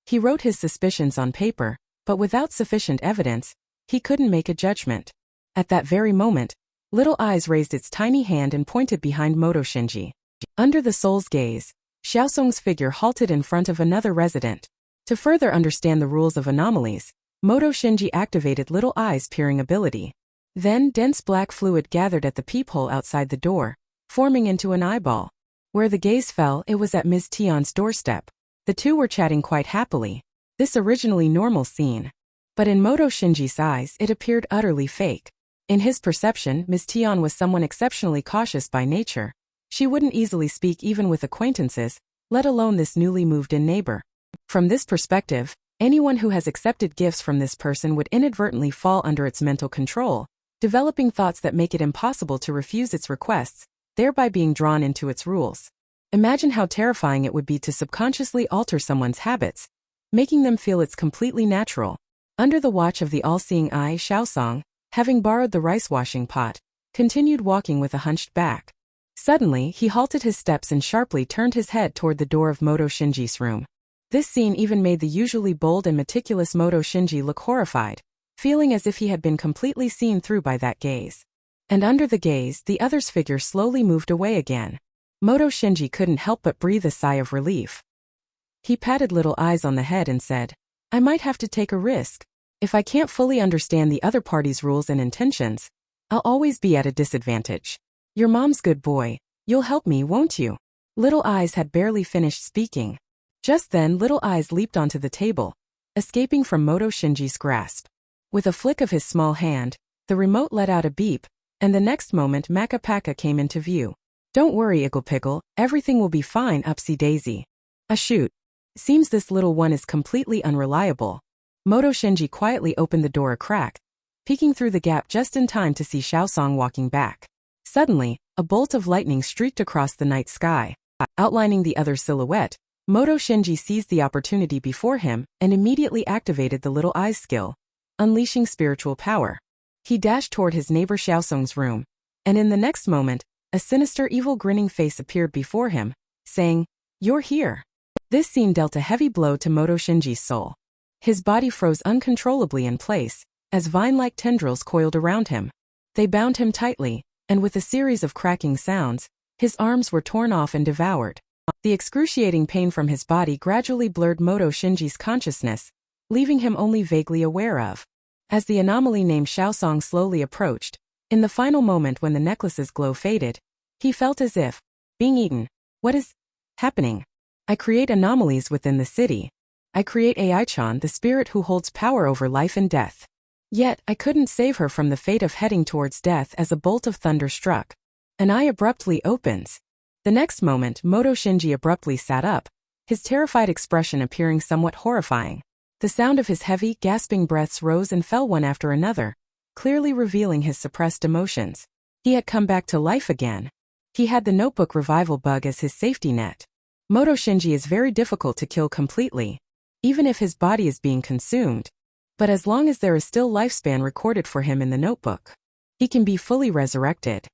He wrote his suspicions on paper, but without sufficient evidence, he couldn't make a judgment. At that very moment, Little Eyes raised its tiny hand and pointed behind Moto Shinji. Under the soul's gaze, Xiaosong's figure halted in front of another resident. To further understand the rules of anomalies, Moto Shinji activated Little Eyes' peering ability. Then dense black fluid gathered at the peephole outside the door, forming into an eyeball. Where the gaze fell, it was at Ms. Tian's doorstep. The two were chatting quite happily. This originally normal scene. But in Moto Shinji's eyes, it appeared utterly fake. In his perception, Ms. Tian was someone exceptionally cautious by nature. She wouldn't easily speak even with acquaintances, let alone this newly moved-in neighbor. From this perspective, anyone who has accepted gifts from this person would inadvertently fall under its mental control, developing thoughts that make it impossible to refuse its requests, thereby being drawn into its rules. Imagine how terrifying it would be to subconsciously alter someone's habits, making them feel it's completely natural. Under the watch of the all-seeing eye, Xiaosong, having borrowed the rice-washing pot, continued walking with a hunched back. Suddenly, he halted his steps and sharply turned his head toward the door of Moto Shinji's room. This scene even made the usually bold and meticulous Moto Shinji look horrified, feeling as if he had been completely seen through by that gaze. And under the gaze, the other's figure slowly moved away again. Moto Shinji couldn't help but breathe a sigh of relief. He patted Little Eyes on the head and said, I might have to take a risk. If I can't fully understand the other party's rules and intentions, I'll always be at a disadvantage. Your mom's good boy. You'll help me, won't you? Little Eyes had barely finished speaking. Just then, Little Eyes leaped onto the table, escaping from Moto Shinji's grasp. With a flick of his small hand, the remote let out a beep, and the next moment Maka Paka came into view. Don't worry, Iggle Pickle, everything will be fine, Upsy Daisy. Shoot. Seems this little one is completely unreliable. Moto Shinji quietly opened the door a crack, peeking through the gap just in time to see Xiaosong walking back. Suddenly, a bolt of lightning streaked across the night sky. Outlining the other's silhouette, Moto Shinji seized the opportunity before him and immediately activated the Little Eyes skill, unleashing spiritual power. He dashed toward his neighbor Xiaosong's room, and in the next moment, a sinister evil grinning face appeared before him, saying, You're here. This scene dealt a heavy blow to Moto Shinji's soul. His body froze uncontrollably in place, as vine-like tendrils coiled around him. They bound him tightly, and with a series of cracking sounds, his arms were torn off and devoured. The excruciating pain from his body gradually blurred Moto Shinji's consciousness, leaving him only vaguely aware of. As the anomaly named Xiaosong slowly approached, in the final moment when the necklace's glow faded, he felt as if being eaten. What is happening? I create anomalies within the city. I create Ai-chan, the spirit who holds power over life and death. Yet, I couldn't save her from the fate of heading towards death as a bolt of thunder struck. An eye abruptly opens. The next moment, Moto Shinji abruptly sat up, his terrified expression appearing somewhat horrifying. The sound of his heavy, gasping breaths rose and fell one after another, clearly revealing his suppressed emotions. He had come back to life again. He had the notebook revival bug as his safety net. Moto Shinji is very difficult to kill completely, even if his body is being consumed. But as long as there is still lifespan recorded for him in the notebook, he can be fully resurrected.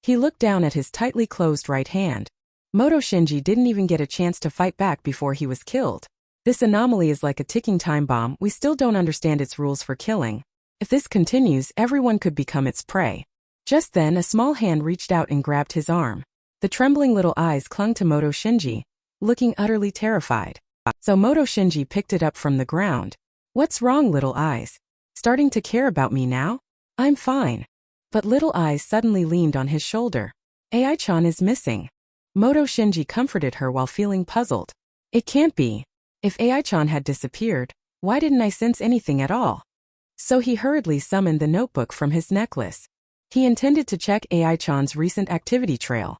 He looked down at his tightly closed right hand. Moto Shinji didn't even get a chance to fight back before he was killed. This anomaly is like a ticking time bomb. We still don't understand its rules for killing. If this continues, everyone could become its prey. Just then, a small hand reached out and grabbed his arm. The trembling little eyes clung to Moto Shinji, looking utterly terrified. So Moto Shinji picked it up from the ground. What's wrong, Little Eyes? Starting to care about me now? I'm fine. But Little Eyes suddenly leaned on his shoulder. Ai-chan is missing. Moto Shinji comforted her while feeling puzzled. It can't be. If Ai-chan had disappeared, why didn't I sense anything at all? So he hurriedly summoned the notebook from his necklace. He intended to check Ai-chan's recent activity trail.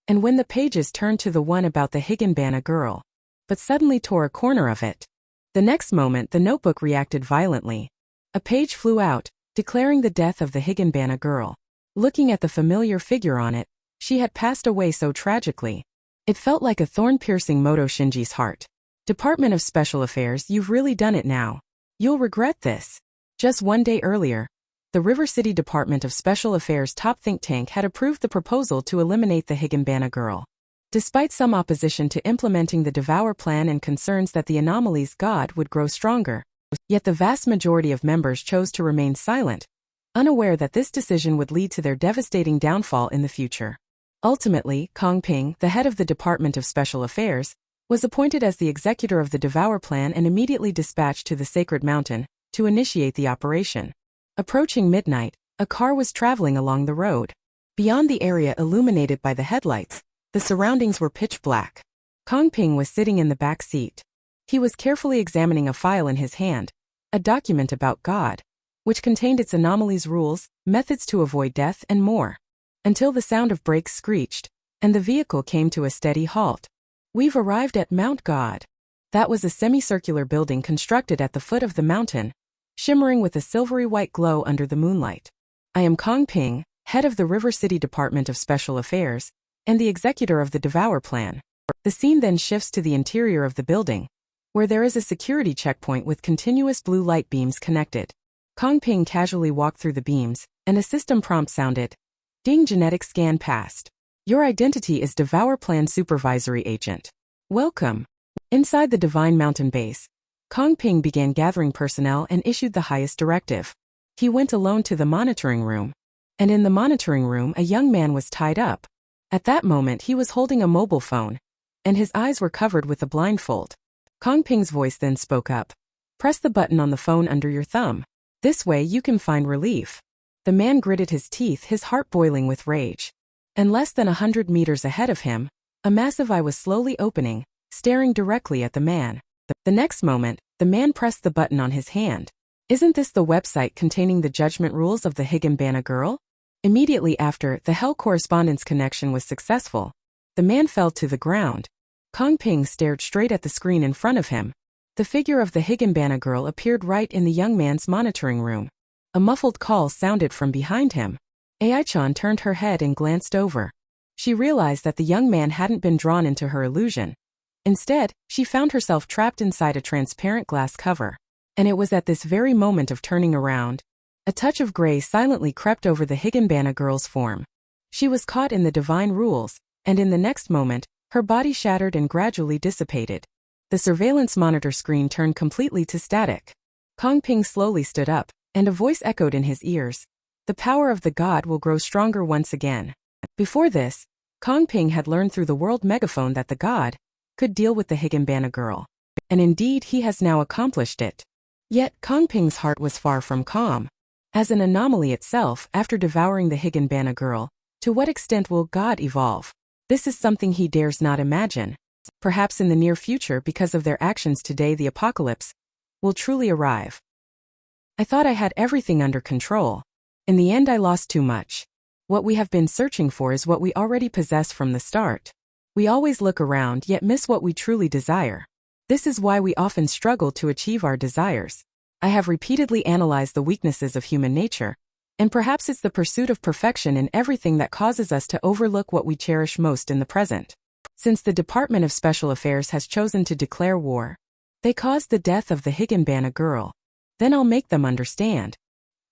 And when the pages turned to the one about the Higanbana girl, but suddenly tore a corner of it. The next moment the notebook reacted violently. A page flew out, declaring the death of the Higanbana girl. Looking at the familiar figure on it, she had passed away so tragically. It felt like a thorn piercing Moto Shinji's heart. Department of Special Affairs, you've really done it now. You'll regret this. Just one day earlier, the River City Department of Special Affairs top think tank had approved the proposal to eliminate the Higanbana girl. Despite some opposition to implementing the Devour plan and concerns that the anomaly's god would grow stronger, yet the vast majority of members chose to remain silent, unaware that this decision would lead to their devastating downfall in the future. Ultimately, Kong Ping, the head of the Department of Special Affairs, was appointed as the executor of the Devour plan and immediately dispatched to the Sacred Mountain to initiate the operation. Approaching midnight, a car was traveling along the road. Beyond the area illuminated by the headlights, the surroundings were pitch black. Kong Ping was sitting in the back seat. He was carefully examining a file in his hand, a document about God, which contained its anomalies rules, methods to avoid death and more. Until the sound of brakes screeched, and the vehicle came to a steady halt. We've arrived at Mount God. That was a semicircular building constructed at the foot of the mountain, shimmering with a silvery white glow under the moonlight. I am Kong Ping, head of the River City Department of Special Affairs, and the executor of the Devour plan. The scene then shifts to the interior of the building, where there is a security checkpoint with continuous blue light beams connected. Kong Ping casually walked through the beams, and a system prompt sounded. Ding, genetic scan passed. Your identity is Devour Plan Supervisory Agent. Welcome. Inside the Divine Mountain Base, Kong Ping began gathering personnel and issued the highest directive. He went alone to the monitoring room. And in the monitoring room a young man was tied up. At that moment he was holding a mobile phone, and his eyes were covered with a blindfold. Kong Ping's voice then spoke up. Press the button on the phone under your thumb. This way you can find relief. The man gritted his teeth, his heart boiling with rage. And less than 100 meters ahead of him, a massive eye was slowly opening, staring directly at the man. The next moment, the man pressed the button on his hand. Isn't this the website containing the judgment rules of the Higanbana girl? Immediately after, the Hell Correspondence connection was successful. The man fell to the ground. Kong Ping stared straight at the screen in front of him. The figure of the Higanbana girl appeared right in the young man's monitoring room. A muffled call sounded from behind him. Ai-chan turned her head and glanced over. She realized that the young man hadn't been drawn into her illusion. Instead, she found herself trapped inside a transparent glass cover. And it was at this very moment of turning around. A touch of gray silently crept over the Higanbana girl's form. She was caught in the divine rules, and in the next moment, her body shattered and gradually dissipated. The surveillance monitor screen turned completely to static. Kong Ping slowly stood up, and a voice echoed in his ears. The power of the god will grow stronger once again. Before this, Kong Ping had learned through the world megaphone that the god could deal with the Higanbana girl. And indeed he has now accomplished it. Yet Kong Ping's heart was far from calm. As an anomaly itself, after devouring the Higanbana girl, to what extent will God evolve? This is something he dares not imagine. Perhaps in the near future, because of their actions today, the apocalypse will truly arrive. I thought I had everything under control. In the end I lost too much. What we have been searching for is what we already possess from the start. We always look around yet miss what we truly desire. This is why we often struggle to achieve our desires. I have repeatedly analyzed the weaknesses of human nature, and perhaps it's the pursuit of perfection in everything that causes us to overlook what we cherish most in the present. Since the Department of Special Affairs has chosen to declare war, they caused the death of the Higanbana girl. Then I'll make them understand.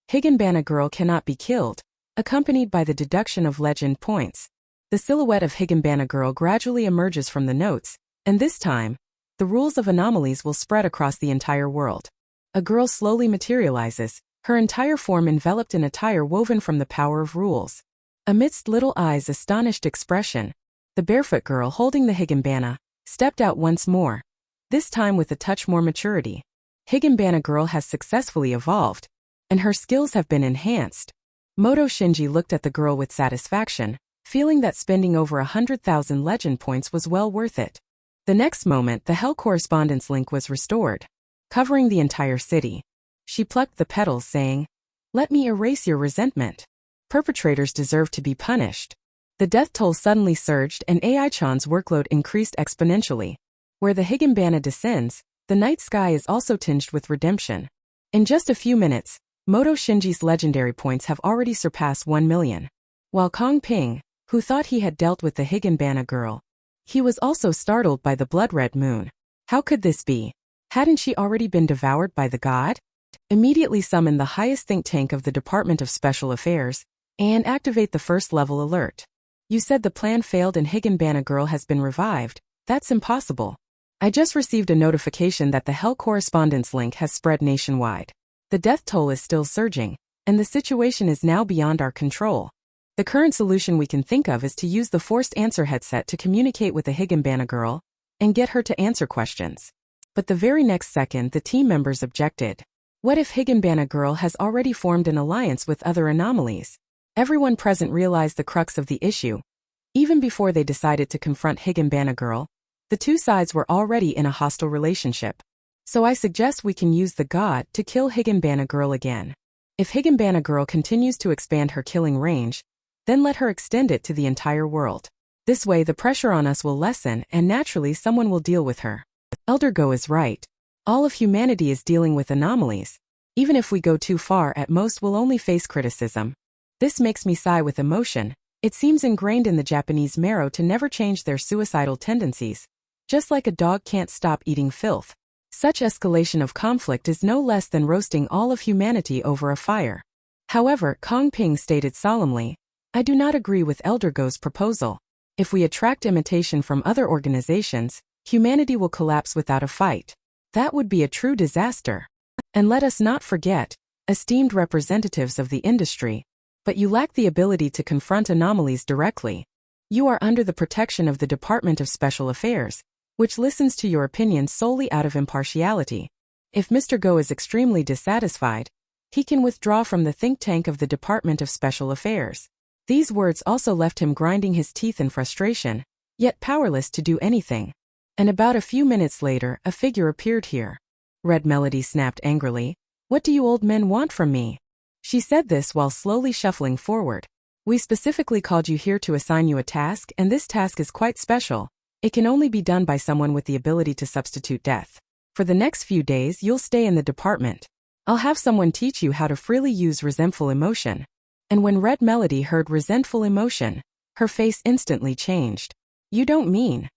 Higanbana girl cannot be killed, accompanied by the deduction of legend points. The silhouette of Higanbana girl gradually emerges from the notes, and this time, the rules of anomalies will spread across the entire world. A girl slowly materializes, her entire form enveloped in attire woven from the power of rules. Amidst Little Eye's astonished expression, The barefoot girl holding the higanbana stepped out once more, this time with a touch more maturity. Higanbana girl has successfully evolved, and her skills have been enhanced. Moto Shinji looked at the girl with satisfaction, feeling that spending over 100,000 legend points was well worth it. The next moment, the Hell Correspondence link was restored, covering the entire city. She plucked the petals, saying, "Let me erase your resentment. Perpetrators deserve to be punished." The death toll suddenly surged and Ai-chan's workload increased exponentially. Where the higanbana descends, the night sky is also tinged with redemption. In just a few minutes, Moto Shinji's legendary points have already surpassed 1 million. While Kong Ping, who thought he had dealt with the higanbana girl, he was also startled by the blood-red moon. How could this be? Hadn't she already been devoured by the god? Immediately summon the highest think tank of the Department of Special Affairs and activate the first level alert. You said the plan failed and higanbana girl has been revived. That's impossible. I just received a notification that the Hell Correspondence link has spread nationwide. The death toll is still surging, and the situation is now beyond our control. The current solution we can think of is to use the forced answer headset to communicate with the higanbana girl and get her to answer questions. But the very next second, the team members objected. What if higanbana girl has already formed an alliance with other anomalies? Everyone present realized the crux of the issue. Even before they decided to confront higanbana girl, the two sides were already in a hostile relationship. So I suggest we can use the god to kill higanbana girl again. If higanbana girl continues to expand her killing range, then let her extend it to the entire world. This way the pressure on us will lessen and naturally someone will deal with her. Elder Go is right. All of humanity is dealing with anomalies. Even if we go too far, at most we'll only face criticism. This makes me sigh with emotion. It seems ingrained in the Japanese marrow to never change their suicidal tendencies. Just like a dog can't stop eating filth. Such escalation of conflict is no less than roasting all of humanity over a fire. However, Kong Ping stated solemnly, I do not agree with Elder Go's proposal. If we attract imitation from other organizations, humanity will collapse without a fight. That would be a true disaster. And let us not forget, esteemed representatives of the industry, but you lack the ability to confront anomalies directly. You are under the protection of the Department of Special Affairs, which listens to your opinion solely out of impartiality. If Mr. Go is extremely dissatisfied, he can withdraw from the think tank of the Department of Special Affairs. These words also left him grinding his teeth in frustration, yet powerless to do anything. And about a few minutes later, a figure appeared here. Red Melody snapped angrily, "What do you old men want from me?" She said this while slowly shuffling forward. "We specifically called you here to assign you a task, and this task is quite special. It can only be done by someone with the ability to substitute death. For the next few days, you'll stay in the department. I'll have someone teach you how to freely use resentful emotion." And when Red Melody heard resentful emotion, her face instantly changed. "You don't mean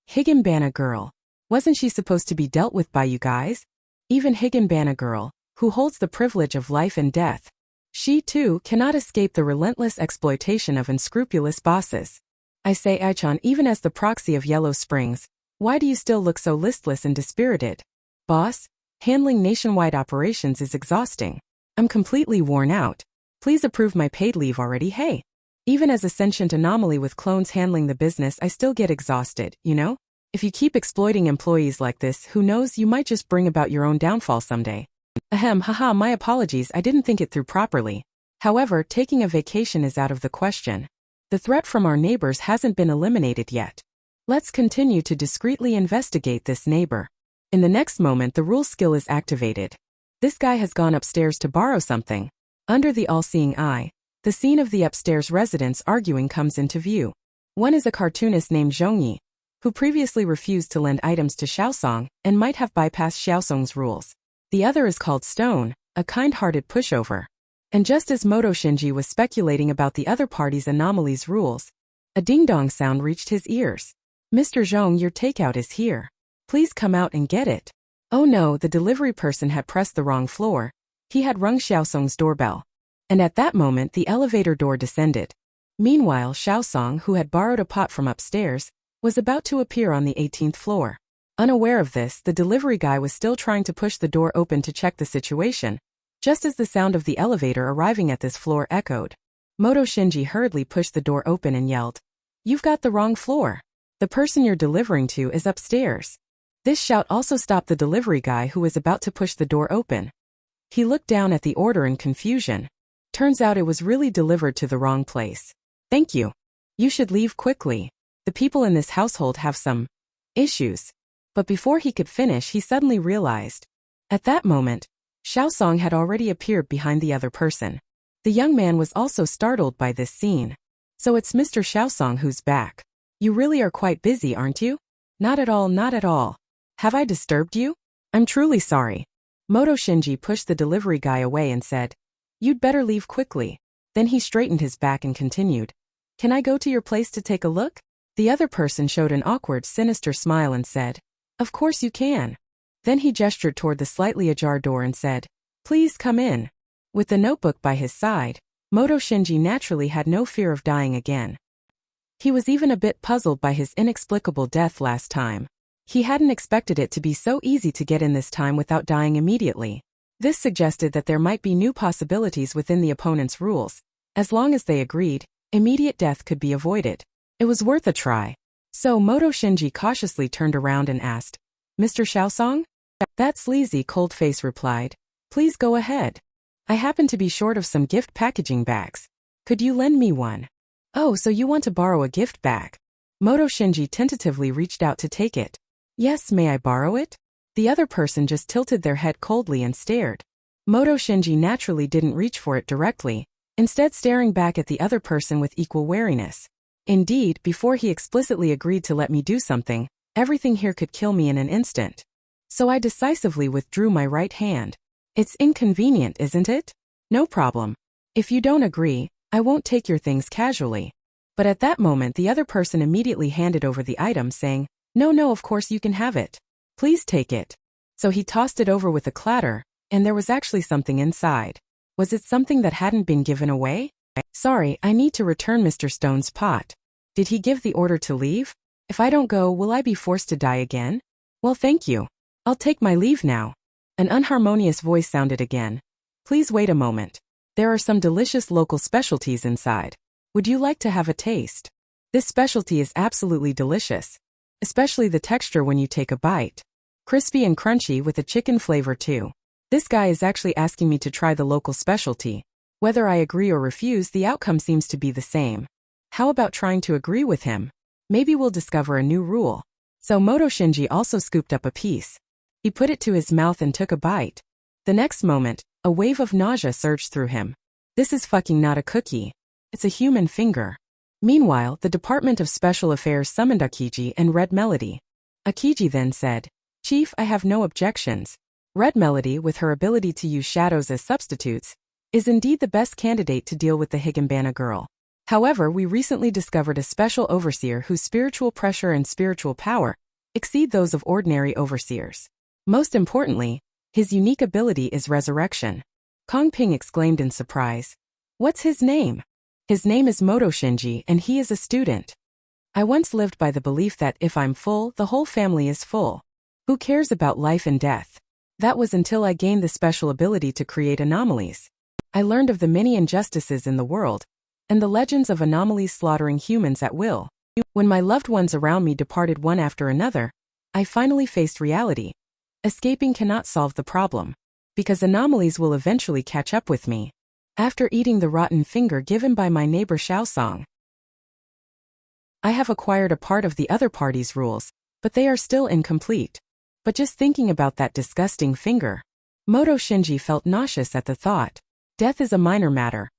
higanbana girl? Wasn't she supposed to be dealt with by you guys? Even higanbana girl, who holds the privilege of life and death, she too cannot escape the relentless exploitation of unscrupulous bosses. I say, Ai-chan, even as the proxy of Yellow Springs, why do you still look so listless and dispirited? Boss, handling nationwide operations is exhausting. I'm completely worn out. Please approve my paid leave already, hey. Even as a sentient anomaly with clones handling the business, I still get exhausted, you know? If you keep exploiting employees like this, who knows, you might just bring about your own downfall someday." Ahem, haha, my apologies, I didn't think it through properly. However, taking a vacation is out of the question. The threat from our neighbors hasn't been eliminated yet. Let's continue to discreetly investigate this neighbor. In the next moment, the rule skill is activated. This guy has gone upstairs to borrow something. Under the all-seeing eye, the scene of the upstairs residents arguing comes into view. One is a cartoonist named Zhongyi, who previously refused to lend items to Xiaosong and might have bypassed Xiaosong's rules. The other is called Stone, a kind-hearted pushover. And just as Moto Shinji was speculating about the other party's anomaly's rules, a ding-dong sound reached his ears. "Mr. Zhong, your takeout is here. Please come out and get it." Oh no, the delivery person had pressed the wrong floor. He had rung Xiaosong's doorbell. And at that moment, the elevator door descended. Meanwhile, Xiaosong, who had borrowed a pot from upstairs, was about to appear on the 18th floor. Unaware of this, the delivery guy was still trying to push the door open to check the situation, just as the sound of the elevator arriving at this floor echoed. Moto Shinji hurriedly pushed the door open and yelled, You've got the wrong floor. The person you're delivering to is upstairs. This shout also stopped the delivery guy who was about to push the door open. He looked down at the order in confusion. Turns out it was really delivered to the wrong place. Thank you. You should leave quickly. The people in this household have some issues. But before he could finish, he suddenly realized. At that moment, Xiaosong had already appeared behind the other person. The young man was also startled by this scene. So it's Mr. Xiaosong who's back. You really are quite busy, aren't you? Not at all, not at all. Have I disturbed you? I'm truly sorry. Moto Shinji pushed the delivery guy away and said, You'd better leave quickly. Then he straightened his back and continued, Can I go to your place to take a look? The other person showed an awkward, sinister smile and said, Of course you can. Then he gestured toward the slightly ajar door and said, Please come in. With the notebook by his side, Moto Shinji naturally had no fear of dying again. He was even a bit puzzled by his inexplicable death last time. He hadn't expected it to be so easy to get in this time without dying immediately. This suggested that there might be new possibilities within the opponent's rules. As long as they agreed, immediate death could be avoided. It was worth a try. So Moto Shinji cautiously turned around and asked, Mr. Xiaosong? That sleazy, cold face replied, Please go ahead. I happen to be short of some gift packaging bags. Could you lend me one? Oh, so you want to borrow a gift bag? Moto Shinji tentatively reached out to take it. Yes, may I borrow it? The other person just tilted their head coldly and stared. Moto Shinji naturally didn't reach for it directly, instead staring back at the other person with equal wariness. Indeed, before he explicitly agreed to let me do something, everything here could kill me in an instant. So I decisively withdrew my right hand. It's inconvenient, isn't it? No problem. If you don't agree, I won't take your things casually. But at that moment the other person immediately handed over the item saying, No, of course you can have it. Please take it. So he tossed it over with a clatter, and there was actually something inside. Was it something that hadn't been given away? Sorry, I need to return Mr. Stone's pot. Did he give the order to leave? If I don't go, will I be forced to die again? Well, thank you. I'll take my leave now. An unharmonious voice sounded again. Please wait a moment. There are some delicious local specialties inside. Would you like to have a taste? This specialty is absolutely delicious. Especially the texture when you take a bite. Crispy and crunchy with a chicken flavor too. This guy is actually asking me to try the local specialty. Whether I agree or refuse, the outcome seems to be the same. How about trying to agree with him? Maybe we'll discover a new rule. So Moto Shinji also scooped up a piece. He put it to his mouth and took a bite. The next moment, a wave of nausea surged through him. This is fucking not a cookie. It's a human finger. Meanwhile, the Department of Special Affairs summoned Akiji and Red Melody. Akiji then said, Chief, I have no objections. Red Melody, with her ability to use shadows as substitutes, is indeed the best candidate to deal with the Higginbana girl. However, we recently discovered a special overseer whose spiritual pressure and spiritual power exceed those of ordinary overseers. Most importantly, his unique ability is resurrection. Kong Ping exclaimed in surprise. What's his name? His name is Moto Shinji and he is a student. I once lived by the belief that if I'm full, the whole family is full. Who cares about life and death? That was until I gained the special ability to create anomalies. I learned of the many injustices in the world, and the legends of anomalies slaughtering humans at will. When my loved ones around me departed one after another, I finally faced reality. Escaping cannot solve the problem, because anomalies will eventually catch up with me. After eating the rotten finger given by my neighbor Xiaosong, I have acquired a part of the other party's rules, but they are still incomplete. But just thinking about that disgusting finger, Moto Shinji felt nauseous at the thought. Death is a minor matter.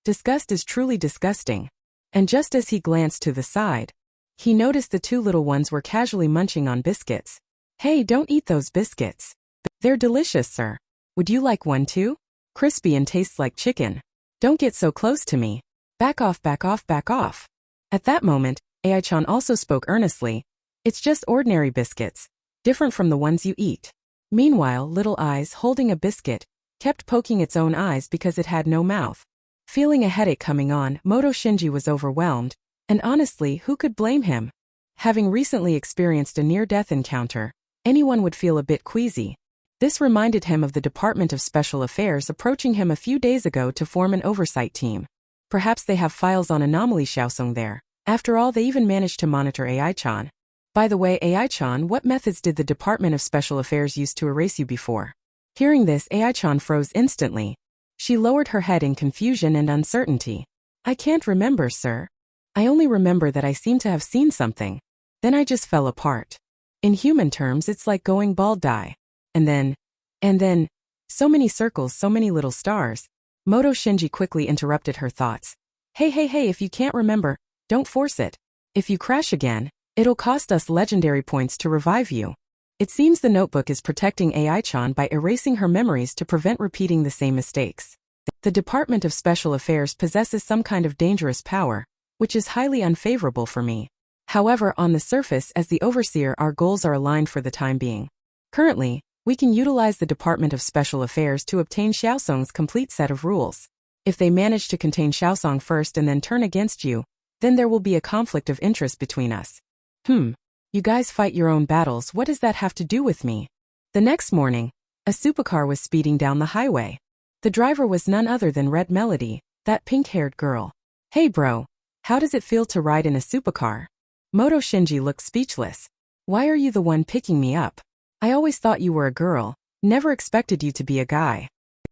Disgust is truly disgusting. And just as he glanced to the side, he noticed the two little ones were casually munching on biscuits. Hey, don't eat those biscuits. They're delicious, sir. Would you like one too? Crispy and tastes like chicken. Don't get so close to me. Back off, back off, back off. At that moment, Ai-chan also spoke earnestly. It's just ordinary biscuits, different from the ones you eat. Meanwhile, Little Eyes, holding a biscuit, kept poking its own eyes because it had no mouth. Feeling a headache coming on, Moto Shinji was overwhelmed, and honestly, who could blame him? Having recently experienced a near-death encounter, anyone would feel a bit queasy. This reminded him of the Department of Special Affairs approaching him a few days ago to form an oversight team. Perhaps they have files on Anomaly Xiaosong there. After all, they even managed to monitor AI-chan. By the way, AI-chan, what methods did the Department of Special Affairs use to erase you before? Hearing this, AI-chan froze instantly. She lowered her head in confusion and uncertainty. I can't remember, sir. I only remember that I seem to have seen something. Then I just fell apart. In human terms, it's like going bald die. And then, so many circles, so many little stars. Moto Shinji quickly interrupted her thoughts. Hey, if you can't remember, don't force it. If you crash again, it'll cost us legendary points to revive you. It seems the notebook is protecting AI-chan by erasing her memories to prevent repeating the same mistakes. The Department of Special Affairs possesses some kind of dangerous power, which is highly unfavorable for me. However, on the surface, as the overseer, our goals are aligned for the time being. Currently, we can utilize the Department of Special Affairs to obtain Xiaosong's complete set of rules. If they manage to contain Xiaosong first and then turn against you, then there will be a conflict of interest between us. You guys fight your own battles, what does that have to do with me? The next morning, a supercar was speeding down the highway. The driver was none other than Red Melody, that pink-haired girl. Hey bro, how does it feel to ride in a supercar? Moto Shinji looked speechless. Why are you the one picking me up? I always thought you were a girl, never expected you to be a guy.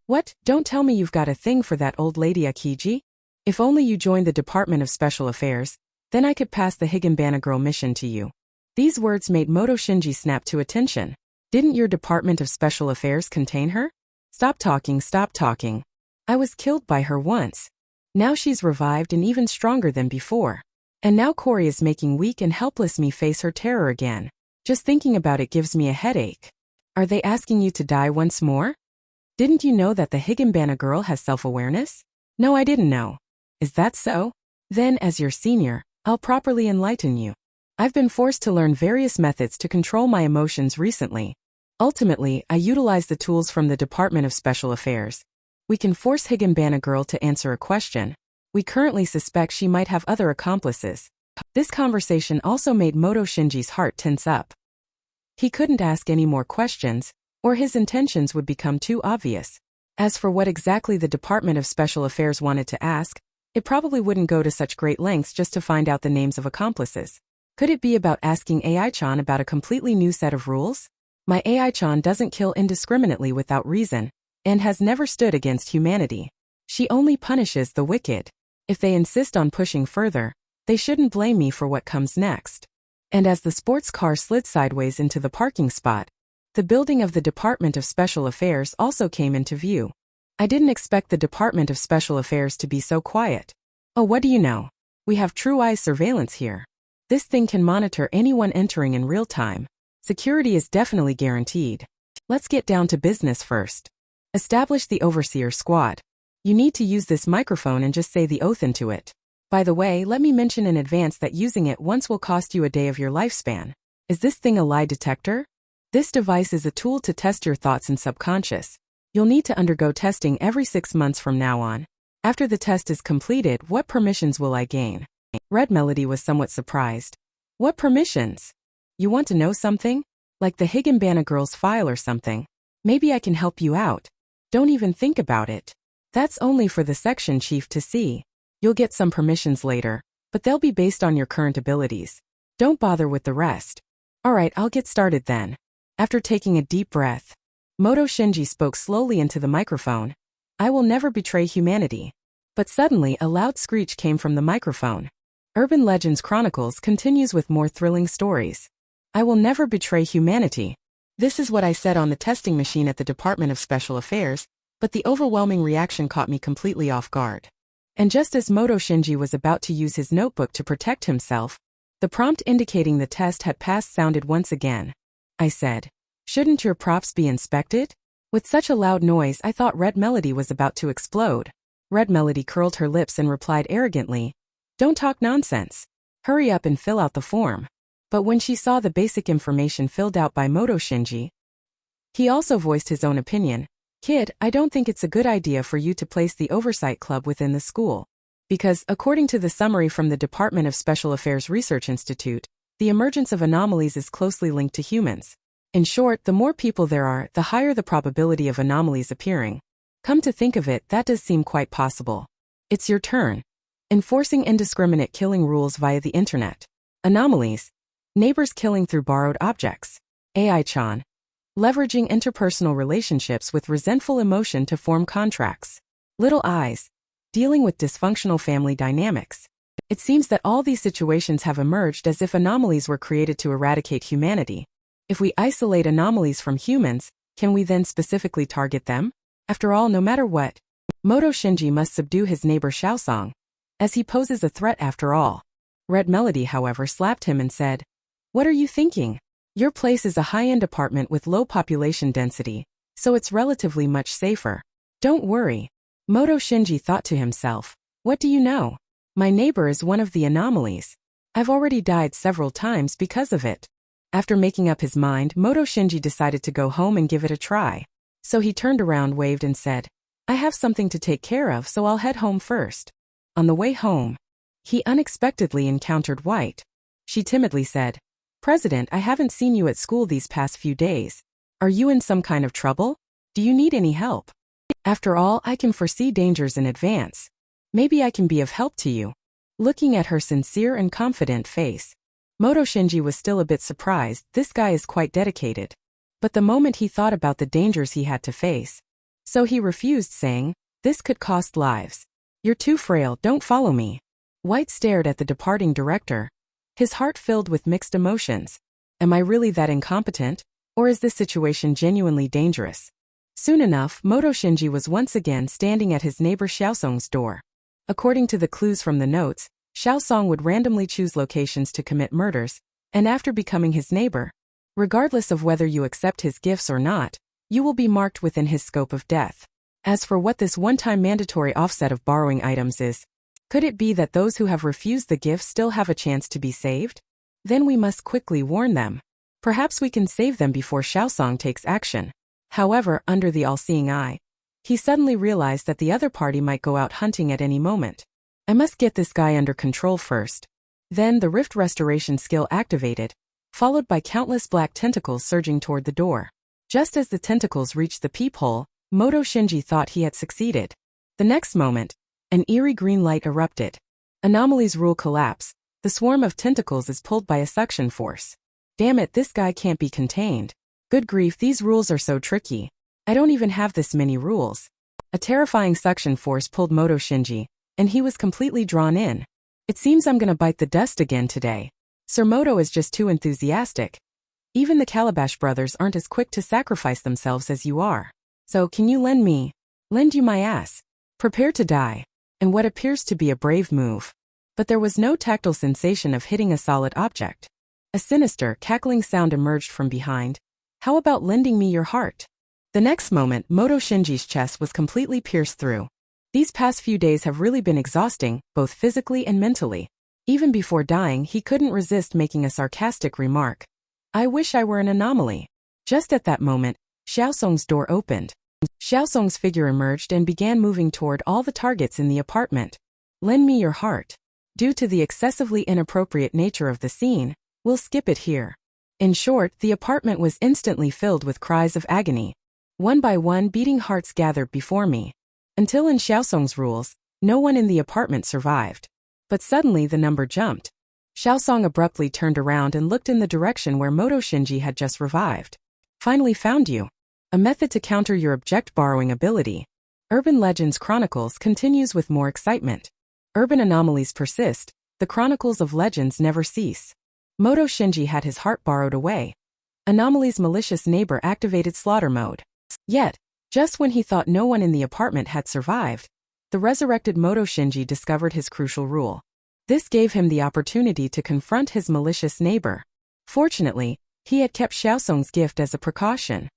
What? Don't tell me you've got a thing for that old lady Akiji? If only you joined the Department of Special Affairs, then I could pass the Higginbana girl mission to you. These words made Moto Shinji snap to attention. Didn't your Department of Special Affairs contain her? Stop talking. I was killed by her once. Now she's revived and even stronger than before. And now Corey is making weak and helpless me face her terror again. Just thinking about it gives me a headache. Are they asking you to die once more? Didn't you know that the Higginbana girl has self-awareness? No, I didn't know. Is that so? Then, as your senior, I'll properly enlighten you. I've been forced to learn various methods to control my emotions recently. Ultimately, I utilize the tools from the Department of Special Affairs. We can force Higginbana girl to answer a question. We currently suspect she might have other accomplices. This conversation also made Moto Shinji's heart tense up. He couldn't ask any more questions, or his intentions would become too obvious. As for what exactly the Department of Special Affairs wanted to ask, it probably wouldn't go to such great lengths just to find out the names of accomplices. Could it be about asking AI-chan about a completely new set of rules? My AI-chan doesn't kill indiscriminately without reason, and has never stood against humanity. She only punishes the wicked. If they insist on pushing further, they shouldn't blame me for what comes next. And as the sports car slid sideways into the parking spot, the building of the Department of Special Affairs also came into view. I didn't expect the Department of Special Affairs to be so quiet. Oh, what do you know? We have True Eyes surveillance here. This thing can monitor anyone entering in real time. Security is definitely guaranteed. Let's get down to business first. Establish the Overseer Squad. You need to use this microphone and just say the oath into it. By the way, let me mention in advance that using it once will cost you a day of your lifespan. Is this thing a lie detector? This device is a tool to test your thoughts and subconscious. You'll need to undergo testing every 6 months from now on. After the test is completed, what permissions will I gain? Red Melody was somewhat surprised. What permissions? You want to know something? Like the Higginbana girl's file or something? Maybe I can help you out. Don't even think about it. That's only for the section chief to see. You'll get some permissions later, but they'll be based on your current abilities. Don't bother with the rest. Alright, I'll get started then. After taking a deep breath, Moto Shinji spoke slowly into the microphone. I will never betray humanity. But suddenly a loud screech came from the microphone. Urban Legends Chronicles continues with more thrilling stories. I will never betray humanity. This is what I said on the testing machine at the Department of Special Affairs, but the overwhelming reaction caught me completely off guard. And just as Moto Shinji was about to use his notebook to protect himself, the prompt indicating the test had passed sounded once again. I said, "Shouldn't your props be inspected?" With such a loud noise, I thought Red Melody was about to explode. Red Melody curled her lips and replied arrogantly, "Don't talk nonsense. Hurry up and fill out the form." But when she saw the basic information filled out by Moto Shinji, he also voiced his own opinion. "Kid, I don't think it's a good idea for you to place the Oversight Club within the school. Because, according to the summary from the Department of Special Affairs Research Institute, the emergence of anomalies is closely linked to humans. In short, the more people there are, the higher the probability of anomalies appearing. Come to think of it, that does seem quite possible. It's your turn." Enforcing indiscriminate killing rules via the internet. Anomalies. Neighbors killing through borrowed objects. AI-chan. Leveraging interpersonal relationships with resentful emotion to form contracts. Little eyes. Dealing with dysfunctional family dynamics. It seems that all these situations have emerged as if anomalies were created to eradicate humanity. If we isolate anomalies from humans, can we then specifically target them? After all, no matter what, Moto Shinji must subdue his neighbor Xiaosong, as he poses a threat after all. Red Melody, however, slapped him and said, "What are you thinking? Your place is a high-end apartment with low population density, so it's relatively much safer. Don't worry." Moto Shinji thought to himself, "What do you know? My neighbor is one of the anomalies. I've already died several times because of it." After making up his mind, Moto Shinji decided to go home and give it a try. So he turned around, waved and said, "I have something to take care of, so I'll head home first." On the way home, he unexpectedly encountered White. She timidly said, "President, I haven't seen you at school these past few days. Are you in some kind of trouble? Do you need any help? After all, I can foresee dangers in advance. Maybe I can be of help to you." Looking at her sincere and confident face, Moto Shinji was still a bit surprised. This guy is quite dedicated. But the moment he thought about the dangers he had to face, so he refused, saying, "This could cost lives. You're too frail, don't follow me." White stared at the departing director, his heart filled with mixed emotions. Am I really that incompetent? Or is this situation genuinely dangerous? Soon enough, Moto Shinji was once again standing at his neighbor Xiaosong's door. According to the clues from the notes, Xiaosong would randomly choose locations to commit murders, and after becoming his neighbor, regardless of whether you accept his gifts or not, you will be marked within his scope of death. As for what this one-time mandatory offset of borrowing items is, could it be that those who have refused the gift still have a chance to be saved? Then we must quickly warn them. Perhaps we can save them before Xiaosong takes action. However, under the all-seeing eye, he suddenly realized that the other party might go out hunting at any moment. I must get this guy under control first. Then the rift restoration skill activated, followed by countless black tentacles surging toward the door. Just as the tentacles reached the peephole, Moto Shinji thought he had succeeded. The next moment, an eerie green light erupted. Anomalies rule collapse. The swarm of tentacles is pulled by a suction force. Damn it, this guy can't be contained. Good grief, these rules are so tricky. I don't even have this many rules. A terrifying suction force pulled Moto Shinji, and he was completely drawn in. It seems I'm gonna bite the dust again today. Sir Moto is just too enthusiastic. Even the Calabash brothers aren't as quick to sacrifice themselves as you are. So can you lend you my ass? Prepare to die. And what appears to be a brave move. But there was no tactile sensation of hitting a solid object. A sinister, cackling sound emerged from behind. How about lending me your heart? The next moment, Moto Shinji's chest was completely pierced through. These past few days have really been exhausting, both physically and mentally. Even before dying, he couldn't resist making a sarcastic remark. I wish I were an anomaly. Just at that moment, Xiaosong's door opened. Xiaosong's figure emerged and began moving toward all the targets in the apartment. Lend me your heart. Due to the excessively inappropriate nature of the scene, we'll skip it here. In short, the apartment was instantly filled with cries of agony. One by one, beating hearts gathered before me. Until in Xiaosong's rules, no one in the apartment survived. But suddenly the number jumped. Xiaosong abruptly turned around and looked in the direction where Moto Shinji had just revived. Finally found you. A method to counter your object borrowing ability. Urban Legends Chronicles continues with more excitement. Urban anomalies persist, the chronicles of legends never cease. Moto Shinji had his heart borrowed away. Anomaly's malicious neighbor activated slaughter mode. Yet, just when he thought no one in the apartment had survived, the resurrected Moto Shinji discovered his crucial rule. This gave him the opportunity to confront his malicious neighbor. Fortunately, he had kept Xiaosong's gift as a precaution.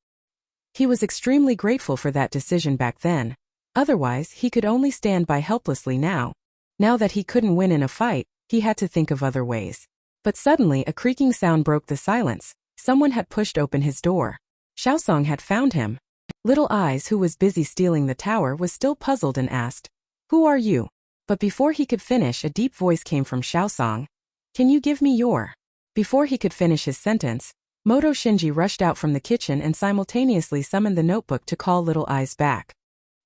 He was extremely grateful for that decision back then. Otherwise, he could only stand by helplessly now. Now that he couldn't win in a fight, he had to think of other ways. But suddenly a creaking sound broke the silence. Someone had pushed open his door. Xiaosong had found him. Little Eyes, who was busy stealing the tower, was still puzzled and asked, "Who are you?" But before he could finish, a deep voice came from Xiaosong. "Can you give me your?" Before he could finish his sentence, Moto Shinji rushed out from the kitchen and simultaneously summoned the notebook to call Little Eyes back.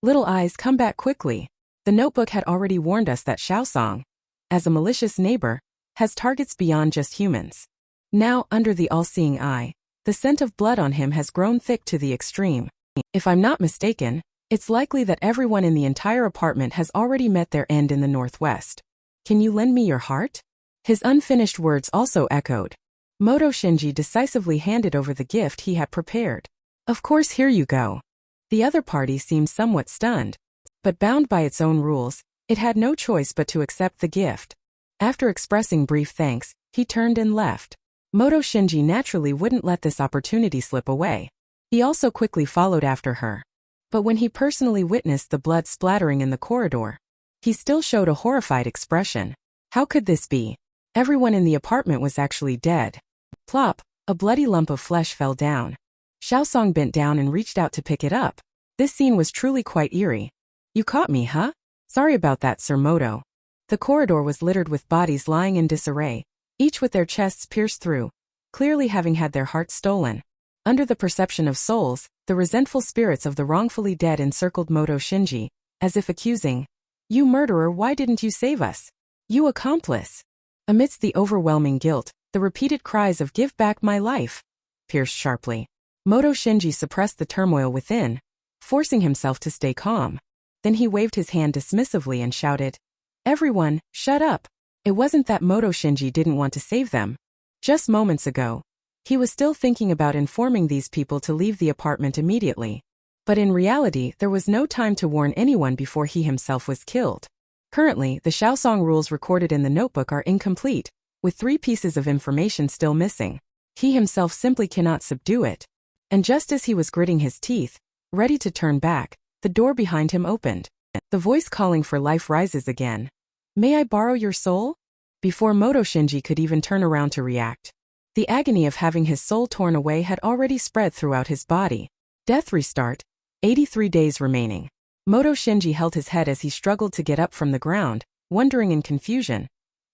"Little Eyes, come back quickly. The notebook had already warned us that Xiaosong, as a malicious neighbor, has targets beyond just humans. Now, under the all-seeing eye, the scent of blood on him has grown thick to the extreme. If I'm not mistaken, it's likely that everyone in the entire apartment has already met their end in the northwest. Can you lend me your heart? His unfinished words also echoed. Moto Shinji decisively handed over the gift he had prepared. Of course, here you go. The other party seemed somewhat stunned, but bound by its own rules, it had no choice but to accept the gift. After expressing brief thanks, he turned and left. Moto Shinji naturally wouldn't let this opportunity slip away. He also quickly followed after her. But when he personally witnessed the blood splattering in the corridor, he still showed a horrified expression. How could this be? Everyone in the apartment was actually dead. Plop, a bloody lump of flesh fell down. Xiaosong bent down and reached out to pick it up. This scene was truly quite eerie. You caught me, huh? Sorry about that, Sir Moto. The corridor was littered with bodies lying in disarray, each with their chests pierced through, clearly having had their hearts stolen. Under the perception of souls, the resentful spirits of the wrongfully dead encircled Moto Shinji, as if accusing, "You murderer, why didn't you save us? You accomplice!" Amidst the overwhelming guilt, the repeated cries of "Give back my life!" pierced sharply. Moto Shinji suppressed the turmoil within, forcing himself to stay calm. Then he waved his hand dismissively and shouted, "Everyone, shut up!" It wasn't that Moto Shinji didn't want to save them. Just moments ago, he was still thinking about informing these people to leave the apartment immediately. But in reality, there was no time to warn anyone before he himself was killed. Currently, the Xiaosong rules recorded in the notebook are incomplete, with 3 pieces of information still missing. He himself simply cannot subdue it. And just as he was gritting his teeth, ready to turn back, the door behind him opened. The voice calling for life rises again. "May I borrow your soul?" Before Moto Shinji could even turn around to react, the agony of having his soul torn away had already spread throughout his body. Death restart. 83 days remaining. Moto Shinji held his head as he struggled to get up from the ground, wondering in confusion.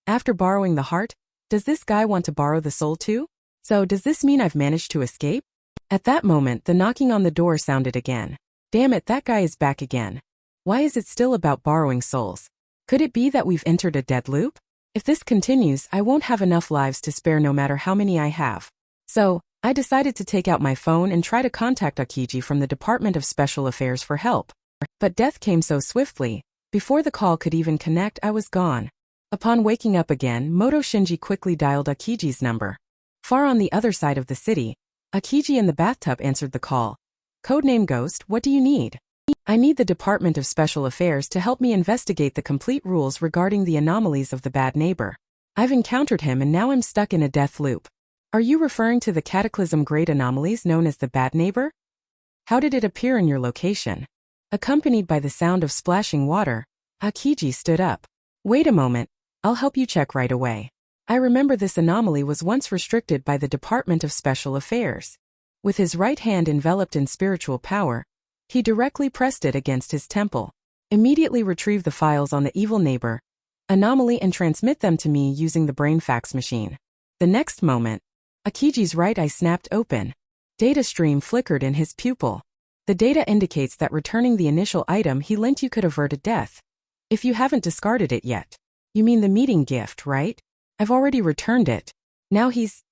After borrowing the heart, does this guy want to borrow the soul too? So does this mean I've managed to escape? At that moment, the knocking on the door sounded again. Damn it, that guy is back again. Why is it still about borrowing souls? Could it be that we've entered a dead loop? If this continues, I won't have enough lives to spare no matter how many I have. So, I decided to take out my phone and try to contact Akiji from the Department of Special Affairs for help. But death came so swiftly, before the call could even connect, I was gone. Upon waking up again, Moto Shinji quickly dialed Akiji's number. Far on the other side of the city, Akiji in the bathtub answered the call. Codename Ghost, what do you need? I need the Department of Special Affairs to help me investigate the complete rules regarding the anomalies of the bad neighbor. I've encountered him and now I'm stuck in a death loop. Are you referring to the cataclysm-grade anomalies known as the bad neighbor? How did it appear in your location? Accompanied by the sound of splashing water, Akiji stood up. Wait a moment, I'll help you check right away. I remember this anomaly was once restricted by the Department of Special Affairs. With his right hand enveloped in spiritual power, he directly pressed it against his temple. Immediately retrieve the files on the evil neighbor anomaly and transmit them to me using the brain fax machine. The next moment, Akiji's right eye snapped open. Data stream flickered in his pupil. The data indicates that returning the initial item he lent you could avert a death. If you haven't discarded it yet. You mean the meeting gift, right? I've already returned it. Now he's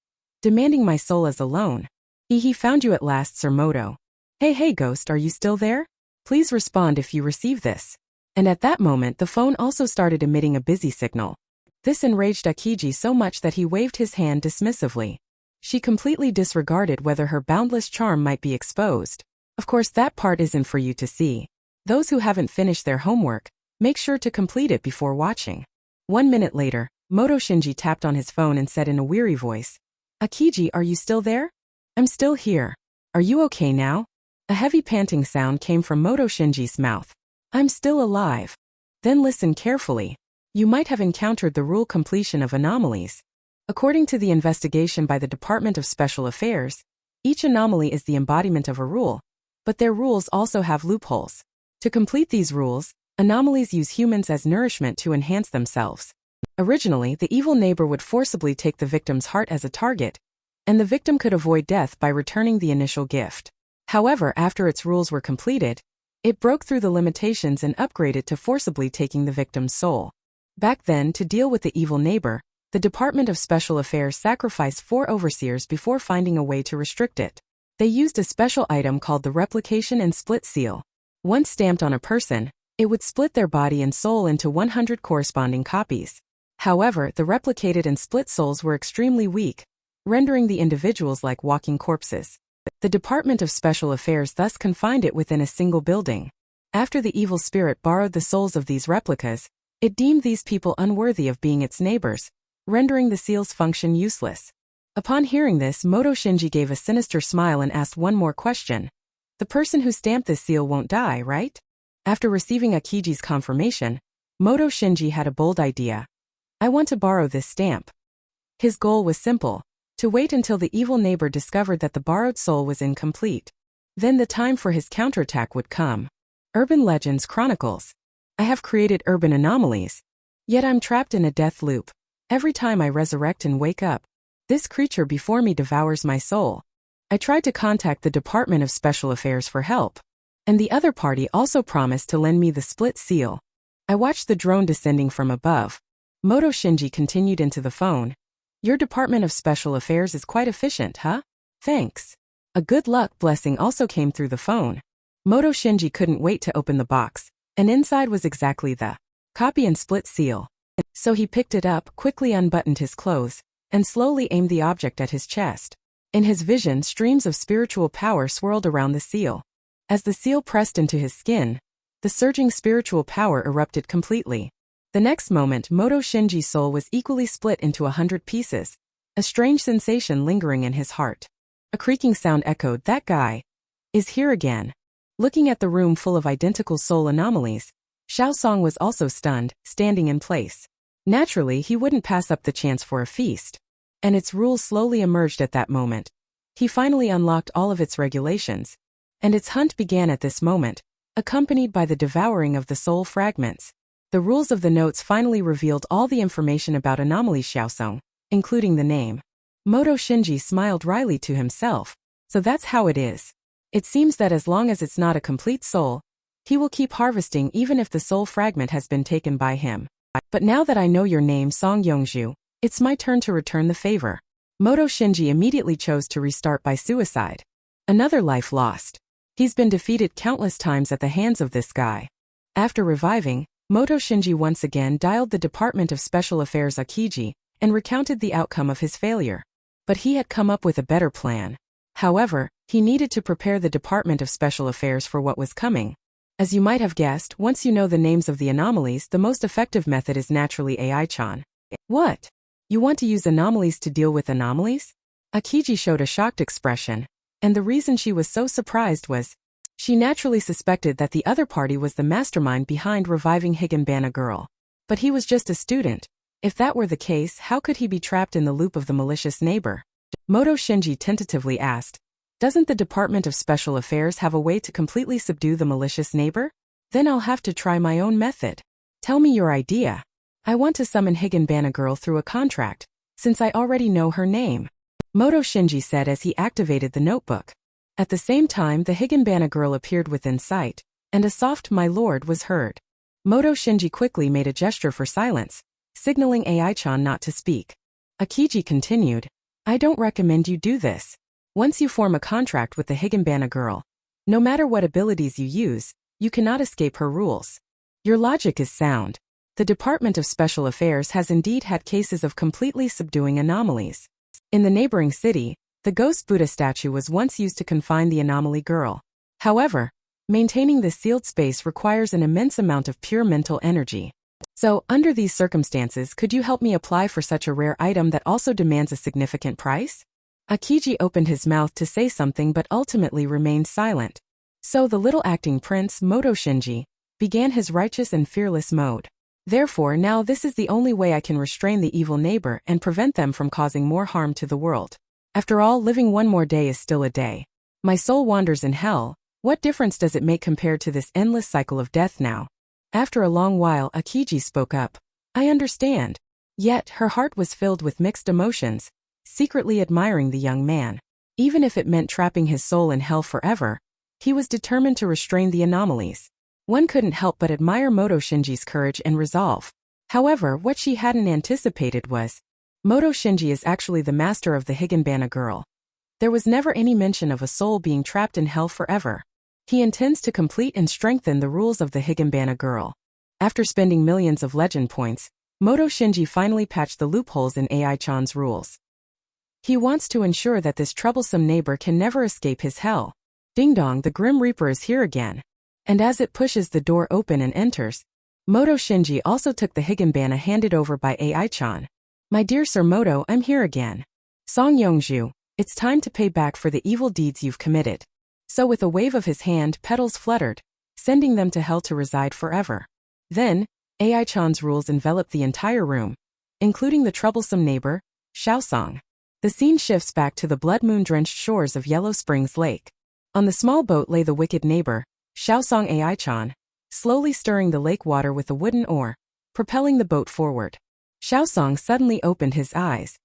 demanding my soul as a loan. He found you at last, Sir Moto. Hey Ghost, are you still there? Please respond if you receive this. And at that moment the phone also started emitting a busy signal. This enraged Akiji so much that he waved his hand dismissively. She completely disregarded whether her boundless charm might be exposed. Of course that part isn't for you to see. Those who haven't finished their homework, make sure to complete it before watching. 1 minute later, Moto Shinji tapped on his phone and said in a weary voice, Akiji, are you still there? I'm still here. Are you okay now? A heavy panting sound came from Moto Shinji's mouth. I'm still alive. Then listen carefully. You might have encountered the rule completion of anomalies. According to the investigation by the Department of Special Affairs, each anomaly is the embodiment of a rule, but their rules also have loopholes. To complete these rules, anomalies use humans as nourishment to enhance themselves. Originally, the evil neighbor would forcibly take the victim's heart as a target, and the victim could avoid death by returning the initial gift. However, after its rules were completed, It broke through the limitations and upgraded to forcibly taking the victim's soul. Back then, to deal with the evil neighbor, the Department of Special Affairs sacrificed 4 overseers before finding a way to restrict it. They used a special item called the replication and split seal. Once stamped on a person, it would split their body and soul into 100 corresponding copies. However, the replicated and split souls were extremely weak, rendering the individuals like walking corpses. The Department of Special Affairs thus confined it within a single building. After the evil spirit borrowed the souls of these replicas, it deemed these people unworthy of being its neighbors, rendering the seal's function useless. Upon hearing this, Moto Shinji gave a sinister smile and asked one more question. The person who stamped this seal won't die, right? After receiving Akiji's confirmation, Moto Shinji had a bold idea. I want to borrow this stamp. His goal was simple: to wait until the evil neighbor discovered that the borrowed soul was incomplete. Then the time for his counterattack would come. Urban Legends Chronicles. I have created urban anomalies. Yet I'm trapped in a death loop. Every time I resurrect and wake up, this creature before me devours my soul. I tried to contact the Department of Special Affairs for help, and the other party also promised to lend me the split seal. I watched the drone descending from above. Moto Shinji continued into the phone. Your Department of Special Affairs is quite efficient, huh? Thanks. A good luck blessing also came through the phone. Moto Shinji couldn't wait to open the box, and inside was exactly the copy and split seal. So he picked it up, quickly unbuttoned his clothes, and slowly aimed the object at his chest. In his vision, streams of spiritual power swirled around the seal. As the seal pressed into his skin, the surging spiritual power erupted completely. The next moment, Moto Shinji's soul was equally split into 100 pieces, a strange sensation lingering in his heart. A creaking sound echoed, "That guy is here again." Looking at the room full of identical soul anomalies, Xiaosong was also stunned, standing in place. Naturally, he wouldn't pass up the chance for a feast. And its rules slowly emerged at that moment. He finally unlocked all of its regulations. And its hunt began at this moment, accompanied by the devouring of the soul fragments. The rules of the notes finally revealed all the information about Anomaly Xiaosong, including the name. Moto Shinji smiled wryly to himself. So that's how it is. It seems that as long as it's not a complete soul, he will keep harvesting even if the soul fragment has been taken by him. But now that I know your name, Song Yongzhu, it's my turn to return the favor. Moto Shinji immediately chose to restart by suicide. Another life lost. He's been defeated countless times at the hands of this guy. After reviving, Moto Shinji once again dialed the Department of Special Affairs Akiji and recounted the outcome of his failure. But he had come up with a better plan. However, he needed to prepare the Department of Special Affairs for what was coming. As you might have guessed, once you know the names of the anomalies, the most effective method is naturally AI-chan. What? You want to use anomalies to deal with anomalies? Akiji showed a shocked expression, and the reason she was so surprised was, she naturally suspected that the other party was the mastermind behind reviving Higanbana girl. But he was just a student. If that were the case, how could he be trapped in the loop of the malicious neighbor? Moto Shinji tentatively asked, doesn't the Department of Special Affairs have a way to completely subdue the malicious neighbor? Then I'll have to try my own method. Tell me your idea. I want to summon Higanbana girl through a contract, since I already know her name. Moto Shinji said as he activated the notebook. At the same time, the Higanbana girl appeared within sight, and a soft "my lord" was heard. Moto Shinji quickly made a gesture for silence, signaling AI-chan not to speak. Akiji continued, I don't recommend you do this. Once you form a contract with the Higanbana girl, no matter what abilities you use, you cannot escape her rules. Your logic is sound. The Department of Special Affairs has indeed had cases of completely subduing anomalies. In the neighboring city, the ghost Buddha statue was once used to confine the anomaly girl. However, maintaining this sealed space requires an immense amount of pure mental energy. So, under these circumstances, could you help me apply for such a rare item that also demands a significant price? Akiji opened his mouth to say something but ultimately remained silent. So the little acting prince, Moto Shinji, began his righteous and fearless mode. Therefore, now this is the only way I can restrain the evil neighbor and prevent them from causing more harm to the world. After all, living one more day is still a day. My soul wanders in hell. What difference does it make compared to this endless cycle of death now? After a long while, Akiji spoke up. I understand. Yet, her heart was filled with mixed emotions, secretly admiring the young man. Even if it meant trapping his soul in hell forever, He was determined to restrain the anomalies. One couldn't help but admire Moto Shinji's courage and resolve. However, what she hadn't anticipated was, Moto Shinji is actually the master of the Higanbana girl. There was never any mention of a soul being trapped in hell forever. He intends to complete and strengthen the rules of the Higanbana girl. After spending millions of legend points, Moto Shinji finally patched the loopholes in AI-chan's rules. He wants to ensure that this troublesome neighbor can never escape his hell. Ding dong, the Grim Reaper is here again. And as it pushes the door open and enters, Moto Shinji also took the Higanbana handed over by AI-chan. My dear Sir Moto, I'm here again. Song Yongju, it's time to pay back for the evil deeds you've committed. So with a wave of his hand, petals fluttered, sending them to hell to reside forever. Then, AI-chan's rules enveloped the entire room, including the troublesome neighbor, Xiaosong. The scene shifts back to the blood moon-drenched shores of Yellow Springs Lake. On the small boat lay the wicked neighbor, Xiaosong AI-chan, slowly stirring the lake water with a wooden oar, propelling the boat forward. Xiaosong suddenly opened his eyes.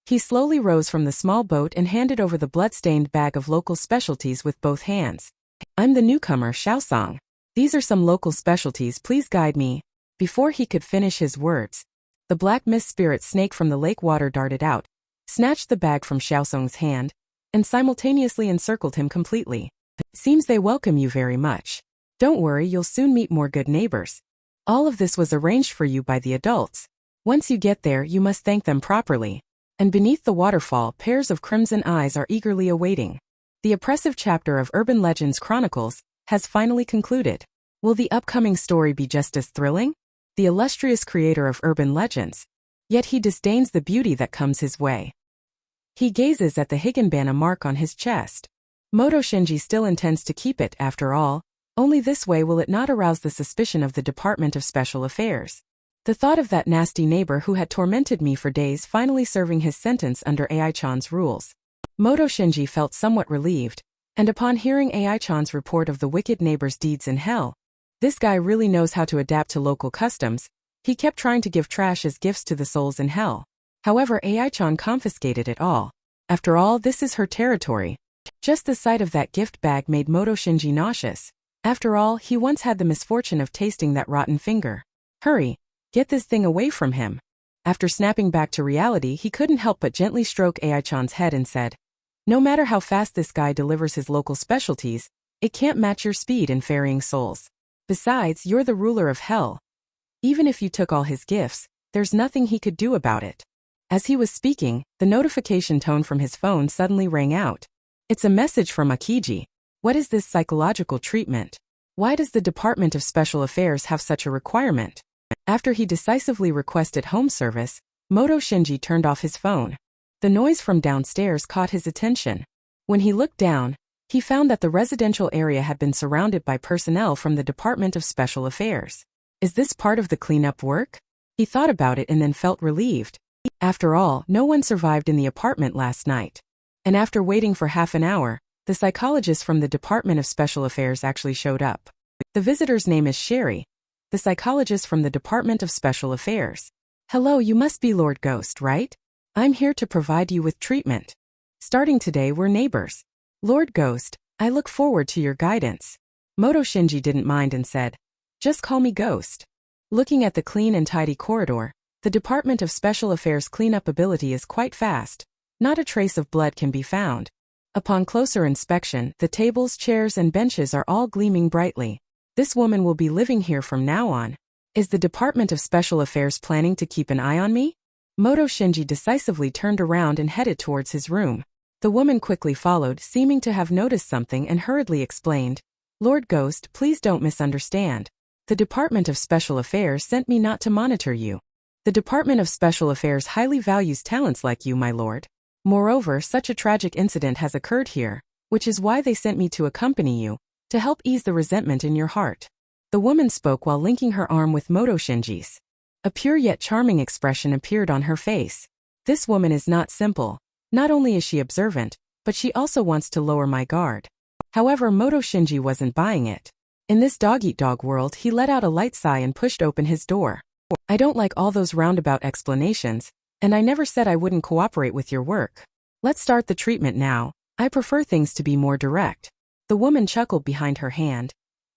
He slowly rose from the small boat and handed over the blood-stained bag of local specialties with both hands. I'm the newcomer, Xiaosong. These are some local specialties, please guide me. Before he could finish his words, the black mist spirit snake from the lake water darted out, snatched the bag from Xiaosong's hand, and simultaneously encircled him completely. Seems they welcome you very much. Don't worry, you'll soon meet more good neighbors. All of this was arranged for you by the adults. Once you get there, you must thank them properly. And beneath the waterfall, pairs of crimson eyes are eagerly awaiting. The oppressive chapter of Urban Legends Chronicles has finally concluded. Will the upcoming story be just as thrilling? The illustrious creator of urban legends. Yet he disdains the beauty that comes his way. He gazes at the Higanbana mark on his chest. Moto Shinji still intends to keep it, after all. Only this way will it not arouse the suspicion of the Department of Special Affairs. The thought of that nasty neighbor who had tormented me for days finally serving his sentence under AI-chan's rules. Moto Shinji felt somewhat relieved, and upon hearing AI-chan's report of the wicked neighbor's deeds in hell, this guy really knows how to adapt to local customs. He kept trying to give trash as gifts to the souls in hell. However, AI-chan confiscated it all. After all, this is her territory. Just the sight of that gift bag made Moto Shinji nauseous. After all, he once had the misfortune of tasting that rotten finger. Hurry, get this thing away from him. After snapping back to reality, he couldn't help but gently stroke AI-chan's head and said, no matter how fast this guy delivers his local specialties, it can't match your speed in ferrying souls. Besides, you're the ruler of hell. Even if you took all his gifts, there's nothing he could do about it. As he was speaking, the notification tone from his phone suddenly rang out. It's a message from Akiji. What is this psychological treatment? Why does the Department of Special Affairs have such a requirement? After he decisively requested home service, Moto Shinji turned off his phone. The noise from downstairs caught his attention. When he looked down, he found that the residential area had been surrounded by personnel from the Department of Special Affairs. Is this part of the cleanup work? He thought about it and then felt relieved. After all, no one survived in the apartment last night. And after waiting for half an hour, the psychologist from the Department of Special Affairs actually showed up. The visitor's name is Sherry, the psychologist from the Department of Special Affairs. Hello, you must be Lord Ghost, right? I'm here to provide you with treatment. Starting today, we're neighbors. Lord Ghost, I look forward to your guidance. Moto Shinji didn't mind and said, just call me Ghost. Looking at the clean and tidy corridor, the Department of Special Affairs cleanup ability is quite fast. Not a trace of blood can be found. Upon closer inspection, the tables, chairs, and benches are all gleaming brightly. This woman will be living here from now on. Is the Department of Special Affairs planning to keep an eye on me? Moto Shinji decisively turned around and headed towards his room. The woman quickly followed, seeming to have noticed something, and hurriedly explained, Lord Ghost, please don't misunderstand. The Department of Special Affairs sent me not to monitor you. The Department of Special Affairs highly values talents like you, my lord. Moreover, such a tragic incident has occurred here, which is why they sent me to accompany you, to help ease the resentment in your heart. The woman spoke while linking her arm with Moto Shinji's. A pure yet charming expression appeared on her face. This woman is not simple. Not only is she observant, but she also wants to lower my guard. However, Moto Shinji wasn't buying it. In this dog-eat-dog world, he let out a light sigh and pushed open his door. I don't like all those roundabout explanations, and I never said I wouldn't cooperate with your work. Let's start the treatment now. I prefer things to be more direct. The woman chuckled behind her hand.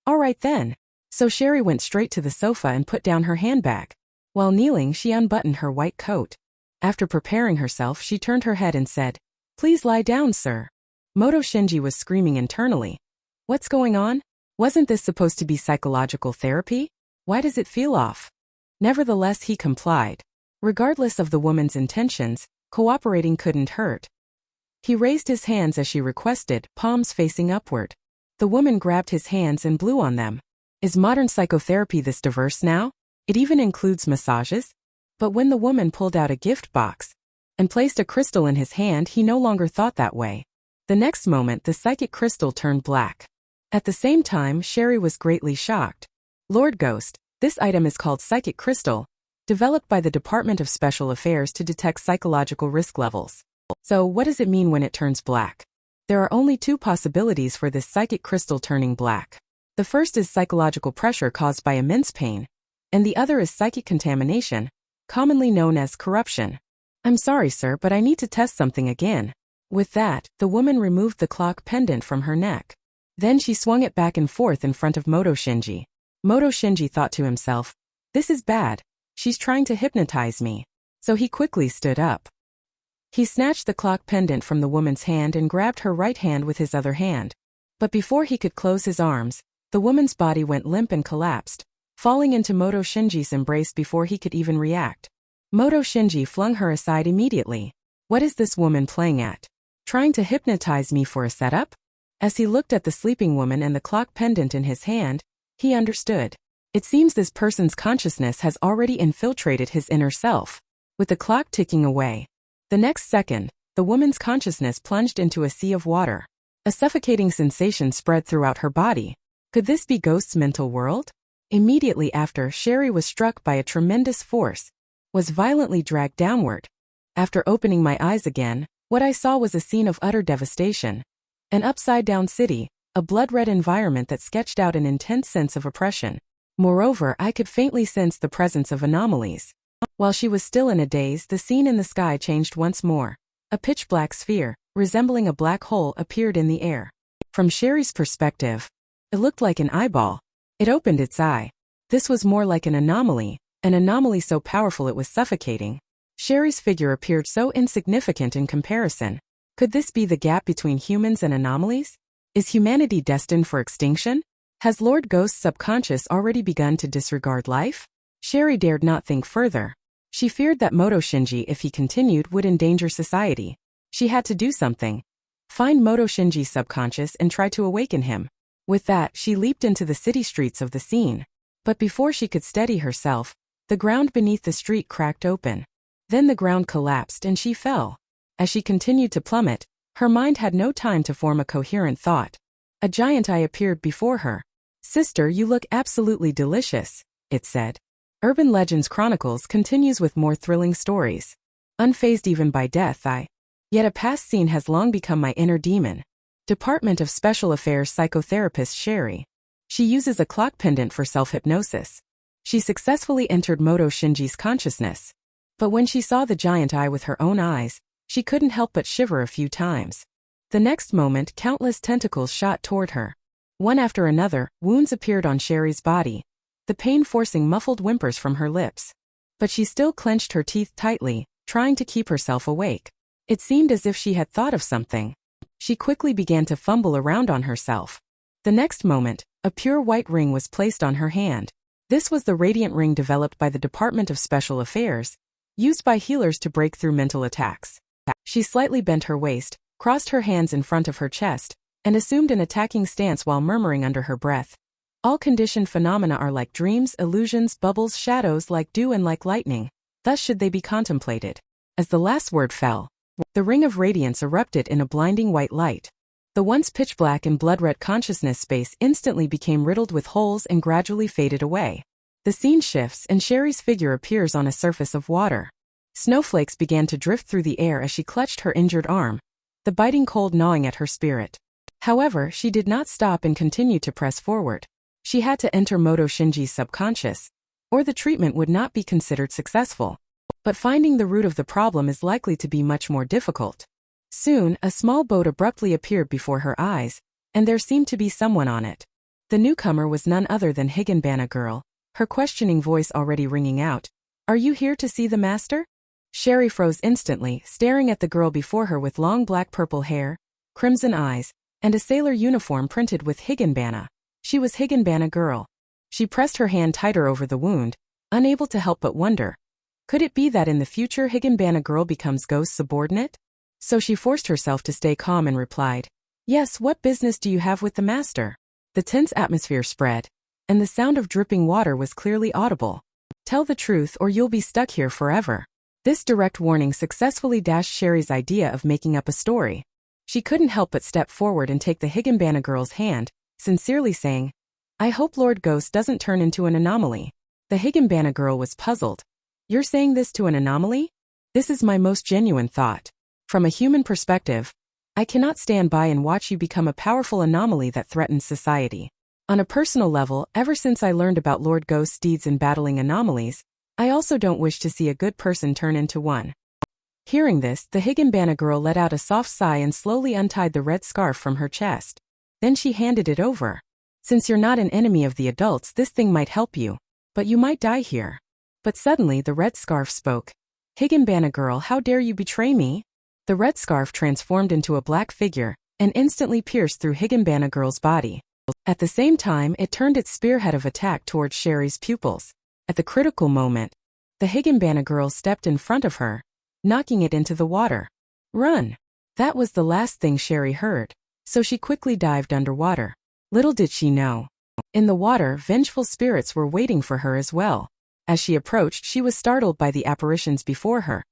All right then. So Sherry went straight to the sofa and put down her handbag. While kneeling, she unbuttoned her white coat. After preparing herself, she turned her head and said, Please lie down, sir. Moto Shinji was screaming internally. What's going on? Wasn't this supposed to be psychological therapy? Why does it feel off? Nevertheless, he complied. Regardless of the woman's intentions, cooperating couldn't hurt. He raised his hands as she requested, palms facing upward. The woman grabbed his hands and blew on them. Is modern psychotherapy this diverse now? It even includes massages? But when the woman pulled out a gift box and placed a crystal in his hand, he no longer thought that way. The next moment, the psychic crystal turned black. At the same time, Sherry was greatly shocked. Lord Ghost, this item is called Psychic Crystal, developed by the Department of Special Affairs to detect psychological risk levels. So, what does it mean when it turns black? There are only two possibilities for this psychic crystal turning black. The first is psychological pressure caused by immense pain, and the other is psychic contamination, commonly known as corruption. I'm sorry, sir, but I need to test something again. With that, the woman removed the clock pendant from her neck. Then she swung it back and forth in front of Moto Shinji. Moto Shinji thought to himself, This is bad. She's trying to hypnotize me. So he quickly stood up. He snatched the clock pendant from the woman's hand and grabbed her right hand with his other hand. But before he could close his arms, the woman's body went limp and collapsed, falling into Moto Shinji's embrace before he could even react. Moto Shinji flung her aside immediately. What is this woman playing at? Trying to hypnotize me for a setup? As he looked at the sleeping woman and the clock pendant in his hand, he understood. It seems this person's consciousness has already infiltrated his inner self. With the clock ticking away, the next second, the woman's consciousness plunged into a sea of water. A suffocating sensation spread throughout her body. Could this be Ghost's mental world? Immediately after, Sherry was struck by a tremendous force, was violently dragged downward. After opening my eyes again, what I saw was a scene of utter devastation. An upside-down city, a blood-red environment that sketched out an intense sense of oppression. Moreover, I could faintly sense the presence of anomalies. While she was still in a daze, the scene in the sky changed once more. A pitch-black sphere, resembling a black hole, appeared in the air. From Sherry's perspective, it looked like an eyeball. It opened its eye. This was more like an anomaly so powerful it was suffocating. Sherry's figure appeared so insignificant in comparison. Could this be the gap between humans and anomalies? Is humanity destined for extinction? Has Lord Ghost's subconscious already begun to disregard life? Sherry dared not think further. She feared that Moto Shinji, if he continued, would endanger society. She had to do something. Find Moto Shinji's subconscious and try to awaken him. With that, she leaped into the city streets of the scene. But before she could steady herself, the ground beneath the street cracked open. Then the ground collapsed and she fell. As she continued to plummet, her mind had no time to form a coherent thought. A giant eye appeared before her. Sister, you look absolutely delicious, it said. Urban Legends Chronicles continues with more thrilling stories. Unfazed even by death, yet a past scene has long become my inner demon. Department of Special Affairs psychotherapist Sherry. She uses a clock pendant for self-hypnosis. She successfully entered Moto Shinji's consciousness. But when she saw the giant eye with her own eyes, she couldn't help but shiver a few times. The next moment, countless tentacles shot toward her. One after another, wounds appeared on Sherry's body, the pain forcing muffled whimpers from her lips. But she still clenched her teeth tightly, trying to keep herself awake. It seemed as if she had thought of something. She quickly began to fumble around on herself. The next moment, a pure white ring was placed on her hand. This was the radiant ring developed by the Department of Special Affairs, used by healers to break through mental attacks. She slightly bent her waist, crossed her hands in front of her chest, and assumed an attacking stance while murmuring under her breath. All conditioned phenomena are like dreams, illusions, bubbles, shadows, like dew and like lightning. Thus should they be contemplated. As the last word fell, the ring of radiance erupted in a blinding white light. The once pitch-black and blood-red consciousness space instantly became riddled with holes and gradually faded away. The scene shifts and Sherry's figure appears on a surface of water. Snowflakes began to drift through the air as she clutched her injured arm, the biting cold gnawing at her spirit. However, she did not stop and continued to press forward. She had to enter Moto Shinji's subconscious, or the treatment would not be considered successful. But finding the root of the problem is likely to be much more difficult. Soon, a small boat abruptly appeared before her eyes, and there seemed to be someone on it. The newcomer was none other than Higanbana girl, her questioning voice already ringing out. Are you here to see the master? Sherry froze instantly, staring at the girl before her with long black-purple hair, crimson eyes, and a sailor uniform printed with Higanbana. She was Higanbana girl. She pressed her hand tighter over the wound, unable to help but wonder. Could it be that in the future Higanbana girl becomes Ghost's subordinate? So she forced herself to stay calm and replied, Yes, what business do you have with the master? The tense atmosphere spread, and the sound of dripping water was clearly audible. Tell the truth or you'll be stuck here forever. This direct warning successfully dashed Sherry's idea of making up a story. She couldn't help but step forward and take the Higanbana girl's hand, sincerely saying, I hope Lord Ghost doesn't turn into an anomaly. The Higanbana girl was puzzled. You're saying this to an anomaly? This is my most genuine thought. From a human perspective, I cannot stand by and watch you become a powerful anomaly that threatens society. On a personal level, ever since I learned about Lord Ghost's deeds in battling anomalies, I also don't wish to see a good person turn into one. Hearing this, the Higanbana girl let out a soft sigh and slowly untied the red scarf from her chest. Then she handed it over. Since you're not an enemy of the adults, this thing might help you. But you might die here. But suddenly the red scarf spoke. Higanbana girl, how dare you betray me? The red scarf transformed into a black figure, and instantly pierced through Higanbana girl's body. At the same time, it turned its spearhead of attack towards Sherry's pupils. At the critical moment, the Higanbana girl stepped in front of her, knocking it into the water. Run! That was the last thing Sherry heard, so she quickly dived underwater. Little did she know. In the water, vengeful spirits were waiting for her as well. As she approached, she was startled by the apparitions before her.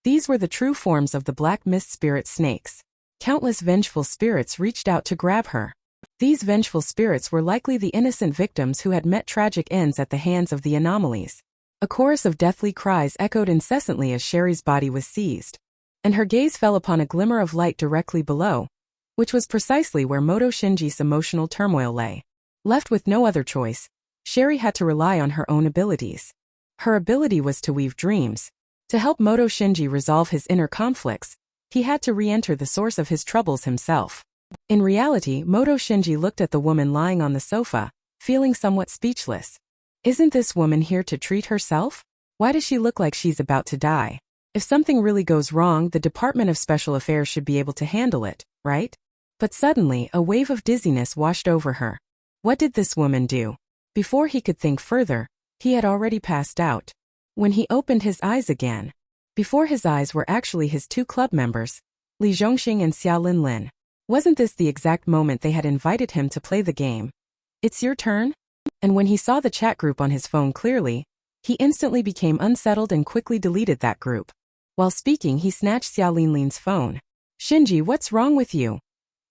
These were the true forms of the black mist spirit snakes. Countless vengeful spirits reached out to grab her. These vengeful spirits were likely the innocent victims who had met tragic ends at the hands of the anomalies. A chorus of deathly cries echoed incessantly as Sherry's body was seized, and her gaze fell upon a glimmer of light directly below, which was precisely where Moto Shinji's emotional turmoil lay. Left with no other choice, Sherry had to rely on her own abilities. Her ability was to weave dreams. To help Moto Shinji resolve his inner conflicts, he had to re-enter the source of his troubles himself. In reality, Moto Shinji looked at the woman lying on the sofa, feeling somewhat speechless. Isn't this woman here to treat herself? Why does she look like she's about to die? If something really goes wrong, the Department of Special Affairs should be able to handle it, right? But suddenly, a wave of dizziness washed over her. What did this woman do? Before he could think further, he had already passed out. When he opened his eyes again, before his eyes were actually his two club members, Li Zhongxing and Xia Linlin. Wasn't this the exact moment they had invited him to play the game? It's your turn? And when he saw the chat group on his phone clearly, he instantly became unsettled and quickly deleted that group. While speaking, he snatched Xia Linlin's phone. Shinji, what's wrong with you?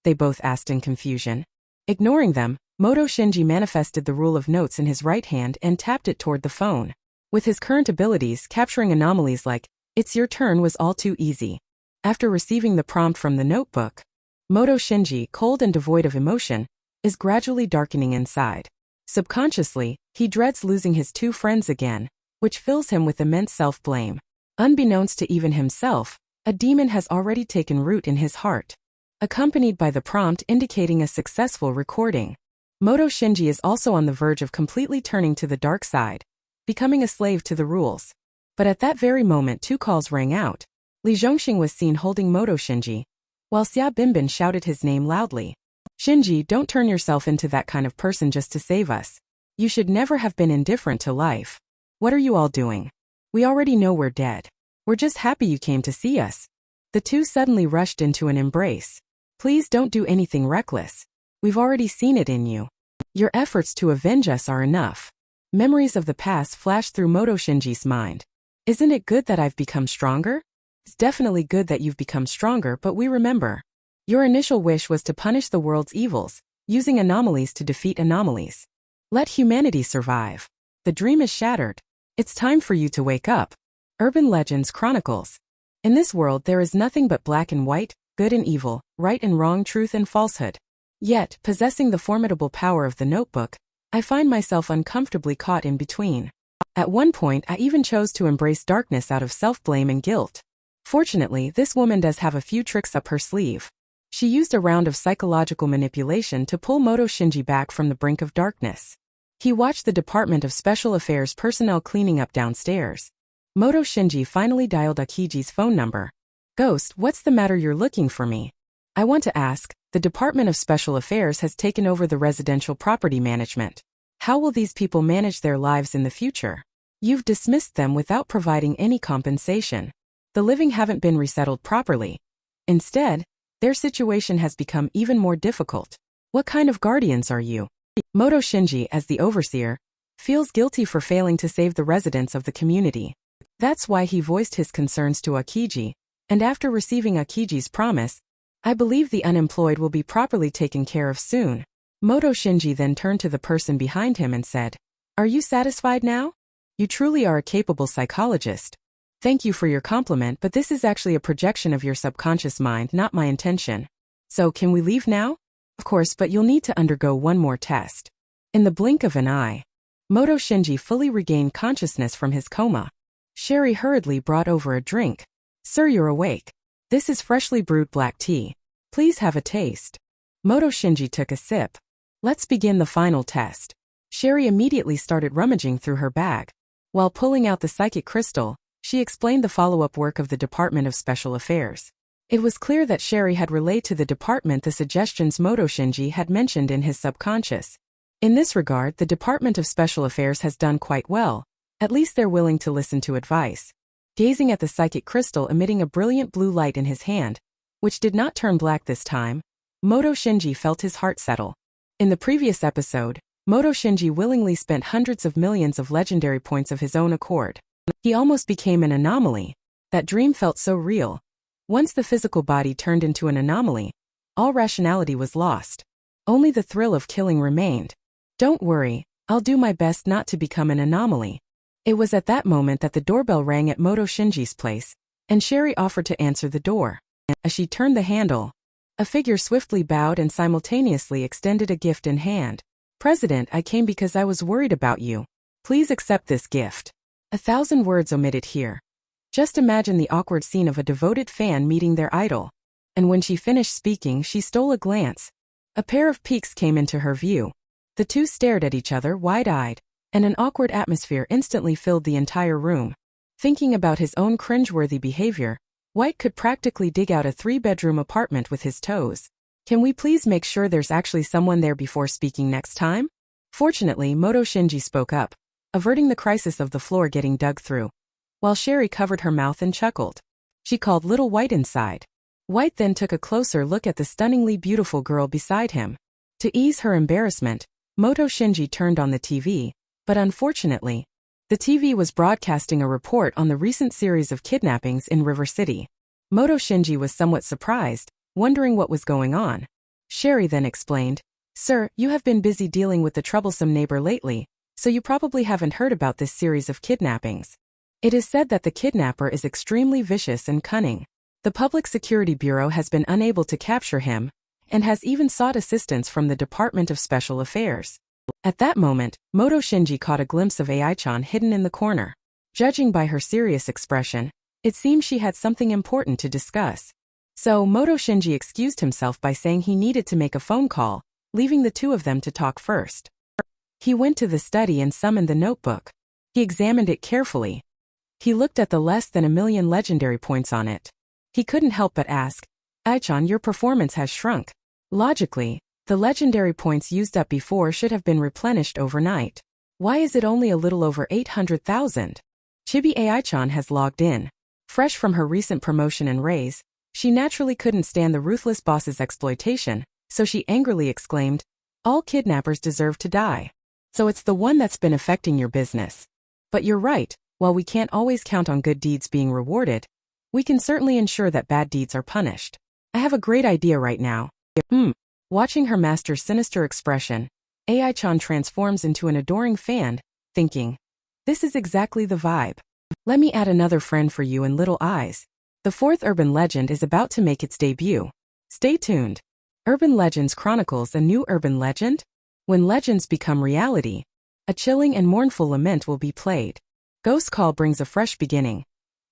They both asked in confusion. Ignoring them, Moto Shinji manifested the rule of notes in his right hand and tapped it toward the phone. With his current abilities, capturing anomalies like, it's your turn was all too easy. After receiving the prompt from the notebook, Moto Shinji, cold and devoid of emotion, is gradually darkening inside. Subconsciously, he dreads losing his two friends again, which fills him with immense self-blame. Unbeknownst to even himself, a demon has already taken root in his heart. Accompanied by the prompt indicating a successful recording, Moto Shinji is also on the verge of completely turning to the dark side, becoming a slave to the rules. But at that very moment, two calls rang out. Li Zhongxing was seen holding Moto Shinji, while Xia Binbin shouted his name loudly. Shinji, don't turn yourself into that kind of person just to save us. You should never have been indifferent to life. What are you all doing? We already know we're dead. We're just happy you came to see us. The two suddenly rushed into an embrace. Please don't do anything reckless. We've already seen it in you. Your efforts to avenge us are enough. Memories of the past flashed through Moto Shinji's mind. Isn't it good that I've become stronger? It's definitely good that you've become stronger, but we remember. Your initial wish was to punish the world's evils, using anomalies to defeat anomalies. Let humanity survive. The dream is shattered. It's time for you to wake up. Urban Legends Chronicles. In this world there is nothing but black and white, good and evil, right and wrong, truth and falsehood. Yet, possessing the formidable power of the notebook, I find myself uncomfortably caught in between. At one point I even chose to embrace darkness out of self-blame and guilt. Fortunately, this woman does have a few tricks up her sleeve. She used a round of psychological manipulation to pull Moto Shinji back from the brink of darkness. He watched the Department of Special Affairs personnel cleaning up downstairs. Moto Shinji finally dialed Akiji's phone number. "Ghost, what's the matter? You're looking for me?" "I want to ask, the Department of Special Affairs has taken over the residential property management. How will these people manage their lives in the future? You've dismissed them without providing any compensation. The living haven't been resettled properly. Instead, their situation has become even more difficult. What kind of guardians are you?" Moto Shinji, as the overseer, feels guilty for failing to save the residents of the community. That's why he voiced his concerns to Akiji, and after receiving Akiji's promise, "I believe the unemployed will be properly taken care of soon." Moto Shinji then turned to the person behind him and said, "Are you satisfied now? You truly are a capable psychologist. Thank you for your compliment, but this is actually a projection of your subconscious mind, not my intention. So can we leave now?" "Of course, but you'll need to undergo one more test." In the blink of an eye, Moto Shinji fully regained consciousness from his coma. Sherry hurriedly brought over a drink. "Sir, you're awake. This is freshly brewed black tea. Please have a taste." Moto Shinji took a sip. "Let's begin the final test." Sherry immediately started rummaging through her bag. While pulling out the psychic crystal, she explained the follow-up work of the Department of Special Affairs. It was clear that Sherry had relayed to the department the suggestions Moto Shinji had mentioned in his subconscious. In this regard, the Department of Special Affairs has done quite well. At least they're willing to listen to advice. Gazing at the psychic crystal emitting a brilliant blue light in his hand, which did not turn black this time, Moto Shinji felt his heart settle. In the previous episode, Moto Shinji willingly spent hundreds of millions of legendary points of his own accord. He almost became an anomaly. That dream felt so real. Once the physical body turned into an anomaly, all rationality was lost. Only the thrill of killing remained. "Don't worry, I'll do my best not to become an anomaly." It was at that moment that the doorbell rang at Moto Shinji's place, and Sherry offered to answer the door. As she turned the handle, a figure swiftly bowed and simultaneously extended a gift in hand. "President, I came because I was worried about you. Please accept this gift." 1,000 words omitted here. Just imagine the awkward scene of a devoted fan meeting their idol. And when she finished speaking, she stole a glance. A pair of peaks came into her view. The two stared at each other wide-eyed, and an awkward atmosphere instantly filled the entire room. Thinking about his own cringeworthy behavior, White could practically dig out a 3-bedroom apartment with his toes. "Can we please make sure there's actually someone there before speaking next time?" Fortunately, Moto Shinji spoke up, averting the crisis of the floor getting dug through, while Sherry covered her mouth and chuckled. She called Little White inside. White then took a closer look at the stunningly beautiful girl beside him. To ease her embarrassment, Moto Shinji turned on the TV, but unfortunately, the TV was broadcasting a report on the recent series of kidnappings in River City. Moto Shinji was somewhat surprised, wondering what was going on. Sherry then explained, "Sir, you have been busy dealing with the troublesome neighbor lately, so you probably haven't heard about this series of kidnappings. It is said that the kidnapper is extremely vicious and cunning. The Public Security Bureau has been unable to capture him, and has even sought assistance from the Department of Special Affairs." At that moment, Moto Shinji caught a glimpse of Ai-chan hidden in the corner. Judging by her serious expression, it seemed she had something important to discuss. So Moto Shinji excused himself by saying he needed to make a phone call, leaving the two of them to talk first. He went to the study and summoned the notebook. He examined it carefully. He looked at the less than 1,000,000 legendary points on it. He couldn't help but ask, "Ai-chan, your performance has shrunk. Logically, the legendary points used up before should have been replenished overnight. Why is it only a little over 800,000? Chibi Ai-chan has logged in. Fresh from her recent promotion and raise, she naturally couldn't stand the ruthless boss's exploitation, so she angrily exclaimed, "All kidnappers deserve to die. So it's the one that's been affecting your business. But you're right, while we can't always count on good deeds being rewarded, we can certainly ensure that bad deeds are punished. I have a great idea right now." Watching her master's sinister expression, Ai-chan transforms into an adoring fan, thinking, "This is exactly the vibe. Let me add another friend for you in Little Eyes." The 4th urban legend is about to make its debut. Stay tuned. Urban Legends chronicles a new urban legend? When legends become reality, a chilling and mournful lament will be played. Ghost Call brings a fresh beginning.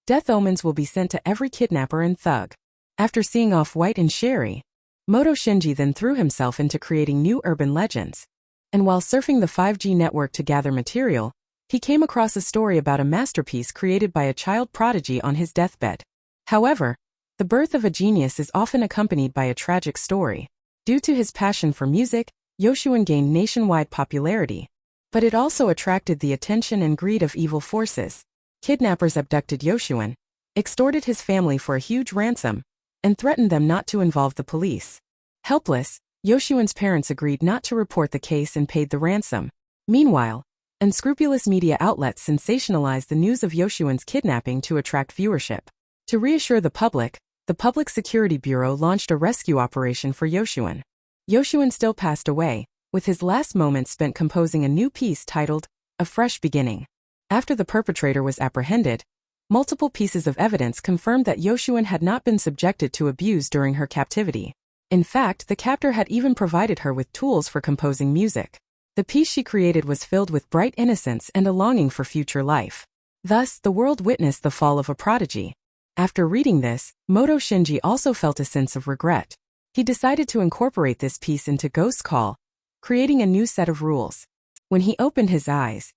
Death omens will be sent to every kidnapper and thug. After seeing off White and Sherry, Moto Shinji then threw himself into creating new urban legends. And while surfing the 5G network to gather material, he came across a story about a masterpiece created by a child prodigy on his deathbed. However, the birth of a genius is often accompanied by a tragic story. Due to his passion for music, Yoshuen gained nationwide popularity. But it also attracted the attention and greed of evil forces. Kidnappers abducted Yoshuen, extorted his family for a huge ransom, and threatened them not to involve the police. Helpless, Yoshuen's parents agreed not to report the case and paid the ransom. Meanwhile, unscrupulous media outlets sensationalized the news of Yoshuen's kidnapping to attract viewership. To reassure the Public Security Bureau launched a rescue operation for Yoshuen. Yoshuen still passed away, with his last moments spent composing a new piece titled, A Fresh Beginning. After the perpetrator was apprehended, multiple pieces of evidence confirmed that Yoshuen had not been subjected to abuse during her captivity. In fact, the captor had even provided her with tools for composing music. The piece she created was filled with bright innocence and a longing for future life. Thus, the world witnessed the fall of a prodigy. After reading this, Moto Shinji also felt a sense of regret. He decided to incorporate this piece into Ghost Call, creating a new set of rules. When he opened his eyes,